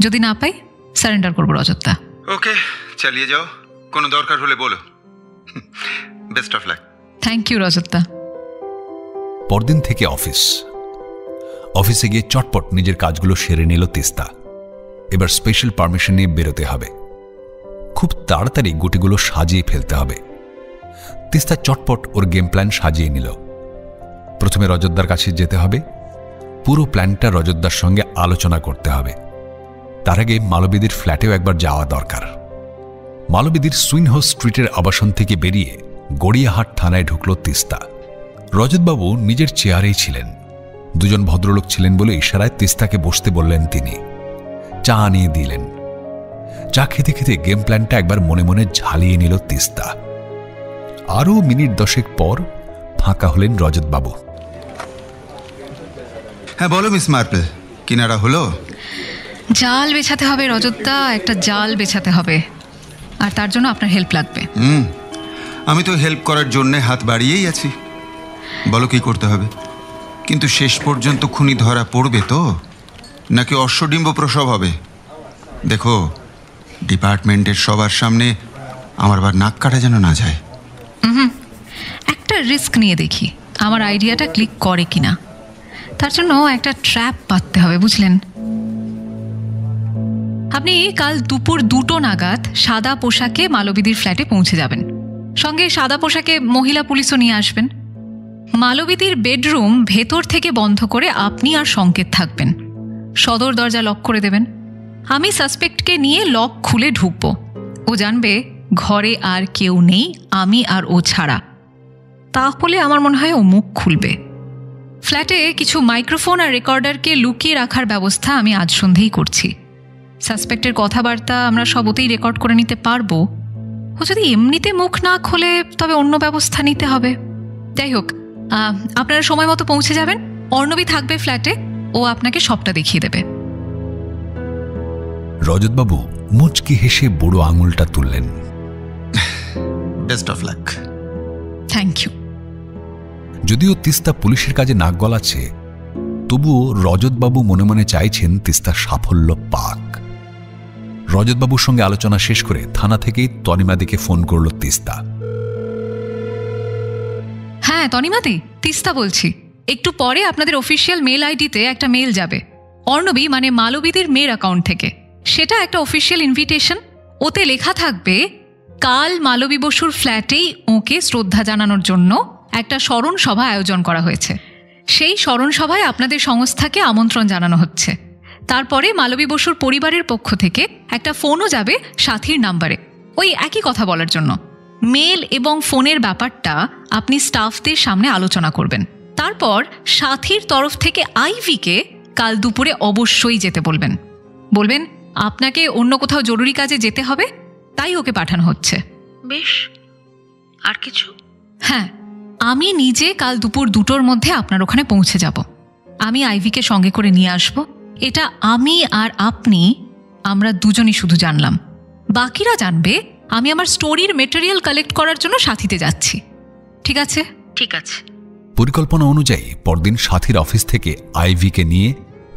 যদি না পাই সারেন্ডার করবো রজতদা। ওকে, চালিয়ে যাও, কোনো দরকার হলে বলো। Best of luck. Thank you রজতদা। পরদিন থেকে অফিসে গিয়ে চটপট নিজের কাজগুলো সেরে নিল তিস্তা। এবার স্পেশাল পারমিশন নিয়ে বেরোতে হবে। খুব তাড়াতাড়ি গুটিগুলো সাজিয়ে ফেলতে হবে। তিস্তা চটপট ওর গেম প্ল্যান সাজিয়ে নিল। প্রথমে রজতদার কাছে যেতে হবে, পুরো প্ল্যানটা রজতদার সঙ্গে আলোচনা করতে হবে। তার আগে মালবিদির ফ্ল্যাটেও একবার যাওয়া দরকার। মালবিদির সুইনহাউস স্ট্রিটের আবাসন থেকে বেরিয়ে গড়িয়াহাট থানায় ঢুকল তিস্তা। রজতবাবু নিজের চেয়ারেই ছিলেন। দুজন ভদ্রলোক ছিলেন বলে ইশারায় তিস্তাকে বসতে বললেন তিনি। চা আনিয়ে দিলেন। চা খেতে খেতে গেম প্ল্যানটা একবার মনে মনে ঝালিয়ে নিল তিস্তা। আরও মিনিট 10 পর ফাঁকা হলেন রজতবাবু। হ্যাঁ বলো মিস মার্পল, কিনারা হলো? জাল বেছাতে হবে রজতদা, একটা জাল বেছাতে হবে, আর তার জন্য আপনার হেল্প লাগবে। আমি তো হেল্প করার জন্য হাত বাড়িয়েই আছি। বলো কি করতে হবে। কিন্তু শেষ পর্যন্ত খুনি ধরা পড়বে তো, নাকি অশ্বডিম্ব প্রসব হবে? দেখো, ডিপার্টমেন্টের সবার সামনে আমার বার নাক কাটা যেন না যায়। একটা রিস্ক নিয়ে দেখি আমার আইডিয়াটা ক্লিক করে কিনা। তার জন্য একটা ট্র্যাপ পাততে হবে, বুঝলেন? আপনি কাল দুপুর 2টো নাগাদ সাদা পোশাকে মালবিদির ফ্ল্যাটে পৌঁছে যাবেন। সঙ্গে সাদা পোশাকে মহিলা পুলিশও নিয়ে আসবেন। মালবিদির বেডরুম ভেতর থেকে বন্ধ করে আপনি আর সংকেত থাকবেন। সদর দরজা লক করে দেবেন। আমি সাসপেক্টকে নিয়ে লক খুলে ঢুকব। ও জানবে ঘরে আর কেউ নেই, আমি আর ও ছাড়া। তাহলে আমার মনে হয় ও মুখ খুলবে। ফ্ল্যাটে কিছু মাইক্রোফোন আর রেকর্ডারকে লুকিয়ে রাখার ব্যবস্থা আমি আজ সন্ধেই করছি। সাসপেক্টের কথাবার্তা আমরা সব ওতেই রেকর্ড করে নিতে পারবো। ও যদি এমনিতে মুখ না খোলে তবে অন্য ব্যবস্থা নিতে হবে। যাই হোক, আপনারা সময় মতো পৌঁছে যাবেন। অর্ণবী থাকবে ফ্ল্যাটে, ও আপনাকে সবটা দেখিয়ে দেবে। রজতবাবু মুচকি হেসে বুড়ো আঙুলটা তুললেন। Best of luck. Thank you. যদিও তিস্তা পুলিশের কাজে নাক গলাচ্ছে, তবুও রজতবাবু মনে মনে চাইছেন তিস্তার সাফল্য পাক। রজতবাবুর সঙ্গে আলোচনা শেষ করে থানা থেকেই তনিমাদিকে ফোন করল তিস্তা। হ্যাঁ তনিমাদি, তিস্তা বলছি। একটু পরে আপনাদের অফিসিয়াল মেল আইডিতে একটা মেল যাবে অর্ণবী মানে মালবিদির মেয়ের অ্যাকাউন্ট থেকে। সেটা একটা অফিসিয়াল ইনভিটেশন। ওতে লেখা থাকবে কাল মালবী বসুর ফ্ল্যাটেই ওকে শ্রদ্ধা জানানোর জন্য একটা স্মরণ সভা আয়োজন করা হয়েছে। সেই স্মরণ সভায় আপনাদের সংস্থাকে আমন্ত্রণ জানানো হচ্ছে। তারপরে মালবী বসুর পরিবারের পক্ষ থেকে একটা ফোনও যাবে সাথীর নাম্বারে, ওই একই কথা বলার জন্য। মেল এবং ফোনের ব্যাপারটা আপনি স্টাফদের সামনে আলোচনা করবেন। তারপর সাথীর তরফ থেকে আইভিকে কাল দুপুরে অবশ্যই যেতে বলবেন। বলবেন আপনাকে অন্য কোথাও জরুরি কাজে যেতে হবে, তাই ওকে পাঠানো হচ্ছে। বেশ, আর কিছু? হ্যাঁ, আমি নিজে কাল দুপুর 2টোর মধ্যে আপনার ওখানে পৌঁছে যাব। আমি আইভিকে সঙ্গে করে নিয়ে আসব। এটা আমি আর আপনি, আমরা দুজনই শুধু জানলাম। বাকিরা জানবে আমি আমার স্টোরির মেটেরিয়াল কালেক্ট করার জন্য সাথীতে যাচ্ছি। ঠিক আছে? ঠিক আছে। পরিকল্পনা অনুযায়ী পরদিন সাথীর অফিস থেকে আইভিকে নিয়ে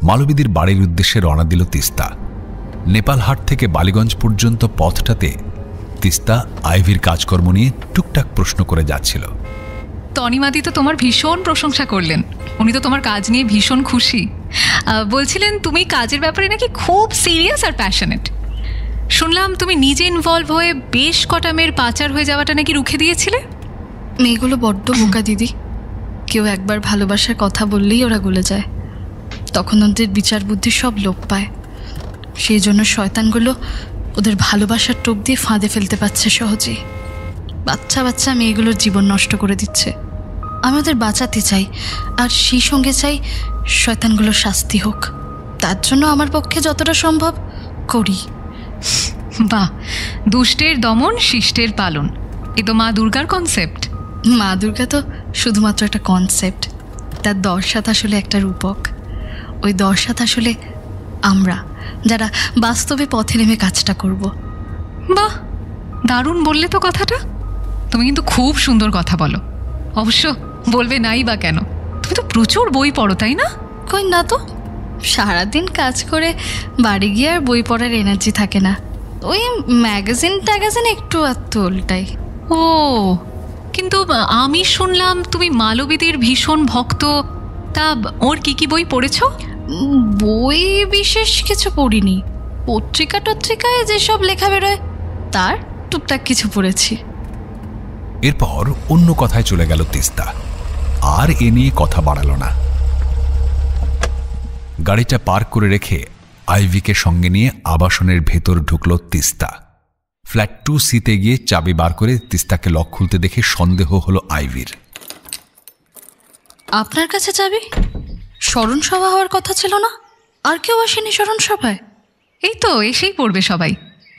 মালবিদির বাড়ির উদ্দেশ্যে রওনা দিল তিস্তা। নেপালহাট থেকে বালিগঞ্জ পর্যন্ত পথটাতে তিস্তা আইভির কাজকর্ম নিয়ে টুকটাক প্রশ্ন করে যাচ্ছিল। তনিমাদি তো তোমার ভীষণ প্রশংসা করলেন। উনি তো তোমার কাজ নিয়ে ভীষণ খুশি। বলছিলেন তুমি কাজের ব্যাপারে নাকি খুব সিরিয়াস আর প্যাশনেট। শুনলাম তুমি নিজে ইনভলভ হয়ে বেশ কটা মেয়ের পাচার হয়ে যাওয়াটা নাকি রুখে দিয়েছিলে। মেয়েগুলো বড্ড বোকা দিদি। কেউ একবার ভালোবাসার কথা বললেই ওরা গলে যায়। তখন ওদের বিচার বুদ্ধি সব লোপ পায়। সেই জন্য শয়তানগুলো ওদের ভালোবাসার টোপ দিয়ে ফাঁদে ফেলতে পারছে সহজেই। বাচ্চা বাচ্চা মেয়েগুলোর জীবন নষ্ট করে দিচ্ছে। আমি ওদের বাঁচাতে চাই, আর সেই সঙ্গে চাই শয়তানগুলোর শাস্তি হোক। তার জন্য আমার পক্ষে যতটা সম্ভব করি। বাহ, দুষ্টের দমন শিষ্টের পালন, এ তো মা দুর্গার কনসেপ্ট। মা দুর্গা তো শুধুমাত্র একটা কনসেপ্ট, তার 10 হাত আসলে একটা রূপক। ওই 10 হাত আসলে আমরা, যারা বাস্তবে পথে নেমে কাজটা করব। বাহ, দারুণ বললে তো কথাটা। তুমি কিন্তু খুব সুন্দর কথা বলো। অবশ্য বলবে নাই বা কেন, তুমি তো প্রচুর বই পড়ো, তাই না? কই না তো, সারাদিন কাজ করে বাড়ি গিয়ে আর বই পড়ার এনার্জি থাকে না। ওই ম্যাগাজিন ট্যাগাজিন একটু আত্মলটাই। ও, কিন্তু আমি শুনলাম তুমি মালবিদির ভীষণ ভক্ত। তা ওর কি কি বই পড়েছো? বই বিশেষ কিছু পড়িনি, পত্রিকা টত্রিকায় যেসব লেখা বেরোয় তার টুকটাক কিছু পড়েছি। এরপর অন্য কথায় চলে গেল তিস্তা, আর এ নিয়ে কথা বাড়ালো না। গাড়িটা পার্ক করে রেখে আইভিকে সঙ্গে নিয়ে আবাসনের ভেতর ঢুকল তিস্তা। ফ্ল্যাট 2C-তে গিয়ে চাবি বার করে তিস্তাকে লক খুলতে দেখে সন্দেহ হলো আইভির। আপনার কাছে চাবি? স্মরণ সভা হওয়ার কথা ছিল না? আর কেউ আসেনি স্মরণ সভায়? এই তো এসেই পড়বে সবাই।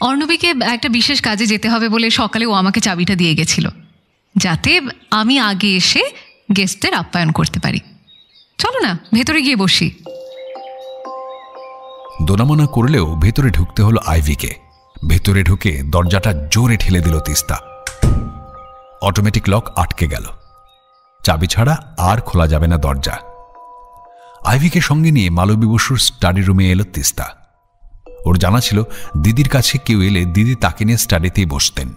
অর্ণবীকে একটা বিশেষ কাজে যেতে হবে বলে সকালে ও আমাকে চাবিটা দিয়ে গেছিল, যাতে আমি আগে এসে গেস্টদের আপ্যায়ন করতে পারি। চলো না ভেতরে গিয়ে বসি। দোনামোনা করলেও ভেতরে ঢুকতে হলো আইভিকে। ভেতরে ঢুকে দরজাটা জোরে ঠেলে দিল তিস্তা। অটোমেটিক লক আটকে গেল, চাবি ছাড়া আর খোলা যাবে না দরজা। আইভিকে সঙ্গে নিয়ে মালবী বসুর স্টাডি রুমে এলো তিস্তা। ওর জানা ছিল দিদির কাছে কেউ এলে দিদি তাকে নিয়ে স্টাডিতেই বসতেন।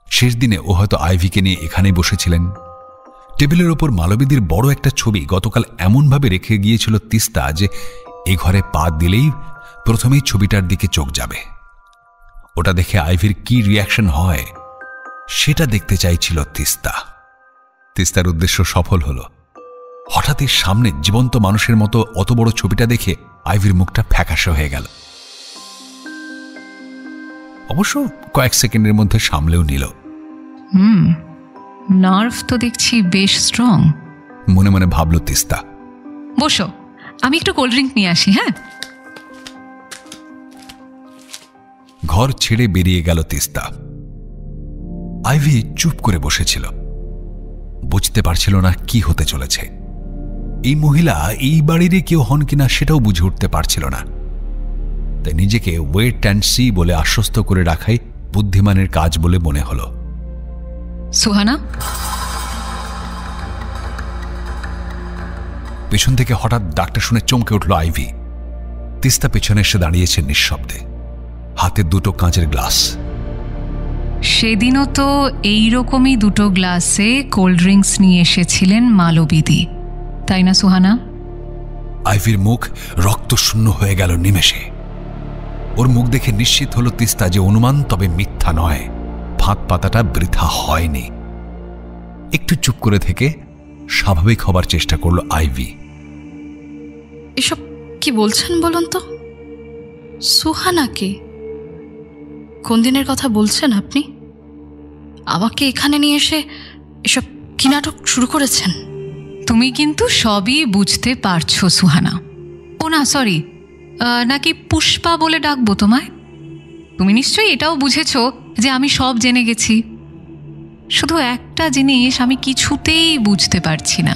শেষ দিনে ও হয়তো আইভিকে নিয়ে এখানেই বসেছিলেন। টেবিলের ওপর মালবীদির বড় একটা ছবি গতকাল এমনভাবে রেখে গিয়েছিল তিস্তা যে এই ঘরে পা দিলেই প্রথমেই ছবিটার দিকে চোখ যাবে। ওটা দেখে আইভির কি রিয়াকশন হয় সেটা দেখতে চাইছিল তিস্তা। তিস্তার উদ্দেশ্য সফল হলো। হঠাৎই সামনে জীবন্ত মানুষের মতো অত বড় ছবিটা দেখে আইভির মুখটা ফ্যাকাশে হয়ে গেল। অবশ্য কয়েক সেকেন্ডের মধ্যে সামলেও নিল। নার্ভ তো দেখছি বেশ স্ট্রং, মনে মনে ভাবল তিস্তা। বসো, আমি একটু কোল্ড ড্রিঙ্ক নিয়ে আসি। হ্যাঁ। ঘর ছেড়ে বেরিয়ে গেল তিস্তা। আইভি চুপ করে বসেছিল, বুঝতে পারছিল না কি হতে চলেছে। এই মহিলা এই বাড়িরই কেউ হন কিনা সেটাও বুঝে উঠতে পারছিল না। তাই নিজেকে ওয়েট অ্যান্ড সি বলে আশ্বস্ত করে রাখাই বুদ্ধিমানের কাজ বলে মনে হলো। সুহানা। পেছন থেকে হঠাৎ ডাকটা শুনে চমকে উঠল আইভি। তিস্তা পেছনে এসে দাঁড়িয়েছে নিঃশব্দে, হাতে দুটো কাঁচের গ্লাস। সেদিনও তো এইরকমই দুটো গ্লাসে কোল্ড ড্রিঙ্কস নিয়ে এসেছিলেন মালবিদি, তাই না সুহানা? আইভির মুখ রক্তশূন্য হয়ে গেল নিমেষে। ওর মুখ দেখে নিশ্চিত হলো তিস্তা যে অনুমান তবে মিথ্যা নয়, ফাঁদ পাতাটা বৃথা হয়নি। একটু চুপ করে থেকে স্বাভাবিক হবার চেষ্টা করলো আইভি। এসব কি বলছেন বলুন তো? সুহানা কে? কোন দিনের কথা বলছেন আপনি? আমাকে এখানে নিয়ে এসে এসব কি নাটক শুরু করেছেন? তুমি কিন্তু সবই বুঝতে পারছো সুহানা। ও না, সরি, নাকি পুষ্পা বলে ডাকবো তোমায়? তুমি নিশ্চয়ই এটাও বুঝেছো যে আমি সব জেনে গেছি। শুধু একটা জিনিস আমি কিছুতেই বুঝতে পারছি না,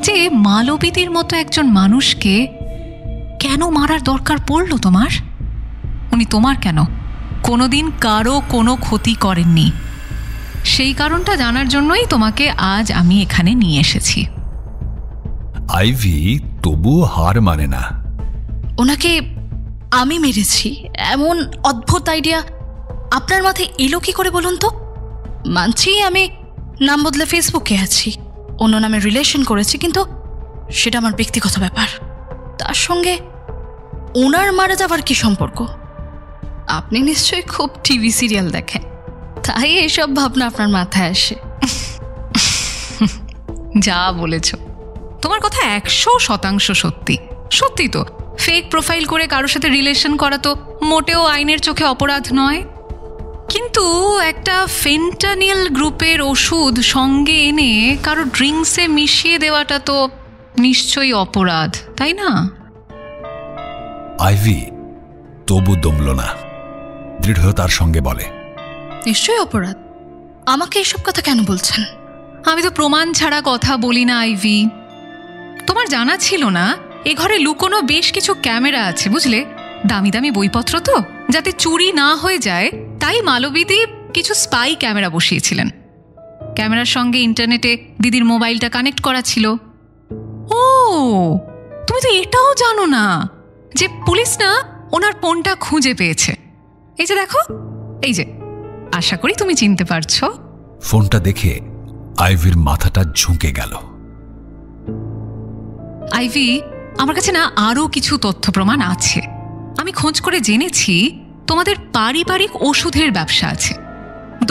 যে মালবিদির মতো একজন মানুষকে কেন মারার দরকার পড়লো তোমার? উনি তোমার কেন কোনোদিন কারো কোনো ক্ষতি করেননি। সেই কারণটা জানার জন্যই তোমাকে আজ আমি এখানে নিয়ে এসেছি। আইভি তবুও হার মানে না। ওনাকে আমি মেরেছি এমন অদ্ভুত আইডিয়া আপনার মাথায় এলো কি করে বলুন তো? মানছি আমি নাম বদলে ফেসবুকে আছি, অন্য নামে রিলেশন করেছি, কিন্তু সেটা আমার ব্যক্তিগত ব্যাপার। তার সঙ্গে ওনার মারা যাবার কি সম্পর্ক? আপনি নিশ্চয়ই খুব টিভি সিরিয়াল দেখেন, তাই এসব ভাবনা আপনার মাথায় আসে। যা বলেছ, তোমার কথা 100% সত্যি। সত্যি তো, ফেক প্রোফাইল করে কারোর সাথে রিলেশন করা তো মোটেও আইনের চোখে অপরাধ নয়। কিন্তু একটা ফেন্টানিল গ্রুপের ওষুধ সঙ্গে এনে কারো ড্রিঙ্কসে মিশিয়ে দেওয়াটা তো নিশ্চয়ই অপরাধ, তাই না? আইভি তবু দমল না। দৃঢ়তার সঙ্গে বলে, নিশ্চয়ই অপরাধ। আমাকে এসব কথা কেন বলছেন? আমি তো প্রমাণ ছাড়া কথা বলি না আইভি। তোমার জানা ছিল না এ ঘরে লুকোনো বেশ কিছু ক্যামেরা আছে, বুঝলে? দামি দামি বইপত্র তো, যাতে চুরি না হয়ে যায় তাই মালবিদি কিছু স্পাই ক্যামেরা বসিয়েছিলেন। ক্যামেরার সঙ্গে ইন্টারনেটে দিদির মোবাইলটা কানেক্ট করা ছিল। ও, তুমি তো এটাও জানো না যে পুলিশ না ওনার ফোনটা খুঁজে পেয়েছে। এই যে দেখো, এই যে, আশা করি তুমি চিনতে পারছো। ফোনটা দেখে আইভির মাথাটা ঝুঁকে গেল। আইভি, আমার কাছে না আরো কিছু তথ্য প্রমাণ আছে। আমি খোঁজ করে জেনেছি তোমাদের পারিবারিক ওষুধের ব্যবসা আছে।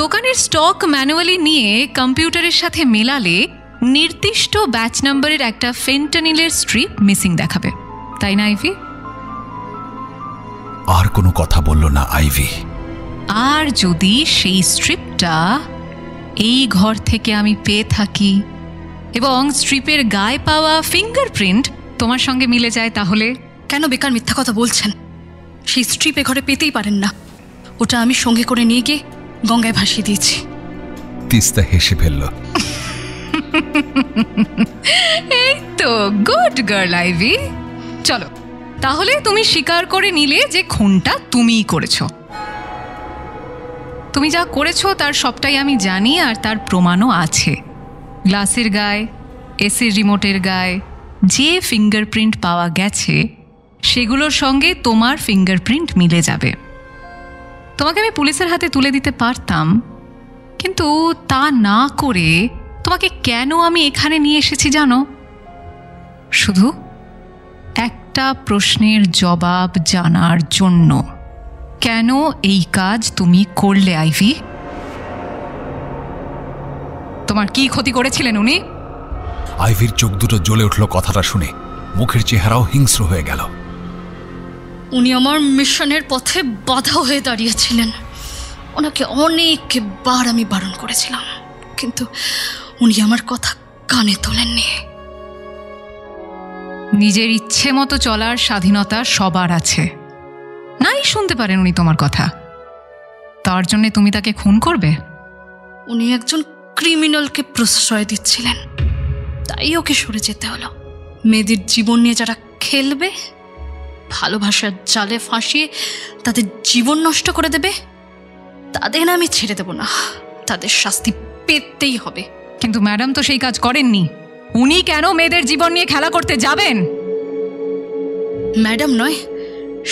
দোকানের স্টক ম্যানুয়ালি নিয়ে কম্পিউটারের সাথে মেলালে নির্দিষ্ট ব্যাচ নাম্বারের একটা ফেন্টানিলের স্ট্রিপ মিসিং দেখাবে, তাই না আইভি? আর কোনো কথা বলল না আইভি। আর যদি সেই স্ট্রিপটা এই ঘর থেকে আমি পেয়ে থাকি এবং স্ট্রিপের গায়ে পাওয়া ফিঙ্গারপ্রিন্ট তোমার সঙ্গে মিলে যায়, তাহলে? কেন বেকার মিথ্যা কথা বলছেন? সেই স্ট্রিপ এ ঘরে পেতেই পারেন না। ওটা আমি সঙ্গে করে নিয়ে গিয়ে গঙ্গায় ভাসিয়ে দিয়েছি। তিস্তা হেসে ফেলল। এই তো গুড গার্ল আইভি। চলো তাহলে তুমি স্বীকার করে নিলে যে খুনটা তুমিই করেছো। তুমি যা করেছো তার সবটাই আমি জানি, আর তার প্রমাণও আছে। গ্লাসের গায়ে, এসির রিমোটের গায়ে যে ফিঙ্গারপ্রিন্ট পাওয়া গেছে সেগুলোর সঙ্গে তোমার ফিঙ্গারপ্রিন্ট মিলে যাবে। তোমাকে আমি পুলিশের হাতে তুলে দিতে পারতাম, কিন্তু তা না করে তোমাকে কেন আমি এখানে নিয়ে এসেছি জানো? শুধু একটা প্রশ্নের জবাব জানার জন্য। কেন এই কাজ তুমি করলে আইভি? তোমার কি ক্ষতি করেছিলেন উনি? আইভির চোখ দুটো জ্বলে উঠল কথাটা শুনে। মুখের চেহারাও হিংস্র হয়ে গেল। উনি আমার মিশনের পথে বাধা হয়ে দাঁড়িয়েছিলেন। ওনাকে অনেকবার আমি বারণ করেছিলাম, কিন্তু উনি আমার কথা কানে তোলেননি। নিজের ইচ্ছে মতো চলার স্বাধীনতা সবার আছে, নাই শুনতে পারেন উনি তোমার কথা, তার জন্য তুমি তাকে খুন করবে? উনি একজন ক্রিমিনালকে প্রশ্রয় দিচ্ছিলেন, তাই ওকে সরে যেতে হলো। মেয়েদের জীবন নিয়ে যারা খেলবে, ভালোবাসার জালে ফাঁসিয়ে তাদের জীবন নষ্ট করে দেবে, তাদের আমি ছেড়ে দেব না। তাদের শাস্তি পেতেই হবে। কিন্তু ম্যাডাম তো সেই কাজ করেননি। উনি কেন মেয়েদের জীবন নিয়ে খেলা করতে যাবেন? ম্যাডাম নয়,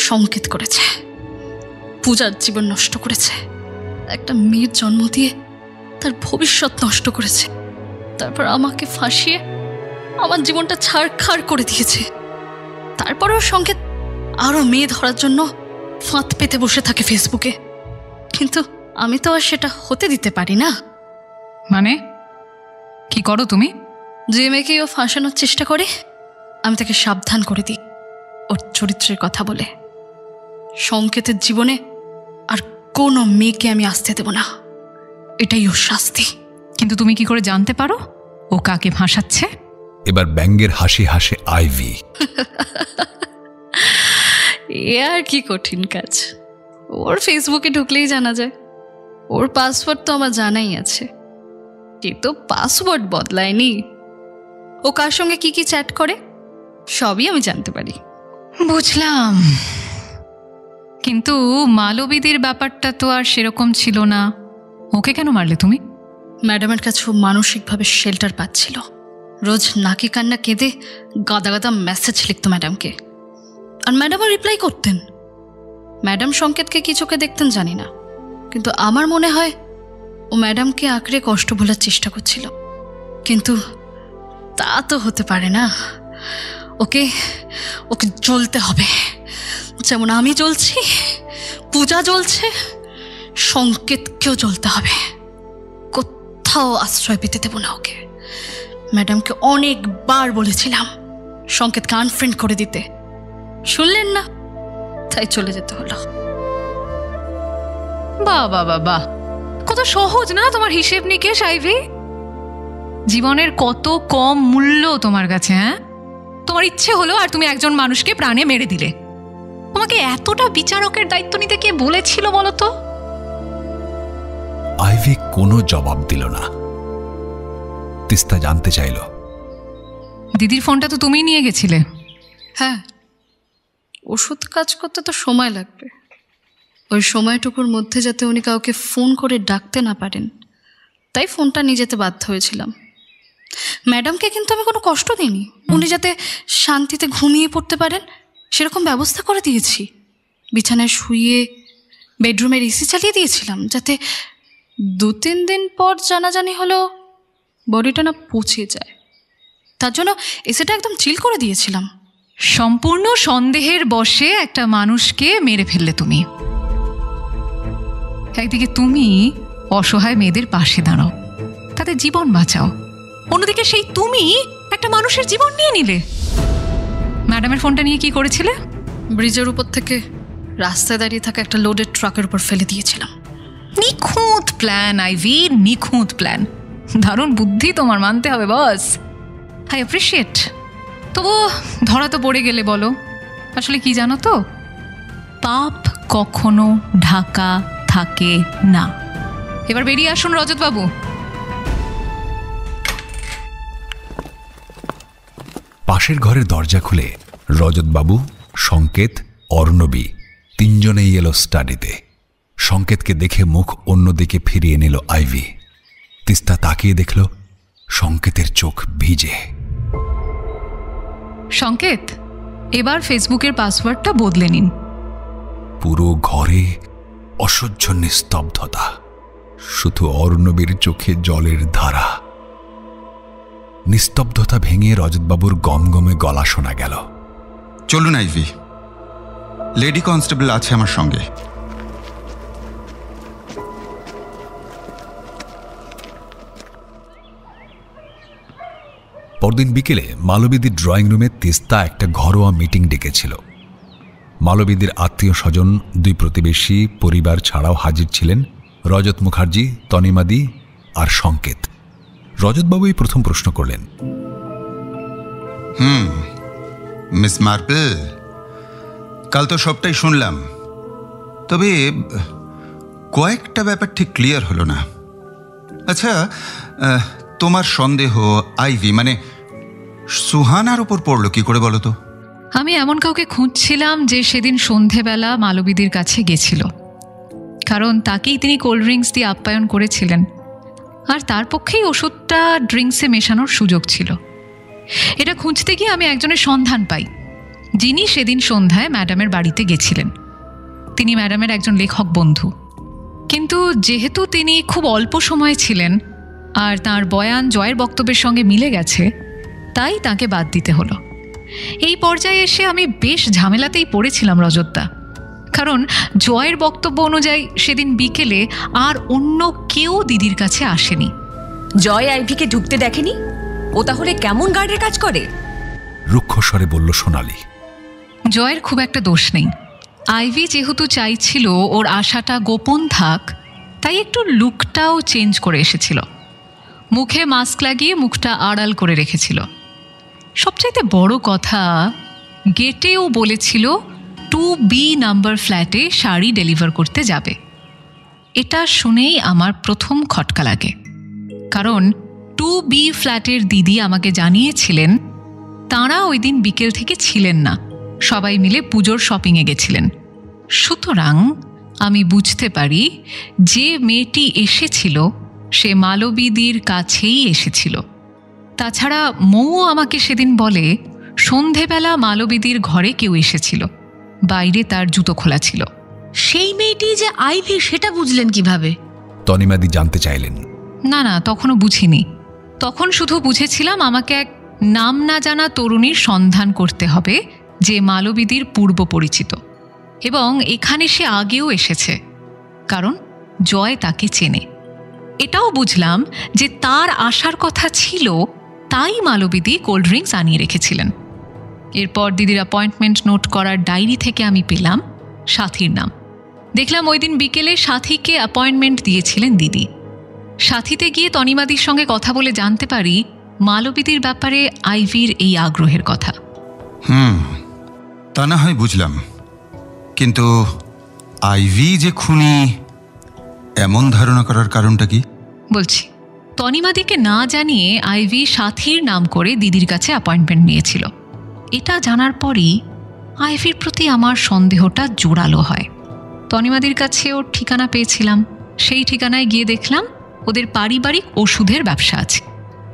সংকেত করেছে। পূজার জীবন নষ্ট করেছে। একটা মেয়ের জন্ম দিয়ে তার ভবিষ্যৎ নষ্ট করেছে। তারপর আমাকে ফাঁসিয়ে আমার জীবনটা ছাড়খাড় করে দিয়েছে। তারপরেও সংকেত আরো মেয়ে ধরার জন্য ফাঁদ পেতে বসে থাকে ফেসবুকে। কিন্তু আমি তো আর সেটা হতে দিতে পারি না। মানে কি করো তুমি? যে মেয়েকে ও ফাঁসানোর চেষ্টা করে, আমি তাকে সাবধান করে দিই ওর চরিত্রের কথা বলে। সংকেতের জীবনে আর কোনো মেয়েকে আমি আসতে দেব না, এটাই ওর শাস্তি। কিন্তু তুমি কি করে জানতে পারো ও কাকে ফাঁসাচ্ছে? এবার ব্যঙ্গের হাসি হাসে আইভি। এ আর কি কঠিন কাজ? ওর ফেসবুকে ঢুকলেই জানা যায়। ওর পাসওয়ার্ড তো আমার জানাই আছে, কিন্তু পাসওয়ার্ড বদলায়নি। ও কার সঙ্গে কি কি চ্যাট করে সবই আমি জানতে পারি। বুঝলাম, কিন্তু মালবিদির ব্যাপারটা তো আর সেরকম ছিল না। ওকে কেন মারলে তুমি? ম্যাডামের কাছে ও মানসিকভাবে শেল্টার পাচ্ছিল। রোজ নাকি কান্না কেঁদে গাদা গাদা মেসেজ লিখত ম্যাডামকে, আর ম্যাডামও রিপ্লাই করতেন। ম্যাডাম সংকেতকে কি চোখে দেখতেন জানি না, কিন্তু আমার মনে হয় ও ম্যাডামকে আঁকড়ে কষ্ট ভোলার চেষ্টা করছিল। কিন্তু তা তো হতে পারে না। ওকে ওকে জ্বলতে হবে, যেমন আমি জ্বলছি, পূজা জ্বলছে, সংকেতকেও জ্বলতে হবে। কোথাও আশ্রয় পেতে দেব না ওকে। ম্যাডামকে অনেকবার বলেছিলাম সংকেতকে আনফ্রেন্ড করে দিতে, শুনলেন না, তাই চলে যেতে হলো। বাহ বাহ বাহ বাহ, কত সহজ না তোমার হিসেব নিকেশ আইভি। জীবনের কত কম মূল্য তোমার কাছে। হ্যাঁ, তোমার ইচ্ছে হলো আর তুমি একজন মানুষকে প্রাণে মেরে দিলে। তোমাকে এতটা বিচারকের দায়িত্ব নিতে কে বলেছিল বলো তো? আইভি কোনো জবাব দিল না। তিস্তা জানতে চাইল, দিদির ফোনটা তো তুমিই নিয়ে গেছিলে। হ্যাঁ, ওষুধ কাজ করতে তো সময় লাগবে। ওই সময়টুকুর মধ্যে যাতে উনি কাউকে ফোন করে ডাকতে না পারেন, তাই ফোনটা নিয়ে যেতে বাধ্য হয়েছিলাম। ম্যাডামকে কিন্তু আমি কোনো কষ্ট দিইনি। উনি যাতে শান্তিতে ঘুমিয়ে পড়তে পারেন সেরকম ব্যবস্থা করে দিয়েছি। বিছানায় শুয়ে বেডরুমের এসি চালিয়ে দিয়েছিলাম, যাতে 2-3 দিন পর জানাজানি হলো বডিটা না পচে যায়। তার জন্য এসিটা একদম চিল করে দিয়েছিলাম। সম্পূর্ণ সন্দেহের বশে একটা মানুষকে মেরে ফেললে তুমি। একদিকে তুমি অসহায় মেয়েদের পাশে দাঁড়াও, তাদের জীবন বাঁচাও, অন্যদিকে সেই তুমি একটা মানুষের জীবন নিয়ে নিলে। ম্যাডামের ফোনটা নিয়ে কি করেছিলে? ব্রিজের উপর থেকে রাস্তায় দাঁড়িয়ে থাকা একটা লোডেড ট্রাকের উপর ফেলে দিয়েছিলাম। নিখুঁত প্ল্যান আইভি, নিখুঁত প্ল্যান। দারুণ বুদ্ধি তোমার, মানতে হবে বস। I appreciate. তবু ধরা তো পড়ে গেলে। বলো আসলে কি জানো তো? পাপ কখনো ঢাকা থাকে না। এবার বেরিয়ে আসুন রজতবাবু। পাশের ঘরের দরজা খুলে রজতবাবু, সংকেত, অর্ণবী তিনজনেই এলো স্টাডিতে। সংকেতকে দেখে মুখ অন্যদিকে ফিরিয়ে নিল আইভি। তিস্তা তাকিয়ে দেখল সংকেতের চোখ ভিজে। সংকেত, এবার ফেসবুকের পাসওয়ার্ডটা বদলে নিন। পুরো ঘরে অসহ্য নিস্তব্ধতা, শুধু অর্ণবীর চোখে জলের ধারা। নিস্তব্ধতা ভেঙে রজতবাবুর গমগমে গলা শোনা গেল, চলুন আইভি, লেডি কনস্টেবল আছে আমার সঙ্গে। পরদিন বিকেলে মালবিদির ড্রয়িং রুমে তিস্তা একটা ঘরোয়া মিটিং ডেকেছিল। মালবিদির আত্মীয় স্বজন, 2 প্রতিবেশী পরিবার ছাড়াও হাজির ছিলেন রজত মুখার্জি, তনিমাদি আর সংকেত। রজতবাবুই প্রথম প্রশ্ন করলেন, মিস মার্পল, কাল তো সবটাই শুনলাম, তবে কয়েকটা ব্যাপার ঠিক ক্লিয়ার হলো না। আচ্ছা, তোমার সন্দেহ আইভি মানে সুহানার উপর পড়লো কি করে বলো তো? আমি এমন কাউকে খুঁজছিলাম যে সেদিন সন্ধেবেলা মালবিদির কাছে গেছিল, কারণ তাকেই তিনি কোল্ড ড্রিঙ্কস দিয়ে আপ্যায়ন করেছিলেন, আর তার পক্ষেই ওষুধটা ড্রিঙ্কসে মেশানোর সুযোগ ছিল। এটা খুঁজতে গিয়ে আমি একজনের সন্ধান পাই, যিনি সেদিন সন্ধ্যায় ম্যাডামের বাড়িতে গেছিলেন। তিনি ম্যাডামের একজন লেখক বন্ধু, কিন্তু যেহেতু তিনি খুব অল্প সময় ছিলেন আর তার বয়ান জয়ের বক্তব্যের সঙ্গে মিলে গেছে, তাই তাকে বাদ দিতে হলো। এই পর্যায়ে এসে আমি বেশ ঝামেলাতেই পড়েছিলাম রজতদা, কারণ জয়ের বক্তব্য অনুযায়ী সেদিন বিকেলে আর অন্য কেউ দিদির কাছে আসেনি। জয় আইভিকে ঢুকতে দেখেনি? ও তাহলে কেমন গার্ডের কাজ করে? রুক্ষস্বরে বলল সোনালি। জয়ের খুব একটা দোষ নেই। আইভি যেহেতু চাইছিল ওর আশাটা গোপন থাক, তাই একটু লুকটাও চেঞ্জ করে এসেছিল। মুখে মাস্ক লাগিয়ে মুখটা আড়াল করে রেখেছিল। সবচাইতে বড় কথা, গেটেও বলেছিল 2B নাম্বার ফ্ল্যাটে শাড়ি ডেলিভার করতে যাবে। এটা শুনেই আমার প্রথম খটকা লাগে, কারণ 2B ফ্ল্যাটের দিদি আমাকে জানিয়েছিলেন তাঁরা ওই দিন বিকেল থেকে ছিলেন না, সবাই মিলে পুজোর শপিংয়ে গেছিলেন। সুতরাং আমি বুঝতে পারি যে মেয়েটি এসেছিল সে মালবিদির কাছেই এসেছিল। তাছাড়া মৌ আমাকে সেদিন বলে সন্ধেবেলা মালবিদির ঘরে কেউ এসেছিল, বাইরে তার জুতো খোলা ছিল। সেই মেয়েটি যে আইভি সেটা বুঝলেন কিভাবে? তনিমাদি জানতে চাইলেন। না, তখনও বুঝিনি। তখন শুধু বুঝেছিলাম আমাকে এক নাম না জানা তরুণীর সন্ধান করতে হবে যে মালবিদির পূর্ব পরিচিত, এবং এখানে সে আগেও এসেছে, কারণ জয় তাকে চেনে। এটাও বুঝলাম যে তার আসার কথা ছিল, তাই মালবিদি কোল্ড ড্রিঙ্কস আনিয়ে রেখেছিলেন। এরপর দিদির অ্যাপয়েন্টমেন্ট নোট করার ডায়েরি থেকে আমি পেলাম সাথীর নাম। দেখলাম ওই দিন বিকেলে সাথীকে অ্যাপয়েন্টমেন্ট দিয়েছিলেন দিদি। সাথীতে গিয়ে তনিমাদির সঙ্গে কথা বলে জানতে পারি মালবিদির ব্যাপারে আইভির এই আগ্রহের কথা। তা না হয় বুঝলাম, কিন্তু আইভি যে খুনি এমন ধারণা করার কারণটা কি? বলছি, তনিমাদিকে না জানিয়ে আইভি সাথীর নাম করে দিদির কাছে অ্যাপয়েন্টমেন্ট নিয়েছিল। এটা জানার পরই আইভির প্রতি আমার সন্দেহটা জোরালো হয়। তনিমাদির কাছে ওর ঠিকানা পেয়েছিলাম, সেই ঠিকানায় গিয়ে দেখলাম ওদের পারিবারিক ওষুধের ব্যবসা আছে,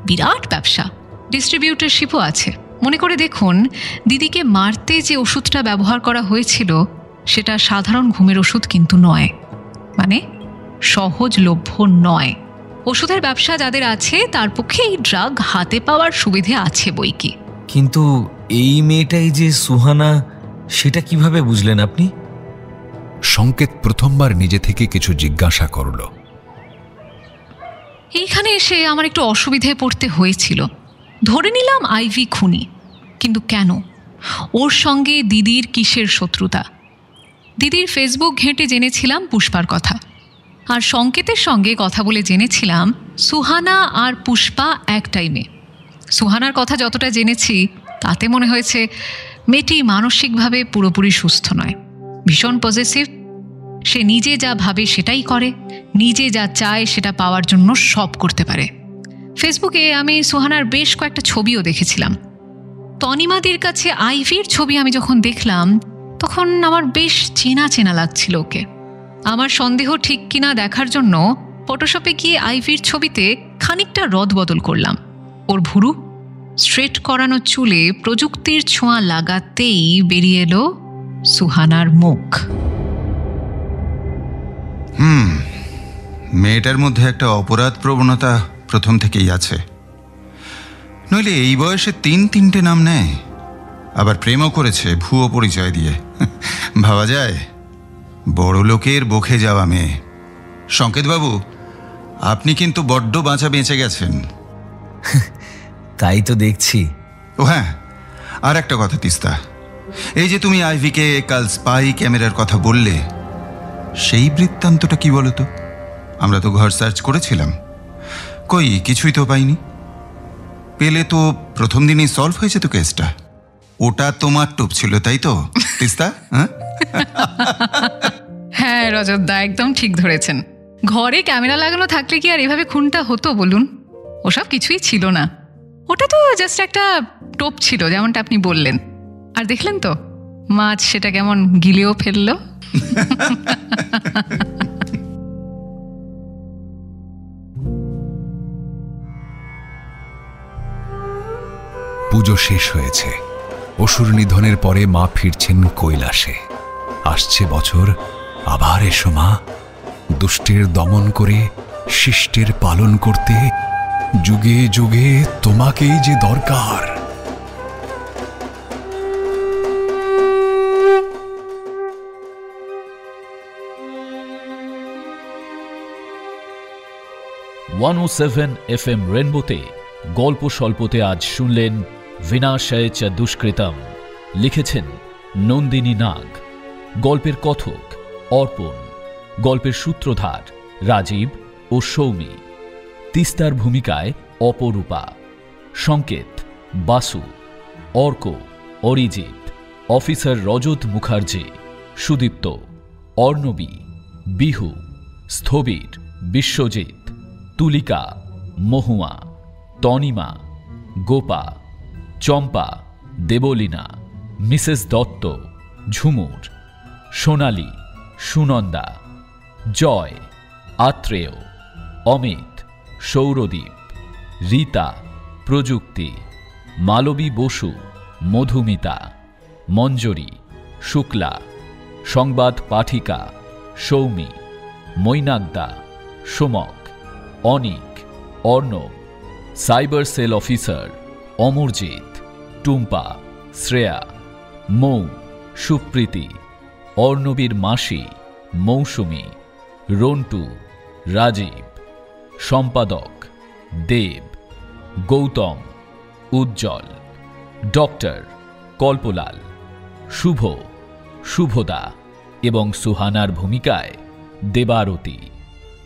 বিরাট ব্যবসা, ডিস্ট্রিবিউটরশিপও আছে। মনে করে দেখুন, দিদিকে মারতে যে ওষুধটা ব্যবহার করা হয়েছিল সেটা সাধারণ ঘুমের ওষুধ কিন্তু নয়, মানে সহজলভ্য নয়। ওষুধের ব্যবসা যাদের আছে তার পক্ষে এই ড্রাগ হাতে পাওয়ার সুবিধে আছে বই কি। কিন্তু এই মেয়েটাই যে সুহানা, সেটা কিভাবে বুঝলেন আপনি? সংকেত প্রথমবার নিজে থেকে কিছু জিজ্ঞাসা করল। এইখানে এসে আমার একটু অসুবিধে পড়তে হয়েছিল। ধরে নিলাম আইভি খুনি, কিন্তু কেন? ওর সঙ্গে দিদির কিসের শত্রুতা? দিদির ফেসবুক ঘেঁটে জেনেছিলাম পুষ্পার কথা, আর সংকেতের সঙ্গে কথা বলে জেনেছিলাম সুহানা আর পুষ্পা এক টাইমে। সুহানার কথা যতটা জেনেছি তাতে মনে হয়েছে মেয়েটি মানসিকভাবে পুরোপুরি সুস্থ নয়, ভীষণ পজেসিভ। সে নিজে যা ভাবে সেটাই করে, নিজে যা চায় সেটা পাওয়ার জন্য সব করতে পারে। ফেসবুকে আমি সুহানার বেশ কয়েকটা ছবিও দেখেছিলাম। তনিমাদির কাছে আইভির ছবি আমি যখন দেখলাম তখন আমার বেশ চেনা চেনা লাগছিল ওকে। আমার সন্দেহ ঠিক কিনা দেখার জন্য ফটোশপে গিয়ে আইভির ছবিতে খানিকটা রদবদল করলাম। ওর ভুরু স্ট্রেট করানো চুলে প্রযুক্তির ছোঁয়া লাগাতেই বেরিয়ে এলো সুহানার মুখ। মেয়েটার মধ্যে একটা অপরাধ প্রবণতা প্রথম থেকেই আছে, নইলে এই বয়সে তিনটে নাম নেয়। আবার প্রেমও করেছে ভুয়ো পরিচয় দিয়ে। ভাবা যায়, বড় লোকের বখে যাওয়া মেয়ে। সংকেতবাবু, আপনি কিন্তু বড্ড বাঁচা বেঁচে গেছেন। তাই তো দেখছি। ও হ্যাঁ, আর একটা কথা তিস্তা, এই যে তুমি আইভিকে কাল স্পাই ক্যামেরার কথা বললে, সেই বৃত্তান্তটা কি বলো তো? আমরা তো ঘর সার্চ করেছিলাম, কই কিছুই তো পাইনি। পেলে তো প্রথম দিনই সলভ হয়েছে তো কেসটা। ওটা তোমার টোপ ছিল, তাই তো তিস্তা? হ্যাঁ রজতদা, একদম ঠিক ধরেছেন। ঘরে ক্যামেরা লাগানো থাকলে কি আর এভাবে খুনটা হতো বলুন? ওসব কিছুই ছিল না, ওটা তো জাস্ট একটা টোপ ছিল, যেমনটা আপনি বললেন। আর দেখলেন তো মাছ সেটা কেমন গিলেও ফেললো। পুজো শেষ হয়েছে। অসুর নিধনের পরে মা ফিরছেন কৈলাসে। আসছে বছর, আবার এসো মা, দুষ্টের দমন করে শিষ্টের পালন করতে যুগে যুগে তোমাকেই যে দরকার। FM রেনবোতে গল্প স্বল্পতে আজ শুনলেন বিনাশায় চ দুষ্কৃতম, লিখেছেন নন্দিনী নাগ। গল্পের কথক অর্পণ, গল্পের সূত্রধার রাজীব ও সৌমি, তিস্তার ভূমিকায় অপরূপা, সংকেত বাসু, অর্ক অরিজিৎ, অফিসার রজত মুখার্জি, সুদীপ্ত, অর্ণবী, বিহু, স্থবির বিশ্বজিৎ, তুলিকা, মহুয়া, তনিমা, গোপা, চম্পা, দেবলীনা, মিসেস দত্ত, ঝুমুর, সোনালী, সুনন্দা, জয়, আত্রেয়, অমিত, সৌরদীপ, রীতা, প্রযুক্তি, মালবী বসু, মধুমিতা, মঞ্জরি, শুক্লা, সংবাদ পাঠিকা, সৌমি, মৈনাকদা, Somak, Anik, Arnab, cyber cell officer Amarjit, Tumpa, Shreya, Mou, Supriti, অর্ণবীর মাসি মৌসুমী, রন্টু, রাজীব, সম্পাদক দেব, গৌতম, উজ্জ্বল, ডক্টর কল্পলাল, শুভ, শুভদা এবং সুহানার ভূমিকায় দেবারতী।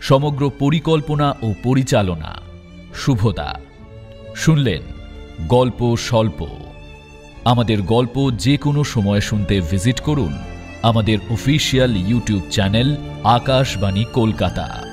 সমগ্র পরিকল্পনা ও পরিচালনা শুভদা। শুনলেন গল্প স্বল্প। আমাদের গল্প যে কোনো সময় শুনতে ভিজিট করুন আমাদের official YouTube channel Akashvani Kolkata.